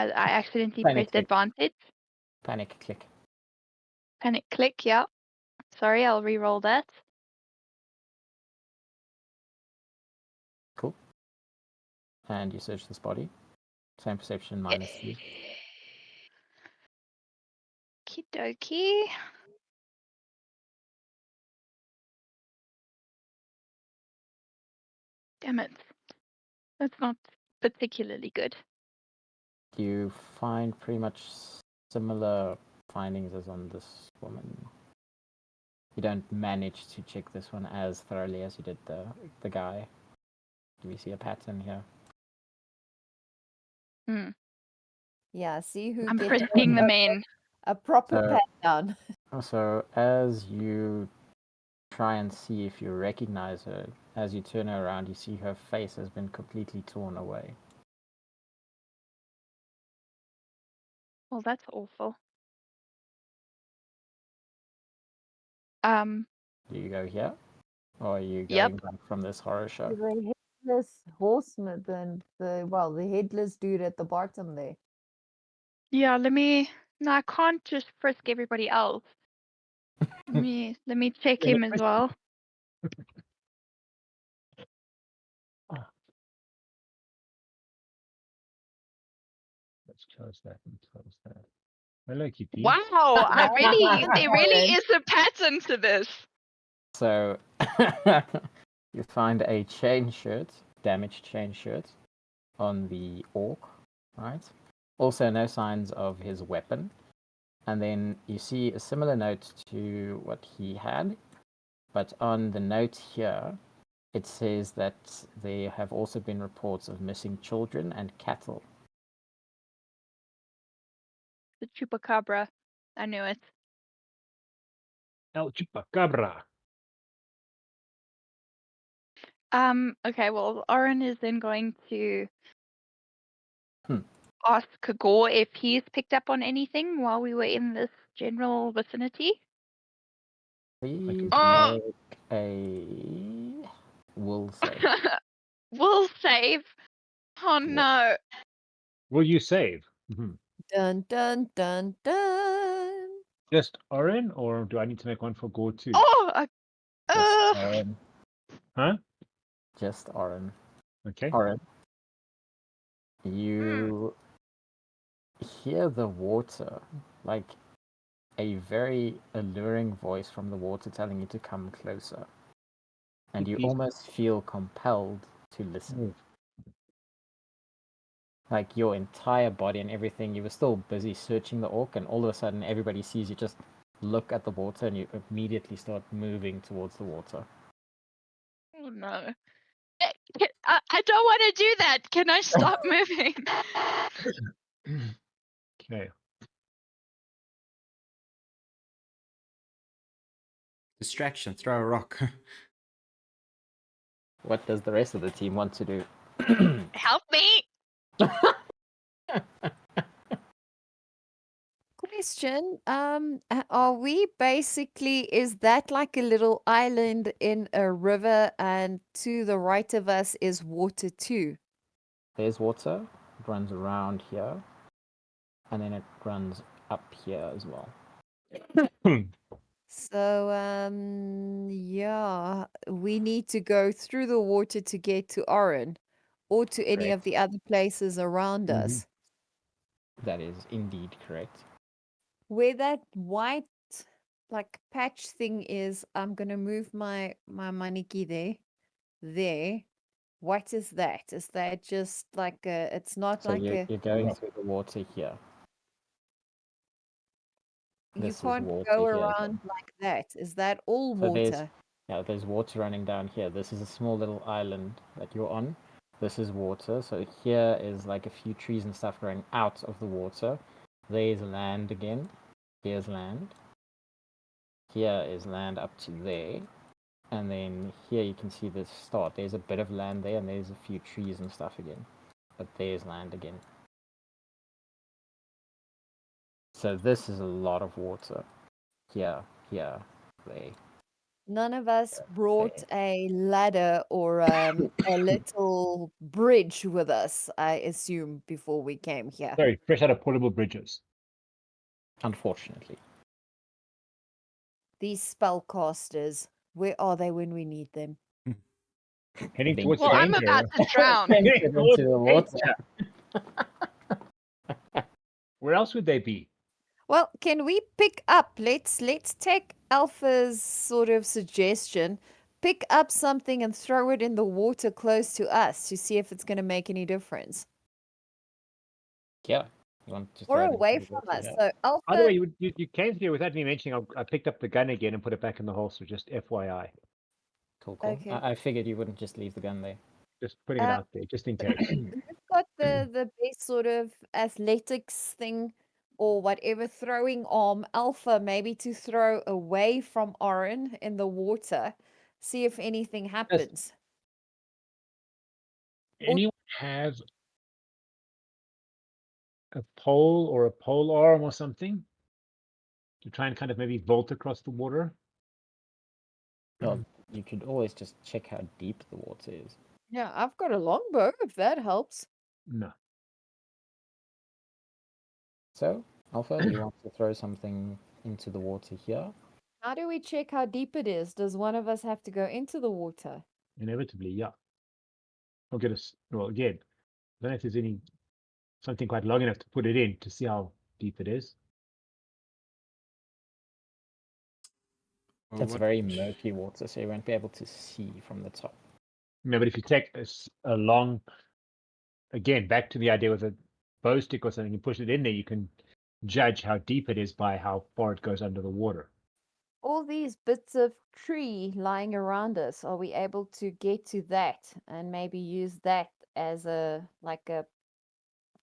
accidentally Panic pressed click. advantage. Panic click. Panic click, yeah. Sorry, I'll re-roll that. Cool. And you search this body. Same perception -3. Okie dokie. Damn it. That's not particularly good. You find pretty much similar findings as on this woman. You don't manage to check this one as thoroughly as you did the guy. Do you see a pattern here? Yeah, see who I'm gets frisking the men. a proper So- pat down. So as you try and see if you recognize her, as you turn her around, you see her face has been completely torn away. Well, that's awful. Do you go here? Or are you Yep. going back from this horror show? The headless horseman and the headless dude at the bottom there. Yeah, no, I can't just frisk everybody else. Let me check him as well. Let's close that and close that. Hello, Kitty. Wow, there really Alright. is a pattern to this. So you find a chain shirt, damaged chain shirt, on the orc, right? Also, no signs of his weapon. And then you see a similar note to what he had, but on the note here, it says that there have also been reports of missing children and cattle. The chupacabra. I knew it. El Chupacabra. Okay, well, Oryn is then going to Hmm. ask Gregor if he's picked up on anything while we were in this general vicinity. Please Oh! make a will save. We'll save. Oh Yeah. no. Will you save? Mhm. Dun dun dun dun. Just Oryn, or do I need to make one for Gourd too? Oh! Just Oryn. Huh? Just Oryn. Okay. Oryn. You hear the water, like a very alluring voice from the water telling you to come closer. And you Kitty. almost feel compelled to listen. Move. Like your entire body and everything, you were still busy searching the orc, and all of a sudden everybody sees you just look at the water and you immediately start moving towards the water. Oh no. I don't want to do that. Can I stop moving? Okay. Distraction, throw a rock. What does the rest of the team want to do? Help me. Question. Are we basically, is that like a little island in a river, and to the right of us is water too? There's water, it runs around here, and then it runs up here as well. So, yeah, we need to go through the water to get to Oryn or to any of Correct. the other places around Mhm. us. That is indeed correct. Where that white like patch thing is, I'm gonna move my maniki there. There. What is that? Is that just like a, it's not So like you're a, going through the water here. you This is can't water go here. around like that. Is that all So water? there's water running down here. This is a small little island that you're on. This is water. So here is like a few trees and stuff growing out of the water. There's land again. Here's land. Here is land up to there. And then here you can see the start. There's a bit of land there, and there's a few trees and stuff again. But there's land again. So this is a lot of water. Here, there. None of us brought a ladder or a little bridge with us, I assume, before we came here. Sorry, fresh out of portable bridges. Unfortunately. These spellcasters, where are they when we need them? Heading Being towards Well, I'm danger. about to drown. Heading Heading into towards the water. danger. Where else would they be? Well, can we pick up? Let's take Alpha's sort of suggestion. Pick up something and throw it in the water close to us to see if it's going to make any difference. Yeah. You want to Or throw it away into the from water, us. yeah. So By the Alpha, way, you came here without me mentioning. I picked up the gun again and put it back in the holster. Just FYI, Cool. okay. I figured you wouldn't just leave the gun there. just putting it Uh, out there, just in case. You've got the best sort of athletics thing or whatever throwing arm, Alpha, maybe to throw away from Oryn in the water, see if anything happens. Anyone have a pole or a pole arm or something to try and kind of maybe vault across the water? Well, you could always just check how deep the water is. Yeah, I've got a longbow if that helps. No. So, Alpha, do you want to throw something into the water here? How do we check how deep it is? Does one of us have to go into the water? Inevitably, yeah. I'll get us. Well, again, I don't know if there's any something quite long enough to put it in to see how deep it is. Well, It's what- very murky water, so you won't be able to see from the top. No, but if you take a long, again, back to the idea with a bow stick or something, you push it in there, you can judge how deep it is by how far it goes under the water. All these bits of tree lying around us, are we able to get to that and maybe use that as a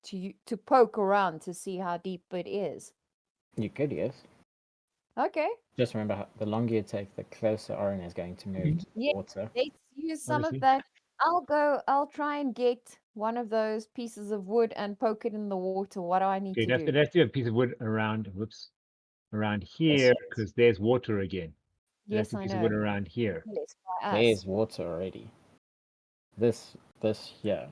to poke around to see how deep it is? You could, yes. Okay. Just remember, the longer you take, the closer Oryn is going to move to the Yeah. water. Let's use some Honestly. of that. I'll try and get one of those pieces of wood and poke it in the water. What do I need Okay, to do? that's a piece of wood around, around Yes, here, yes. because there's water again. Yes, That's a I piece of know. wood around here. Yes, by us. There's water already. This here.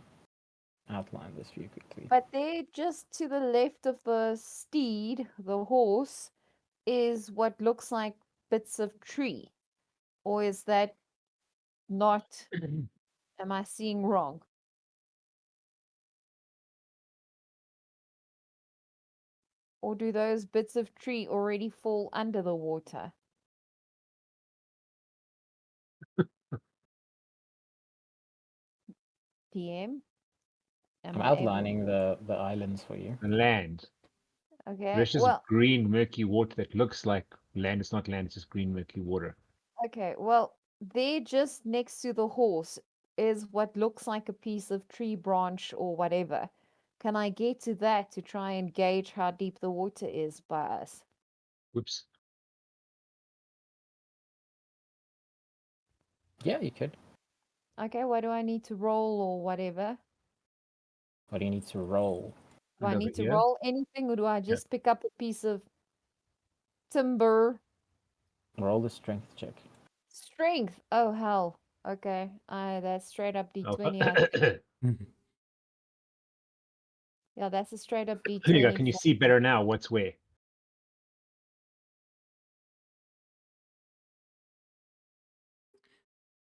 Outline this view quickly. But there, just to the left of the steed, the horse, is what looks like bits of tree. Or is that not? Am I seeing wrong? Or do those bits of tree already fall under the water? PM? Am I'm I able? outlining the islands for you. And land. Okay, There's just well, green, murky water that looks like land. It's not land, it's just green, murky water. okay, well, there just next to the horse is what looks like a piece of tree branch or whatever. Can I get to that to try and gauge how deep the water is by us? Whoops. Yeah, you could. Okay, what do I need to roll or whatever? What do you need to roll? Do I And over need to here. roll anything or do I just pick up a piece of timber? Roll the strength check. Strength. Oh, hell. Okay, that's straight up D20. Alpha. Yeah, that's a straight up Here you go. D20. Can you see better now what's where?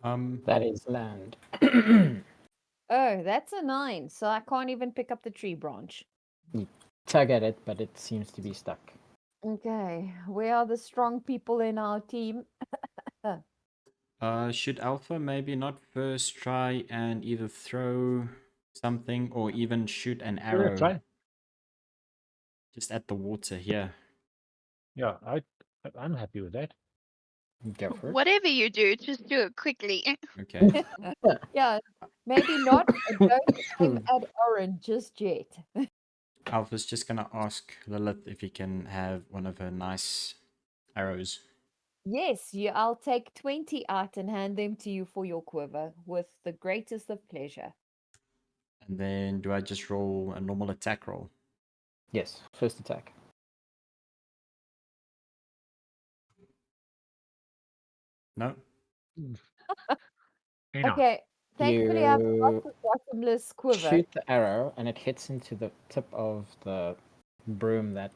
That is land. Oh, that's a 9, so I can't even pick up the tree branch. Tug at it, but it seems to be stuck. Okay, we are the strong people in our team. Should Alpha maybe not first try and either throw something or even shoot an arrow Try. just at the water here? Yeah, I'm happy with that. Go for it. Whatever you do, just do it quickly. Okay. Yeah, maybe not. Don't aim at Oryn just yet. Alpha's just gonna ask Lillith if he can have one of her nice arrows. Yes, I'll take 20 out and hand them to you for your quiver with the greatest of pleasure. And then do I just roll a normal attack roll? Yes, first attack. No? Hey, now. Okay, thankfully I've got You the bottomless quiver. shoot the arrow, and it hits into the tip of the broom that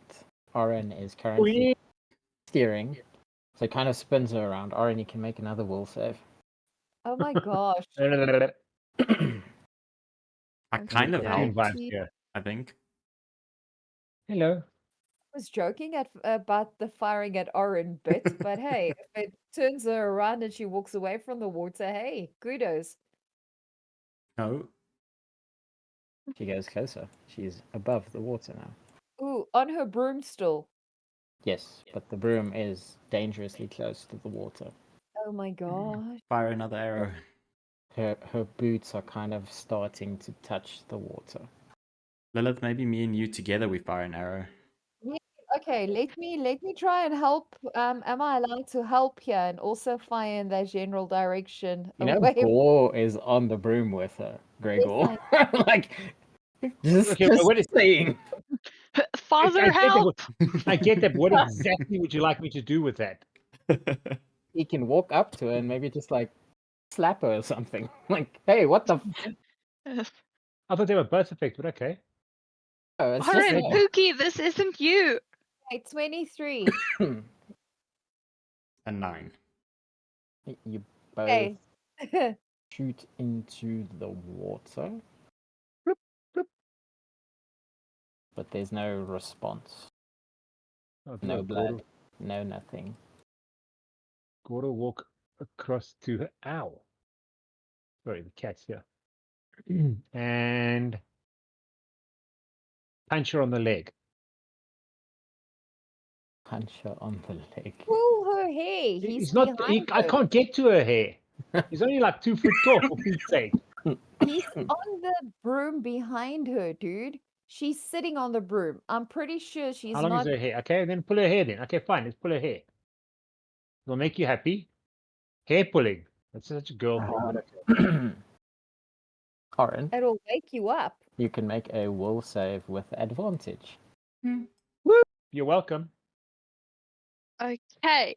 Oryn is currently steering. So it kind of spins her around. Oryn, you can make another will save. Oh my gosh. I I'm kind of thinking Team helped, vibes here. I think. Hello. was joking about the firing at Oryn bit, but hey, if it turns her around and she walks away from the water, hey, kudos. No. She goes closer. She's above the water now. Ooh, on her broom still. Yes, but the broom is dangerously close to the water. Oh my gosh. Fire another arrow. Her boots are kind of starting to touch the water. Lilith, maybe me and you together we fire an arrow. Okay, let me try and help. Am I allowed to help here and also fire in that general direction You know, away? Gourd is on the broom with her, Gregor. Like, just Okay, but what is saying. Father, I get that. help! I get that. What exactly would you like me to do with that? He can walk up to her and maybe just like slap her or something. Like, hey, what the? I thought they were both effective, but okay. Oh, it's just Oryn, her. Pookie, this isn't you. Okay, 23. A 9. You both Okay. shoot into the water. but there's no response. Oh, No good. blood. No nothing. Gourd will walk across to her. Ow. Sorry, the cat's here. And punch her on the leg. Punch her on the leg. Pull her hair. He's He's not. behind I her. can't get to her hair. He's only like 2 foot tall, for Pete's sake. He's on the broom behind her, dude. She's sitting on the broom. I'm pretty sure she's How long not. is her hair? Okay, then pull her hair then. Okay, fine. Let's pull her hair. It'll make you happy. Hair pulling. That's such a girl thing. But okay. Oryn, It'll wake you up. you can make a will save with advantage. You're welcome. Okay,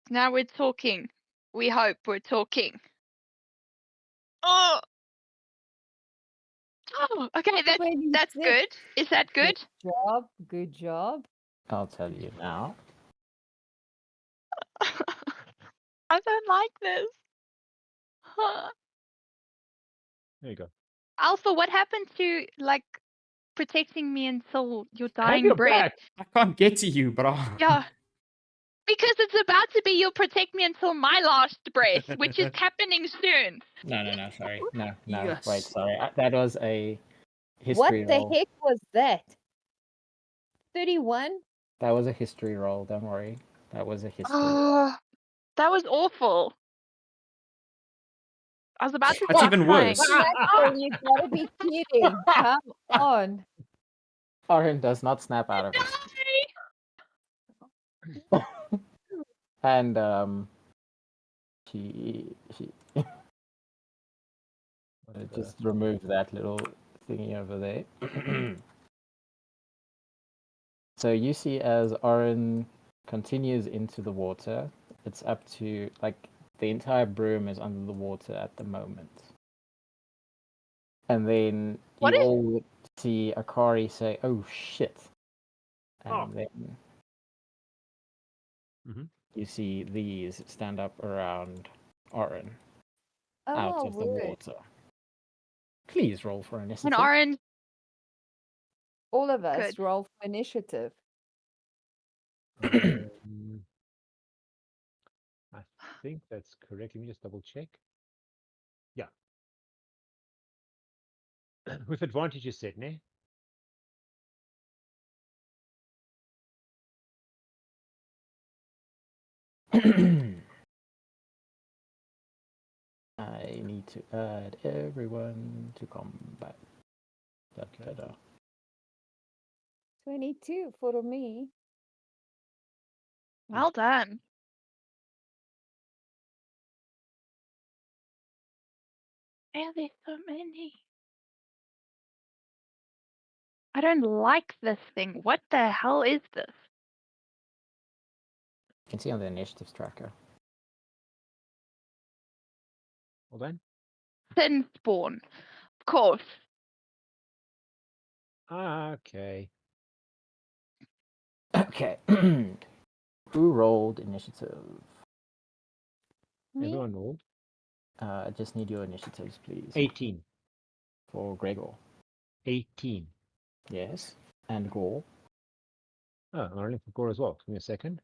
now we're talking. We hope we're talking. Oh, okay, that's 26. good. Is that good? Good job. Good job. I'll tell you now. I don't like this. There you go. Alpha, what happened to like protecting me until your Have dying your breath? back. I can't get to you, bro. Yeah. Because it's about to be you'll protect me until my last breath, which is happening soon. No, sorry. No, Yes. wait, sorry. That was a What history the roll. heck was that? 31? That was a history roll, don't worry. That was a history. Oh, that was awful. I was about to That's start even crying. worse. Michael, you gotta be kidding. Come on. Oryn does not snap out of it. Die! And she just remove that little thingy over there. So you see as Oryn continues into the water, it's up to, like, the entire broom is under the water at the moment. And then What you is- all see Akari say, "Oh shit." And Oh. then Mhm. you see these stand up around Oryn Oh, out my of the word. water. Please roll for initiative. And Oryn, All of us Good. roll for initiative. I think that's correct. Let me just double check. Yeah. With advantage, you said, ne? I need to add everyone to combat. That's Okay. better. 22 for me. well done. Yeah, there's so many. I don't like this thing. What the hell is this? You can see on the initiatives tracker. Well done. Sin spawn. Of course. Okay. Okay. Who rolled initiative? Me? Everyone rolled. I just need your initiatives, please. 18. For Gregor. 18. Yes. And Gore. Oh, I'm rolling for Gourd as well. Give me a second.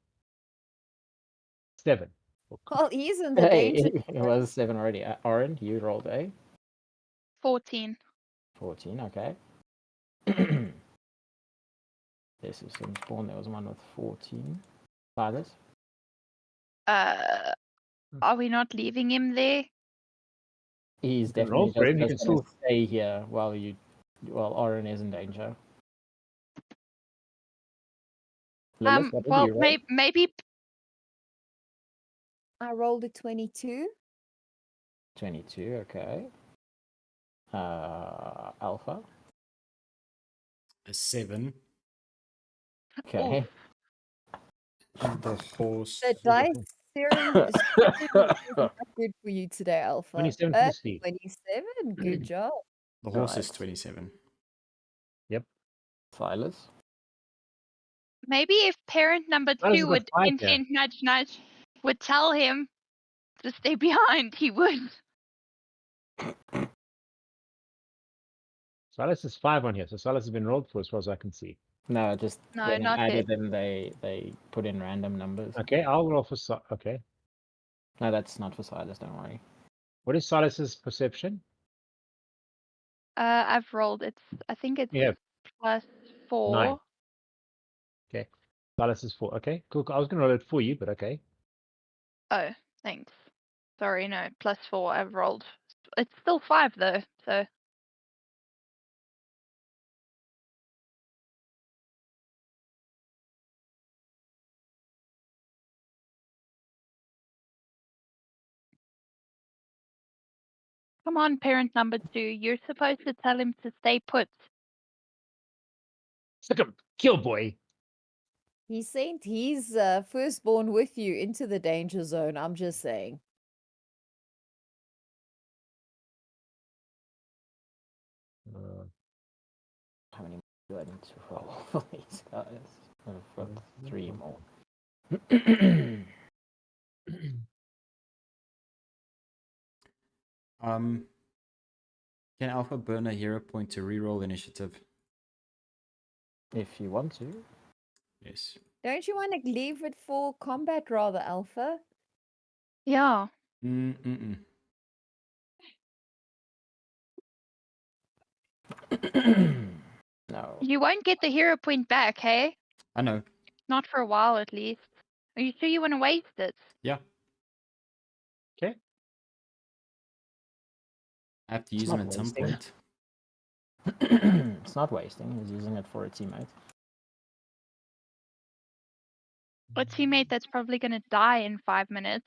7. Well, he's in the Hey, danger. it was 7 already. Oryn, you rolled a 14. 14, okay. This is some spawn. There was one with 14. Silas? Are we not leaving him there? He's You can roll definitely for him, you just can gonna still- stay here while Oryn is in danger. Lillith, what did Well, you roll? maybe I rolled a 22. 22, okay. Alpha, A 7. okay. The horse. The dice serum is not good for you today, Alpha. 27 for the Steve. 27. Good job. The horse is Right. 27. Silas, maybe if parent number Silas 2 has got would 5 here. hint, nudge, nudge, would tell him to stay behind, he would. Silas is 5 on here, so Silas has been rolled for as far as I can see. No, just No, when not I added hit. them, they put in random numbers. Okay, I'll roll for okay. No, that's not for Silas. Don't worry. What is Silas's perception? I've rolled. I think it's Yeah, +4. okay. Silas is 4. Okay, cool. I was gonna roll it for you, but okay. Oh, thanks. Sorry, no, +4. I've rolled. It's still 5 though, so come on, parent number 2. You're supposed to tell him to stay put. Stick him, kill boy. He sent his firstborn with you into the danger zone. I'm just saying. How many more do I need to roll for these guys? I've got 3 more. Can Alpha burn a hero point to reroll initiative? If you want to. Yes. Don't you want to leave it for combat rather, Alpha? Yeah. Mm-mm. No. You won't get the hero point back, hey? I know. Not for a while at least. Are you sure you want to waste it? Yeah. Okay. I have to It's use them not at some wasting. point. It's not wasting. He's using it for a teammate. A teammate that's probably going to die in 5 minutes.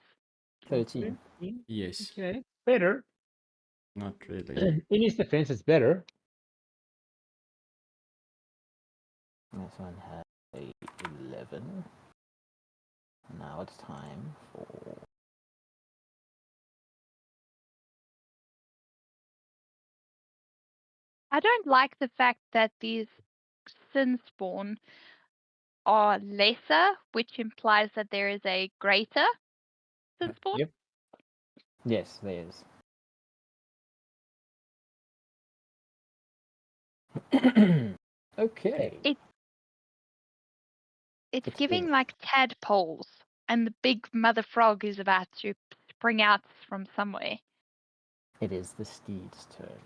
13. Yes. Okay, better. Not really. In his defense, it's better. This one has a 11. Now it's time for I don't like the fact that these sin spawn are lesser, which implies that there is a greater sin spawn. Yep. yes, there is. Okay. It's It giving is. like tadpoles, and the big mother frog is about to spring out from somewhere. It is the steed's turn.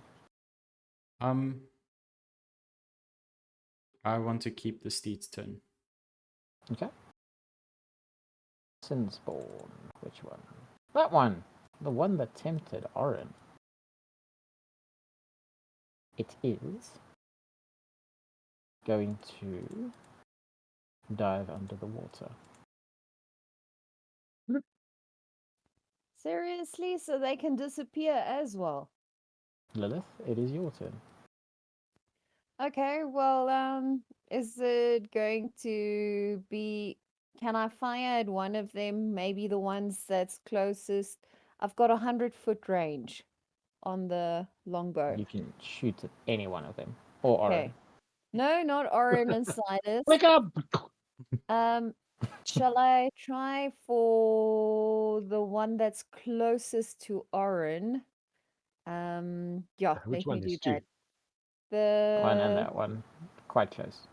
I want to keep the steed's turn. Okay. Sinspawn. Which one? That one. The one that tempted Oryn. It is going to dive under the water. Seriously? So they can disappear as well? Lillith, it is your turn. Okay, well, is it going to be... Can I fire at one of them? Maybe the ones that's closest. I've got 100-foot range on the longbow. You can shoot at any one of them. Or Oryn. Okay. No, not Oryn and Silas. Wake up! Shall I try for the one that's closest to Oryn? Yeah, Which let one? me do There's 2. that. The One and that one. Quite close.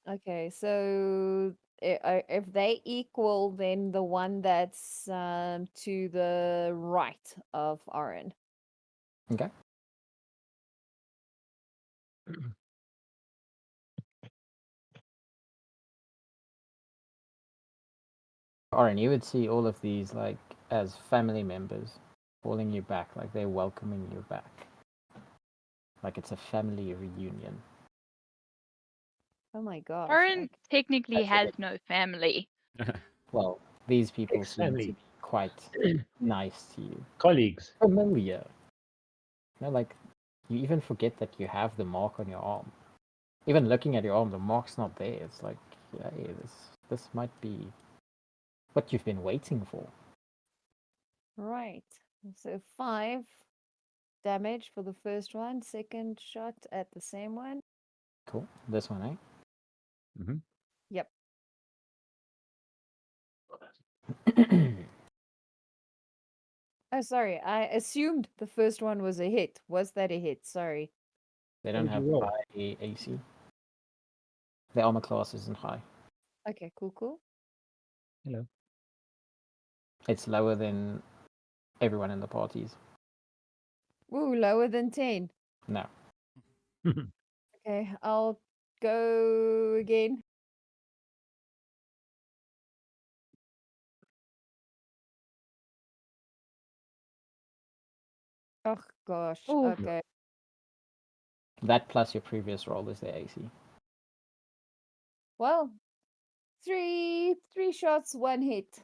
Okay, so if they equal, then the one that's to the right of Oryn. Okay. Oryn, you would see all of these like as family members calling you back, like they're welcoming you back. Like it's a family reunion. Oh my gosh. Oryn Okay. technically That's what has no family. Well, these people seem to Ex-family. be quite nice to you. Colleagues. Familiar. You know, like you even forget that you have the mark on your arm. Even looking at your arm, the mark's not there. It's like, hey, this might be what you've been waiting for. Right. So 5 damage for the first one. Second shot at the same one. Cool. This one, Mm-hmm. Yep. eh? Oh, sorry. I assumed the first one was a hit. Was that a hit? Sorry. They What don't did have you roll? high AC. The armor class isn't high. Okay, cool. Hello. It's lower than everyone in the parties. Woo, lower than 10. No. Okay, I'll go again. Oh gosh. Ooh. Okay. That plus your previous roll is the AC. Well, three shots, one hit.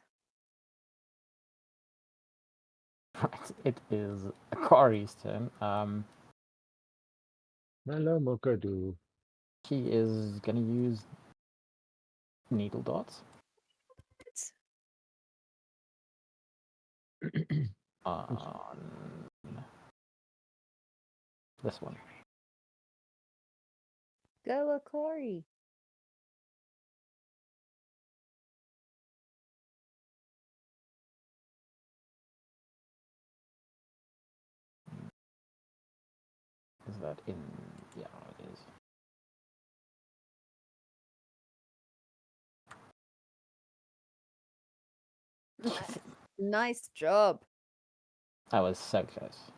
Right. It is Akari's turn. Hello, Mokadu. He is gonna use needle darts. On this one. Go, Akari. Is that in? Yeah, it is. Nice job. I was so close.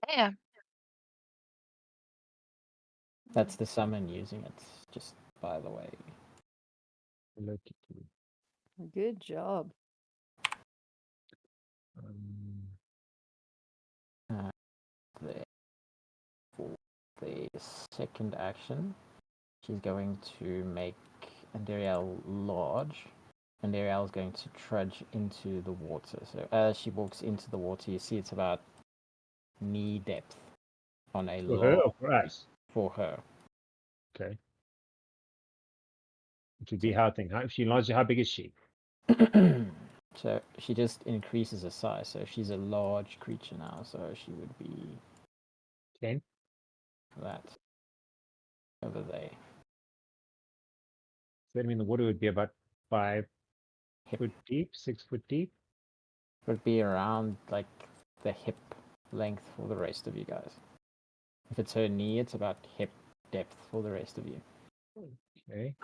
Yeah. That's the summon using it, just by the way. Hello, Kitty. Good job. There. For the second action, she's going to make Andariel large. Andariel is going to trudge into the water. So as she walks into the water, you see it's about knee depth on a For her log or for us? for her. Okay. Which would be how thing. If she larger, how big is she? So she just increases her size. So she's a large creature now. So she would be 10. that over there. So that mean the water would be about 5 Hip. foot deep, 6 foot deep. Would be around like the hip length for the rest of you guys. If it's her knee, it's about hip depth for the rest of you. Okay.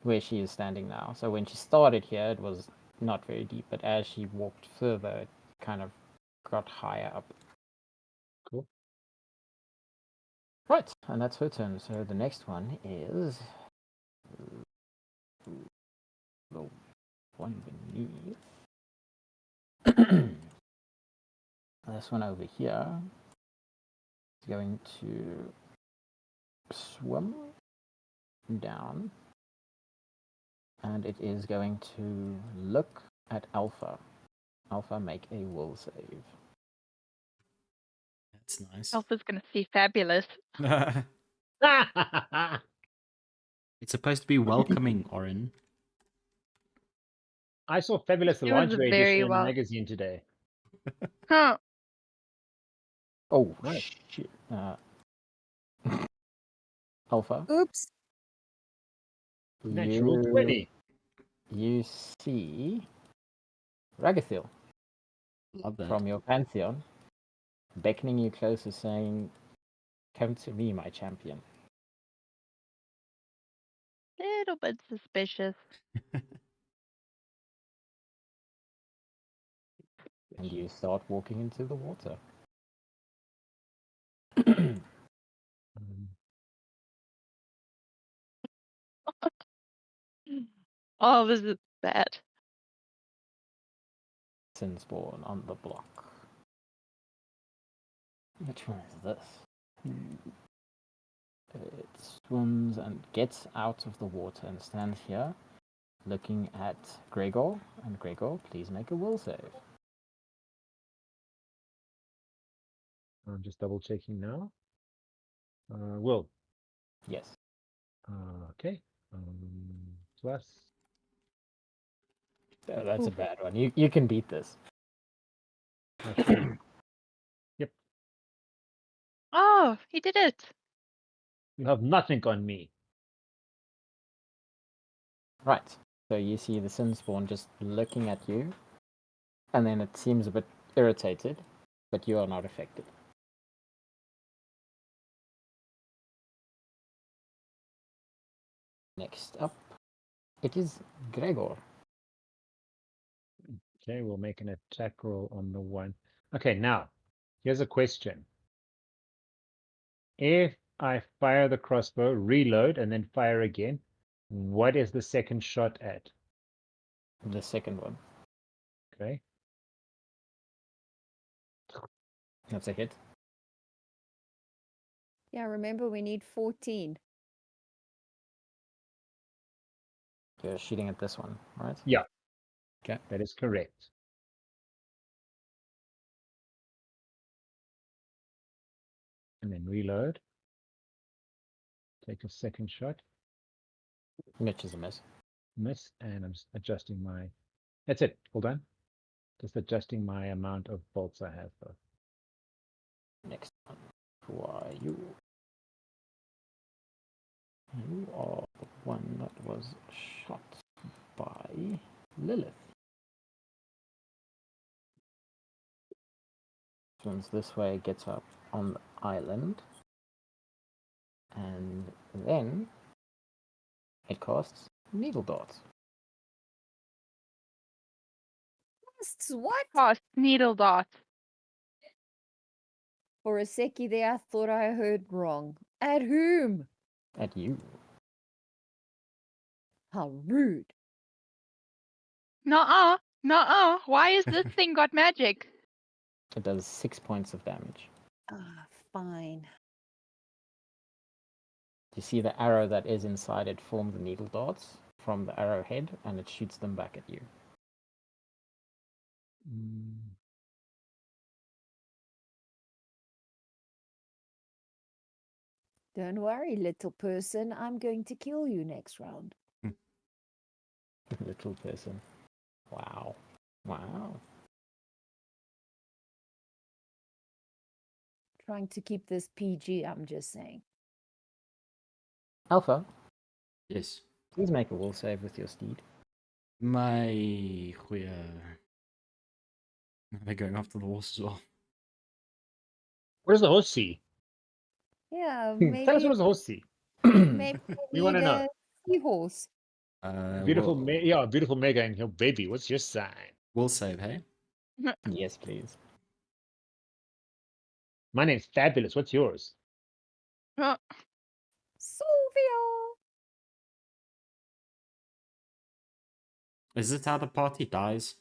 Where she is standing now. So when she started here, it was not very deep, but as she walked further, it kind of got higher up. Cool. Right, and that's her turn. So the next one is the one beneath. This one over here is going to swim down, and it is going to look at Alpha. Alpha, make a will save. That's nice. Alpha's gonna see fabulous. It's supposed to be welcoming, Oryn. I saw Fabulous the She was lingerie very edition in the well. magazine today. Huh. Oh, Nice. shit. Alpha, Oops. Natural 20. You see Ragathil Love that. from your pantheon beckoning you closer, saying, "Come to me, my champion." Little bit suspicious. And you start walking into the water. Oh, this is bad. Sinspawn on the block. Which one is this? It swims and gets out of the water and stands here looking at Gregor. And Gregor, please make a will save. I'm just double checking now. Will. Yes. Okay. Plus. That's a bad one. You can beat this. 3. Yep. Oh, he did it. You have nothing on me. Right. So you see the Sinspawn just looking at you. and then it seems a bit irritated, but you are not affected. Next up, it is Gregor. Okay, we'll make an attack roll on the one. Okay, now, here's a question. If I fire the crossbow, reload, and then fire again, what is the second shot at? The second one. Okay. That's a hit. Yeah, remember we need 14. You're shooting at this one, right? Yeah. Okay. That is correct. And then reload. Take a second shot. Which is a miss. Miss, and I'm adjusting my... That's it. All done. Just adjusting my amount of bolts I have, though. Next one. Who are you? You are the one that was shot by Lillith. Swims this way, gets up on the island, and then it casts needle darts. What? Cast needle dart. For a seckie there, I thought I heard wrong. At whom? At you. How rude. Nuh-uh. Nuh-uh. Why is this thing got magic? It does 6 points of damage. Ah, fine. You see the arrow that is inside it form the needle darts from the arrowhead, and it shoots them back at you. Don't worry, little person. I'm going to kill you next round. Little person. Wow. Wow. Trying to keep this PG, I'm just saying. Alpha, Yes. please make a will save with your steed. My goeie. They're going after the horse as well. What does the horse see? Yeah, Tell us what maybe does the horse see? maybe We want to need know. a seahorse. Beautiful, Well, yeah, beautiful mega and your baby. What's your sign? we'll save, hey? Yes, please. My name's Fabulous. What's yours? Sylvia. Is this how the party dies?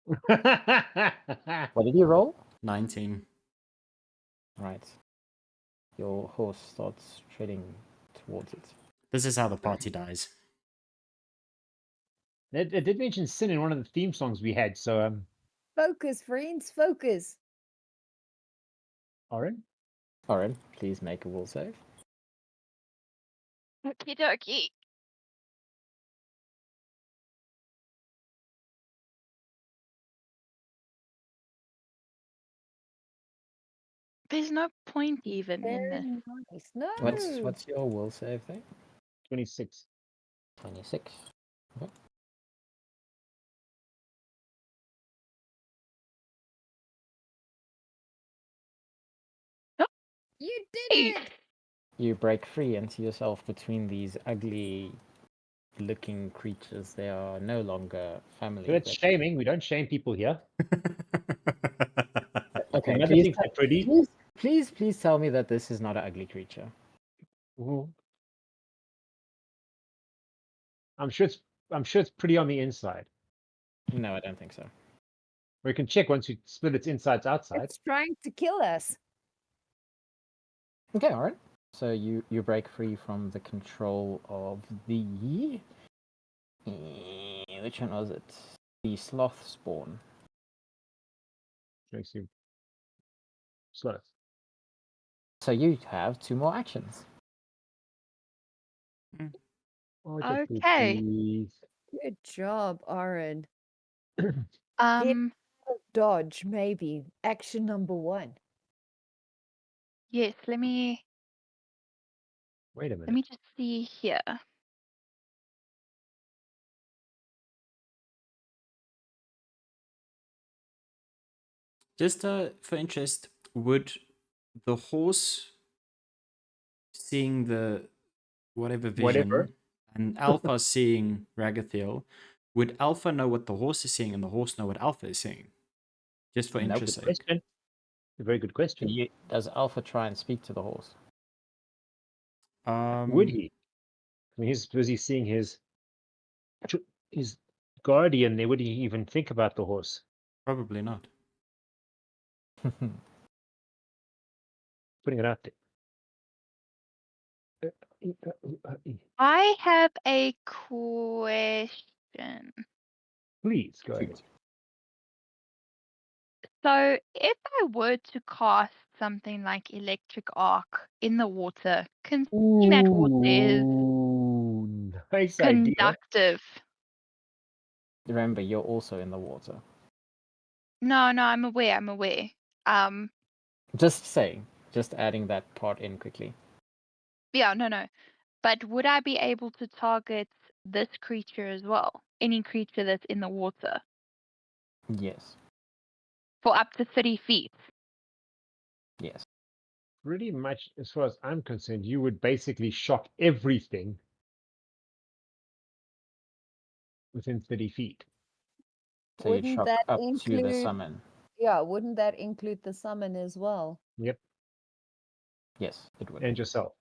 What did you roll? 19. Right. Your horse starts treading towards it. This is how the party dies. It did mention sin in one of the theme songs we had. So, Focus, friends, focus. Oryn? Oryn, please make a will save. Okie dokie. There's no point even in Very this. nice. No. What's your will save thing? 26. 26. Okay. You did Hey. it. You break free and see yourself between these ugly looking creatures. They are no longer family. That's but- shaming. We don't shame people here. Okay, Another please, thing they're pretty. please tell me that this is not an ugly creature. Mhm. I'm sure it's pretty on the inside. No, I don't think so. We can check once you split its insides outside. It's trying to kill us. Okay, alright. So you break free from the control of the... Which one was it? The sloth spawn. Makes you slow. So you have 2 more actions. Oh, Okay. please. Good job, Oryn. Um, Dodge, maybe. Action number 1. yes, let me Wait a minute. let me just see here. Just for interest, would the horse seeing the whatever vision Whatever. and Alpha seeing Ragathiel, would Alpha know what the horse is seeing and the horse know what Alpha is seeing? Just for Nope. interest Good sake. question. A very good question. Does Alpha try and speak to the horse? Would he? I mean, he's busy seeing his guardian there. Would he even think about the horse? Probably not. Putting it out there. I have a question. Please go ahead. Shoot. So, if I were to cast something like Electric Arc in the water, considering that water is Ooh, nice idea. conductive. Remember, you're also in the water. No, I'm aware. Just saying. Just adding that part in quickly. Yeah, no. But would I be able to target this creature as well? Any creature that's in the water Yes. for up to 30 feet? Yes. Pretty much, as far as I'm concerned, you would basically shock everything within 30 feet. So you Wouldn't shock that up to the include? summon. Yeah, wouldn't that include the summon as well? Yep, Yes, it would. and yourself.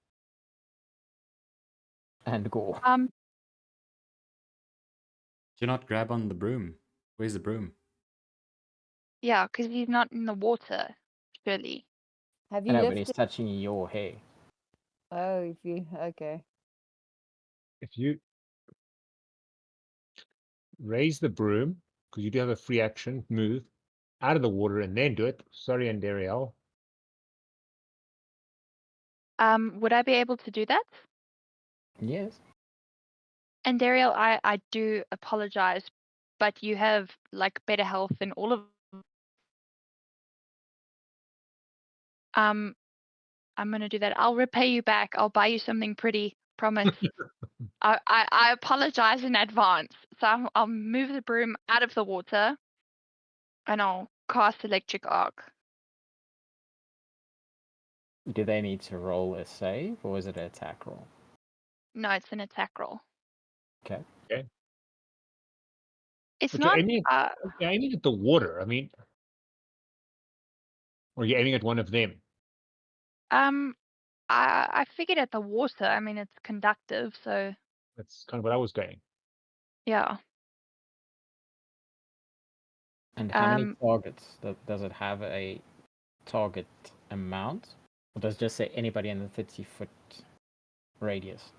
And Gore. Do not grab on the broom. Where's the broom? Yeah, because he's not in the water, surely. Have I you know, but lifted? he's touching your hair. Oh, if you okay. If you raise the broom, because you do have a free action, move out of the water and then do it. Sorry, Andariel. Would I be able to do that? Yes. And Dariel, I do apologize, but you have like better health than all of. I'm gonna do that. I'll repay you back. I'll buy you something pretty. Promise. I apologize in advance. So I'll move the broom out of the water, and I'll cast Electric Arc. Do they need to roll a save or is it an attack roll? No, it's an attack roll. Okay. It's But not. you're aiming at the water. I mean, or you're aiming at one of them. I figured at the water. I mean, it's conductive, so That's kind of what I was going. yeah. And how many targets? Does it have a target amount? Or does it just say anybody in the 30-foot radius?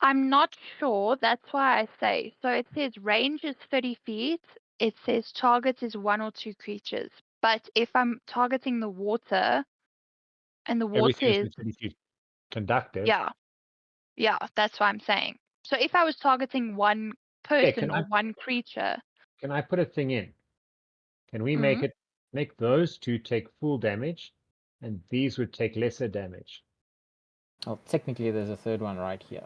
I'm not sure. That's why I say. So it says range is 30 feet. It says target is 1 or 2 creatures. But if I'm targeting the water, and the water Everything is is, in 30 feet conductive. yeah, that's what I'm saying. So if I was targeting one person or one creature, Can I put a thing in? Can we Mhm. make those two take full damage, and these would take lesser damage? Well, technically, there's a third one right here.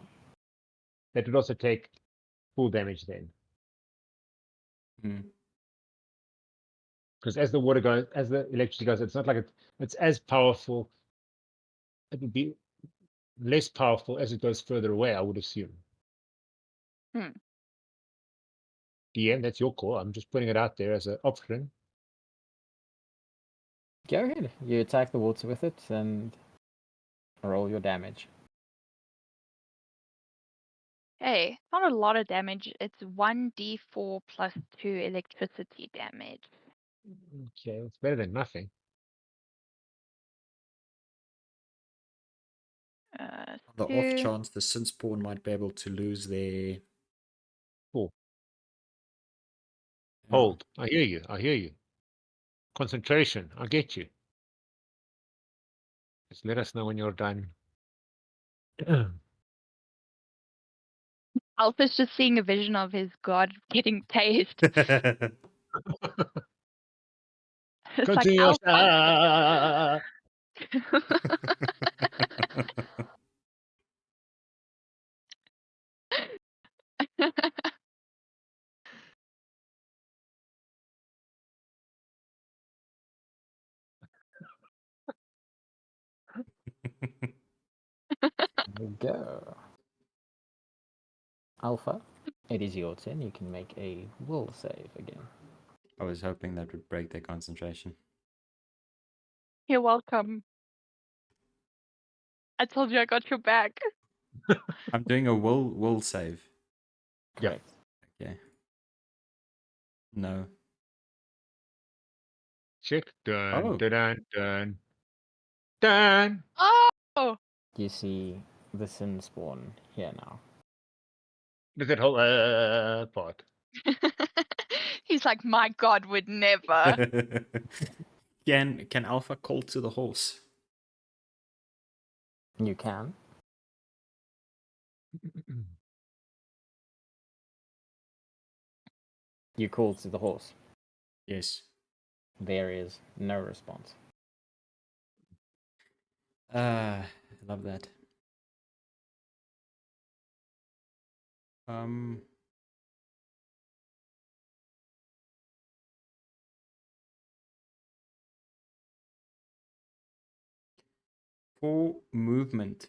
That would also take full damage then. Because as the water goes, as the electricity goes, it's not like it's as powerful. It would be less powerful as it goes further away, I would assume. DM, that's your call. I'm just putting it out there as an option. Go ahead. You attack the water with it and roll your damage. Hey, not a lot of damage. It's 1d4 plus 2 electricity damage. Okay, it's better than nothing. Uh, The off 2. chance the sin spawn might be able to lose their. Cool. Yeah. Hold. I hear you. I hear you. Concentration. I get you. Just let us know when you're done. Alpha's just seeing a vision of his god getting tased. It's like Continue. Alpha. There we go. Alpha, it is your turn. You can make a will save again. I was hoping that would break their concentration. You're welcome. I told you I got your back. I'm doing a will save. Yeah. Correct. Okay. No. Check. Dun, Oh. dun, dun, dun. Dun. Oh! You see the sin spawn here now. Look at whole part. He's like, my god would never. Can Alpha call to the horse? You can. You call to the horse. Yes. There is no response. I love that. For movement.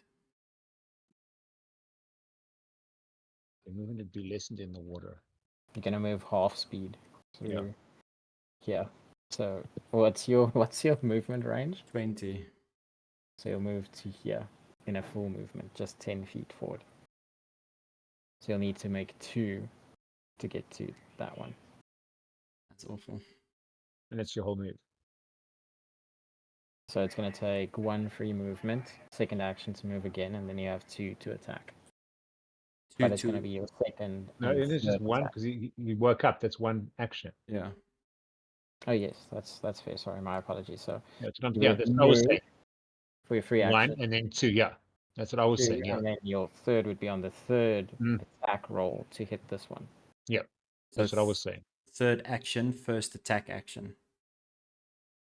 The movement would be lessened in the water. You're gonna move half speed. So Yeah. yeah. So what's your movement range? 20. So you'll move to here in a full movement, just 10 feet forward. So you'll need to make 2 to get to that one. That's awful. And that's your whole move. So it's going to take 1 free movement, second action to move again, and then you have 2 to attack. But it's going to be your second. No, and it is just third one attack. because you woke up. That's one action. Yeah. Oh yes, that's fair. Sorry, my apologies. So That's you that's would what I was move saying. for your free One action, and then 2. Yeah, that's what I was 2, saying. Yeah. and then your third would be on the third Mm. attack roll to hit this one. Yeah, So that's what I was saying. Third action, first attack action.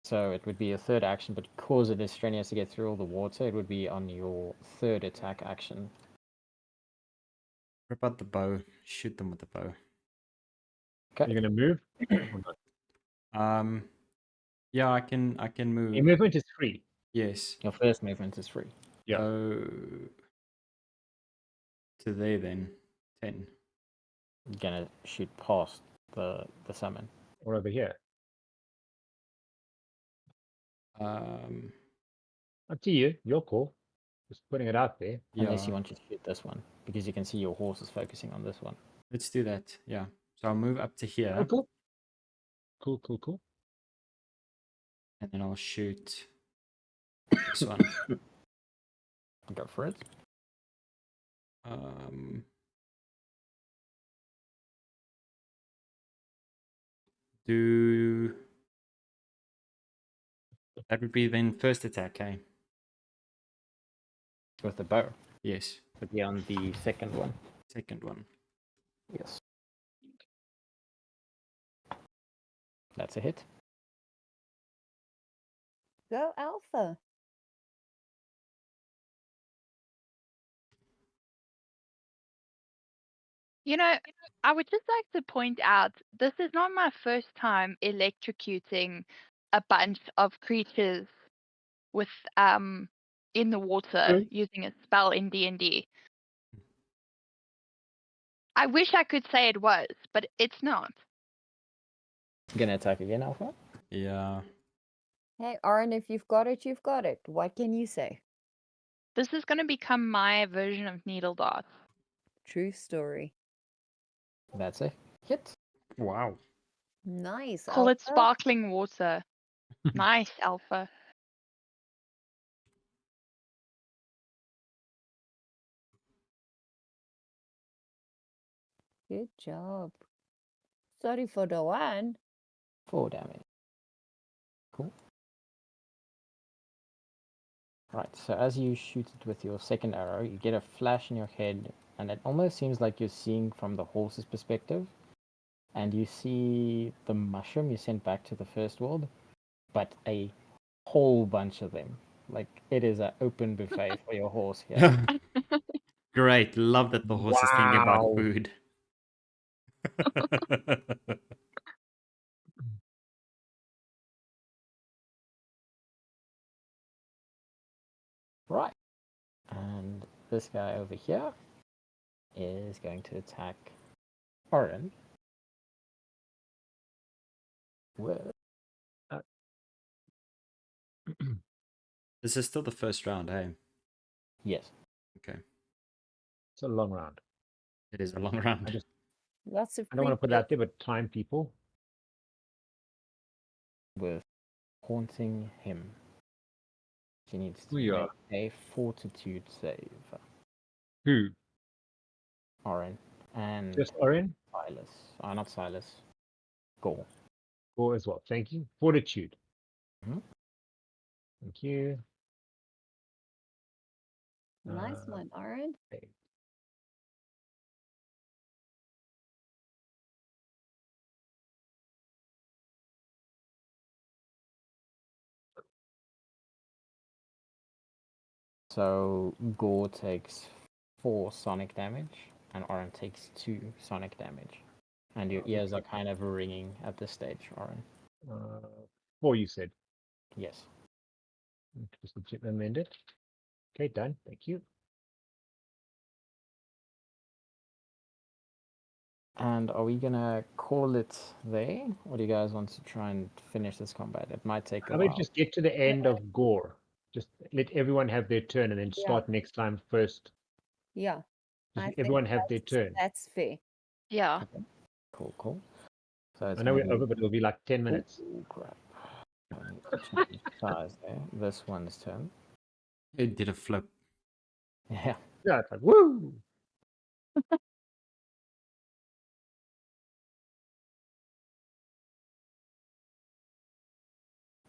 So it would be a third action, but because it is strenuous to get through all the water, it would be on your third attack action. Rip out the bow. Shoot them with the bow. Okay. You're gonna move. Or not? Yeah, I can move. Your movement is free. Yes. Your first movement is free. Yeah. So to there then. 10. You're gonna shoot past the summon. Or over here. Up to you. Your call. Just putting it out there. Unless Yeah. you want to shoot this one, because you can see your horse is focusing on this one. Let's do that. Yeah. So I'll move up to here. Oh, cool. Cool, cool, cool. And then I'll shoot this one. Go for it. Do that would be then first attack, eh? With the bow. Yes. Would be on the second one. Second one. Yes. That's a hit. Go Alpha. You know, I would just like to point out this is not my first time electrocuting a bunch of creatures with in the water using a spell in D&D. I wish I could say it was, but it's not. You gonna attack again, Alpha? Yeah. Hey, Oryn, if you've got it, you've got it. What can you say? This is going to become my version of needle dart. True story. That's a hit. Wow. Nice. Call it Alpha. sparkling water. Nice, Alpha. Good job. Sorry for the one. 4 damage. Cool. Right, so as you shoot it with your second arrow, you get a flash in your head, and it almost seems like you're seeing from the horse's perspective. And you see the mushroom you sent back to the first world, but a whole bunch of them. Like, it is an open buffet for your horse here. Great. Love that the horse is thinking about Wow. food. Right. And this guy over here is going to attack Oryn with. This is still the first round, hey? Yes. Okay. It's a long round. It is a long round. Lots of I don't want to put it creatures. out there, but time people. With haunting him. She needs to Yeah. make a fortitude save. Who? Oryn and Just Oryn? Silas. Not Silas. Gourd. Or as well. Thank you. Fortitude. Mhm. Thank you. Nice one, Oryn. Okay. So Gourd takes 4 sonic damage, and Oryn takes 2 sonic damage. And your ears are kind of ringing at this stage, Oryn. 4 you said. Yes. Just amend it. Okay, done. Thank you. And are we gonna call it there, or do you guys want to try and finish this combat? It might take a How about while. just get to the end of Gore? Just let everyone have their turn and then start next time first. Yeah. Just I let think everyone have their turn. that's fair. Yeah. Cool. So it's I know gonna we're be... over, but it'll be like 10 minutes. Oh, crap. I need to change size there. This one's turn. It did a flip. Yeah. Yeah, it's like, woo!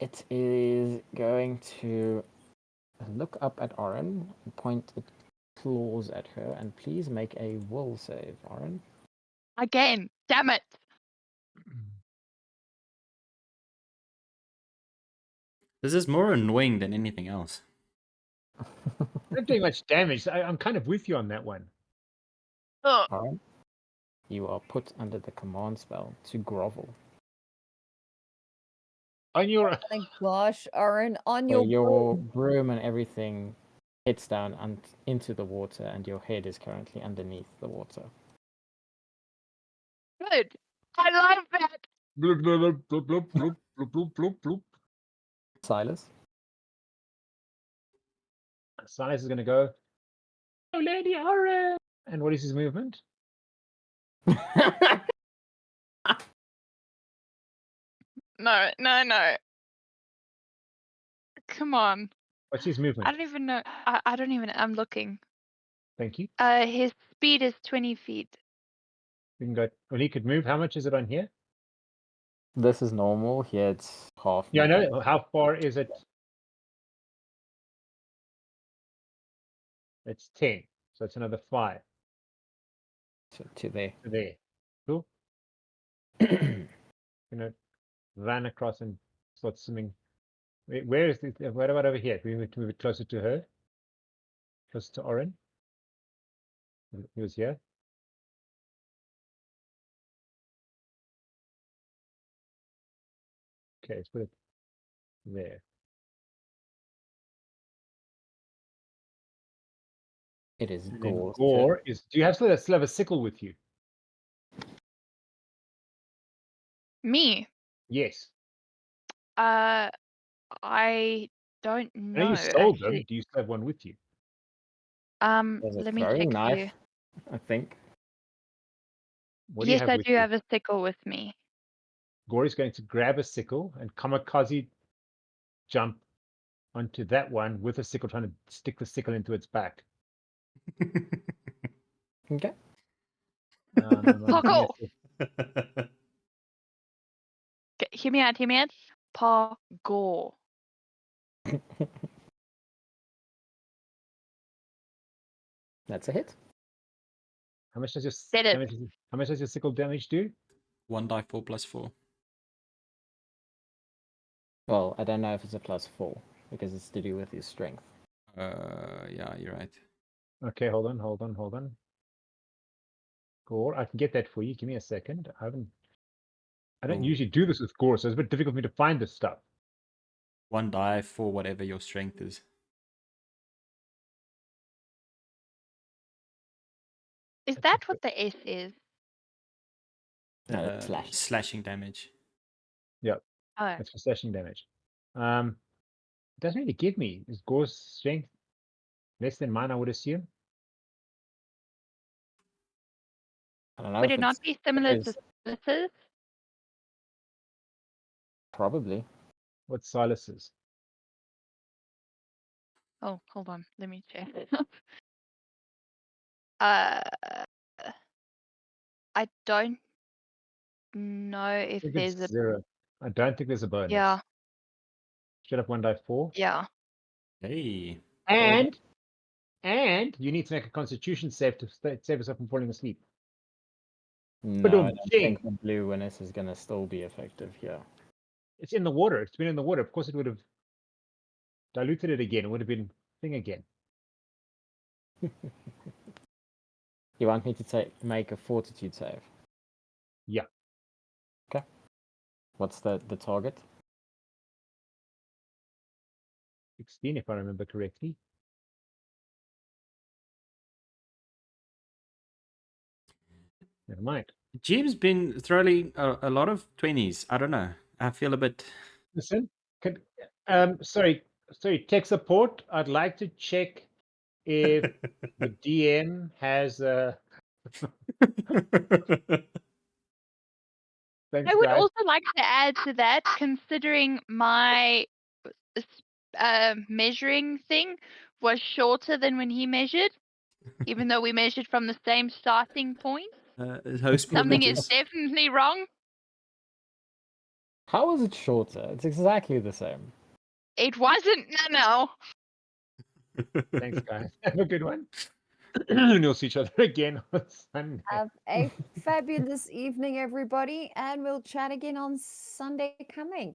It is going to look up at Oryn and point its claws at her, and please make a will save, Oryn. Again. Damn it. This is more annoying than anything else. Not doing much damage. I'm kind of with you on that one. Ugh. Oryn, you are put under the command spell to grovel. On your My gosh, Oryn, on So your your broom and everything hits down into the water, and your head is currently underneath the water. Good. I love that. bloop, bloop, bloop, bloop, bloop, bloop, bloop, bloop, bloop. Silas? Silas is going to go, oh, Lady Oryn! And what is his movement? No. Come on. What's his I movement? don't even know. I don't even. I'm looking. Thank you. His speed is 20 feet. We can go, well, he could move. How much is it on here? This is normal. Here it's half. Yeah, I movement. know. How far is it? It's 10. So it's another 5 To there. to there. Cool. Run across and start swimming. Where is it? What about over here? We need to move it closer to her. Closer to Oryn. He was here. Okay, let's put it there. It is And then Gour's Gore is. Do you still have a sickle with you? Me. Yes. I don't I know know you sold them. actually. Do you still have one with you? There's a Let me throwing check for you. knife, I think. What do you Yes, have I with do you? have a sickle with me. Gore is going to grab a sickle and kamikaze jump onto that one with a sickle, trying to stick the sickle into its back. Okay. Buckle. Yes, Hear me out. Paw-gore. That's a hit. how much does your Did it. how much does your sickle damage do? 1d4 plus 4. Well, I don't know if it's a +4 because it's to do with his strength. Yeah, you're right. Okay, hold on. Gore, I can get that for you. Give me a second. I don't Oh. usually do this with Gore, so it's a bit difficult for me to find this stuff. 1 die for whatever your strength is. Is That's that a what the S is? No, slash. Slashing damage. Oh, That's for slashing damage. It doesn't really give me. Is Gore's strength less than mine, I would assume? I don't know would if it not it's be similar to is Splitter's? probably. What's Silas's? Oh, hold on. Let me check. uh, I don't know I if think there's it's a 0. I don't think there's a bonus. yeah, Straight up 1 die 4. yeah. Hey. And you need to make a Constitution save to save yourself from falling asleep. No, I Ba-dum, don't ching. think the blue winners is gonna still be effective here. It's in the water. It's been in the water. Of course, it would have diluted it again. It would have been thing again. You want me to make a fortitude save? Yeah. Okay. What's the target? 16, if I remember correctly. Never mind. Jim's been throwing a lot of 20s. I don't know. I feel a bit. Listen, sorry, tech support. I'd like to check if the DM has thanks, I would guys. also like to add to that, considering my measuring thing was shorter than when he measured, even though we measured from the same starting point. Host Something is privileges. definitely wrong. How is it shorter? It's exactly the same. It wasn't. No. Thanks, guys. Have a good one. And we'll see each other again on Sunday. Have a fabulous evening, everybody, and we'll chat again on Sunday coming.